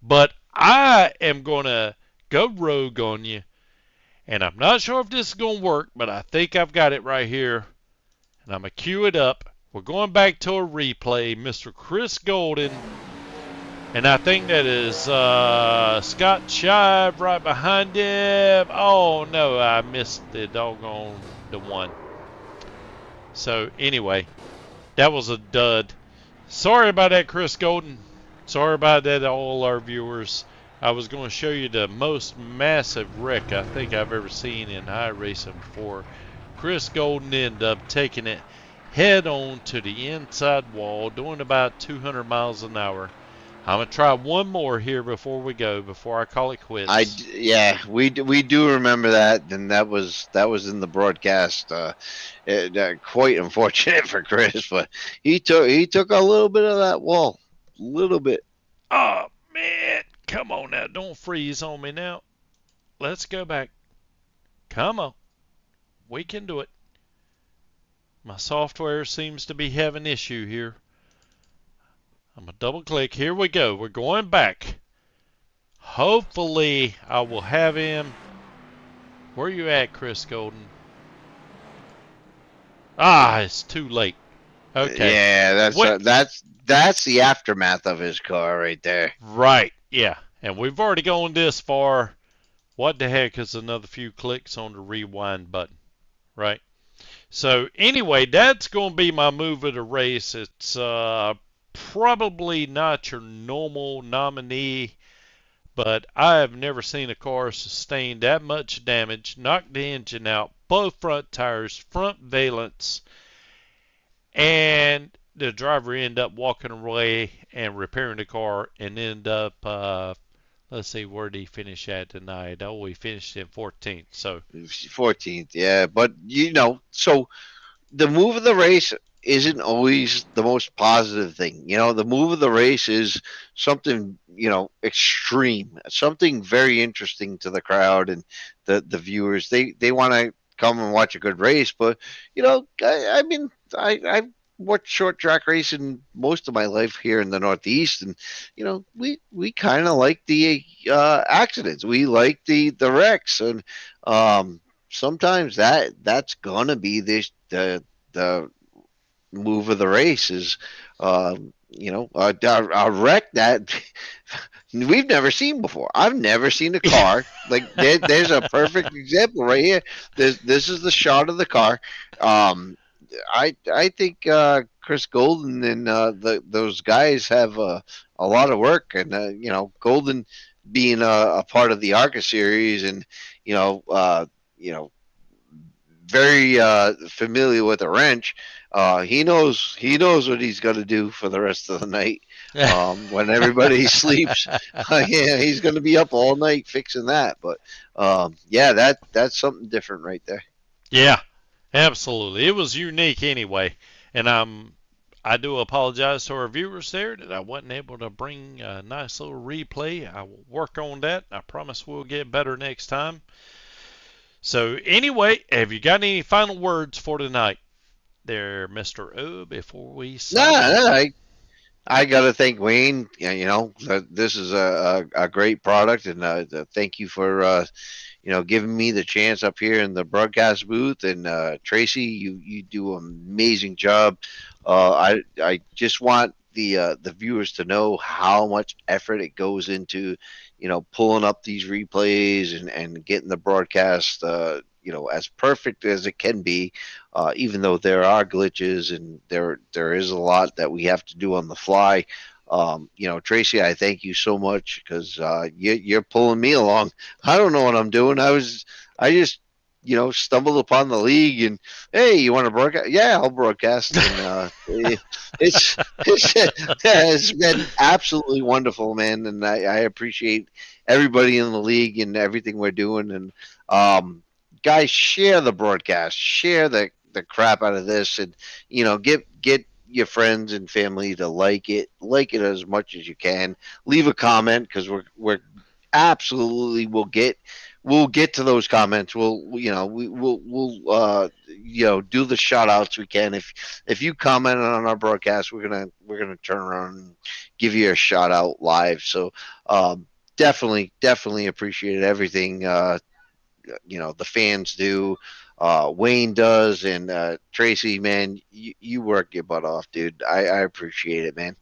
But I am going to go rogue on you. And I'm not sure if this is going to work, but I think I've got it right here. And I'm going to cue it up. We're going back to a replay. Mr. Chris Golden. And I think that is Scott Shive right behind him. Oh, no, I missed the one. So, anyway, that was a dud. Sorry about that, Chris Golden. Sorry about that, all our viewers. I was going to show you the most massive wreck I think I've ever seen in high racing before. Chris Golden ended up taking it head on to the inside wall, doing about 200 miles an hour. I'm going to try one more here before we go, before I call it quits. We do remember that, and that was in the broadcast. Quite unfortunate for Chris, but he took a little bit of that wall, a little bit. Oh man, come on now, don't freeze on me now. Let's go back. Come on, we can do it. My software seems to be having an issue here. I'm going to double click. Here we go. We're going back. Hopefully, I will have him. Where are you at, Chris Golden? It's too late. Okay. Yeah, that's the aftermath of his car right there. Right. Yeah. And we've already gone this far. What the heck is another few clicks on the rewind button? Right. So anyway, that's going to be my move of the race. It's probably not your normal nominee, but I have never seen a car sustain that much damage, knock the engine out, both front tires, front valence, and the driver ended up walking away and repairing the car and ended up, let's see, where did he finish at tonight? Oh, he finished in 14th. So 14th, yeah. But, so the move of the race isn't always the most positive thing. The move of the race is something, extreme, something very interesting to the crowd and the viewers. They want to come and watch a good race, but, I've watched short track racing most of my life here in the Northeast, and, we kind of like the accidents. We like the wrecks, and sometimes that's going to be the move of the race is, a wreck that we've never seen before. I've never seen a car like there's a perfect example right here. This is the shot of the car. I think Chris Golden and those guys have a lot of work, and Golden being a part of the ARCA series, and very familiar with a wrench. He knows what he's got to do for the rest of the night. When everybody sleeps, yeah, he's going to be up all night fixing that. But yeah, that's something different right there. Yeah, absolutely. It was unique anyway, and I do apologize to our viewers there that I wasn't able to bring a nice little replay. I will work on that. I promise we'll get better next time. So anyway, have you got any final words for tonight, there, Mr. O, before we No, sign off? no, I got to thank Wayne. This is a great product, and thank you for giving me the chance up here in the broadcast booth. And Tracy, you do an amazing job. I just want the viewers to know how much effort it goes into pulling up these replays and getting the broadcast as perfect as it can be, even though there are glitches and there is a lot that we have to do on the fly. Tracy, I thank you so much because you're pulling me along. I don't know what I'm doing. I just stumbled upon the league and hey, you want to broadcast? Yeah, I'll broadcast. And it's been absolutely wonderful, man. And I appreciate everybody in the league and everything we're doing. And guys, share the broadcast, share the crap out of this, and get your friends and family to like it as much as you can. Leave a comment because we're absolutely we'll get to those comments. We'll do the shout outs we can. If you comment on our broadcast, we're gonna turn around and give you a shout out live. So definitely appreciate everything the fans do. Wayne does, and Tracy, man, you work your butt off, dude. I appreciate it, man.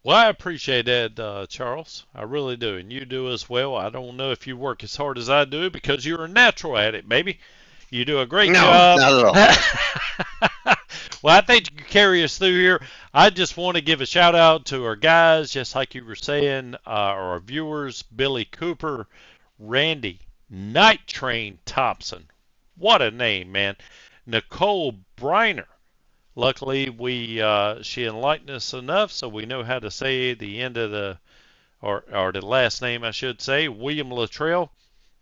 Well, I appreciate that, Charles. I really do, and you do as well. I don't know if you work as hard as I do because you're a natural at it, baby. You do a great No, job. not at all. Well, I think you can carry us through here. I just want to give a shout out to our guys, just like you were saying, our viewers, Billy Cooper, Randy, Night Train Thompson. What a name, man. Nicole Briner. Luckily, she enlightened us enough so we know how to say the end of or the last name, I should say, William Luttrell.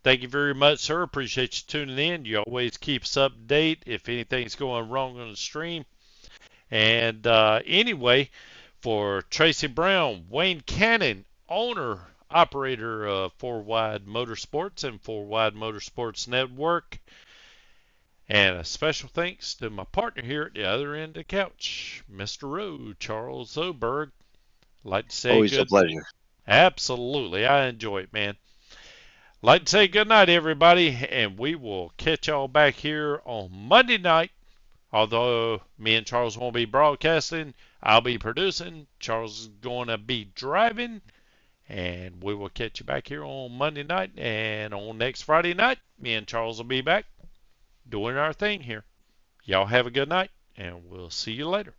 Thank you very much, sir. Appreciate you tuning in. You always keep us up to date if anything's going wrong on the stream. And anyway, for Tracy Brown, Wayne Cannon, owner, operator of 4Wide Motorsports and 4Wide Motorsports Network. And a special thanks to my partner here at the other end of the couch, Mr. Rowe, Charles Oberg. Like to say Always a good. pleasure. Absolutely, I enjoy it, man. Like to say good night, everybody, and we will catch y'all back here on Monday night. Although me and Charles won't be broadcasting, I'll be producing. Charles is going to be driving, and we will catch you back here on Monday night. And on next Friday night, me and Charles will be back doing our thing here. Y'all have a good night, and we'll see you later.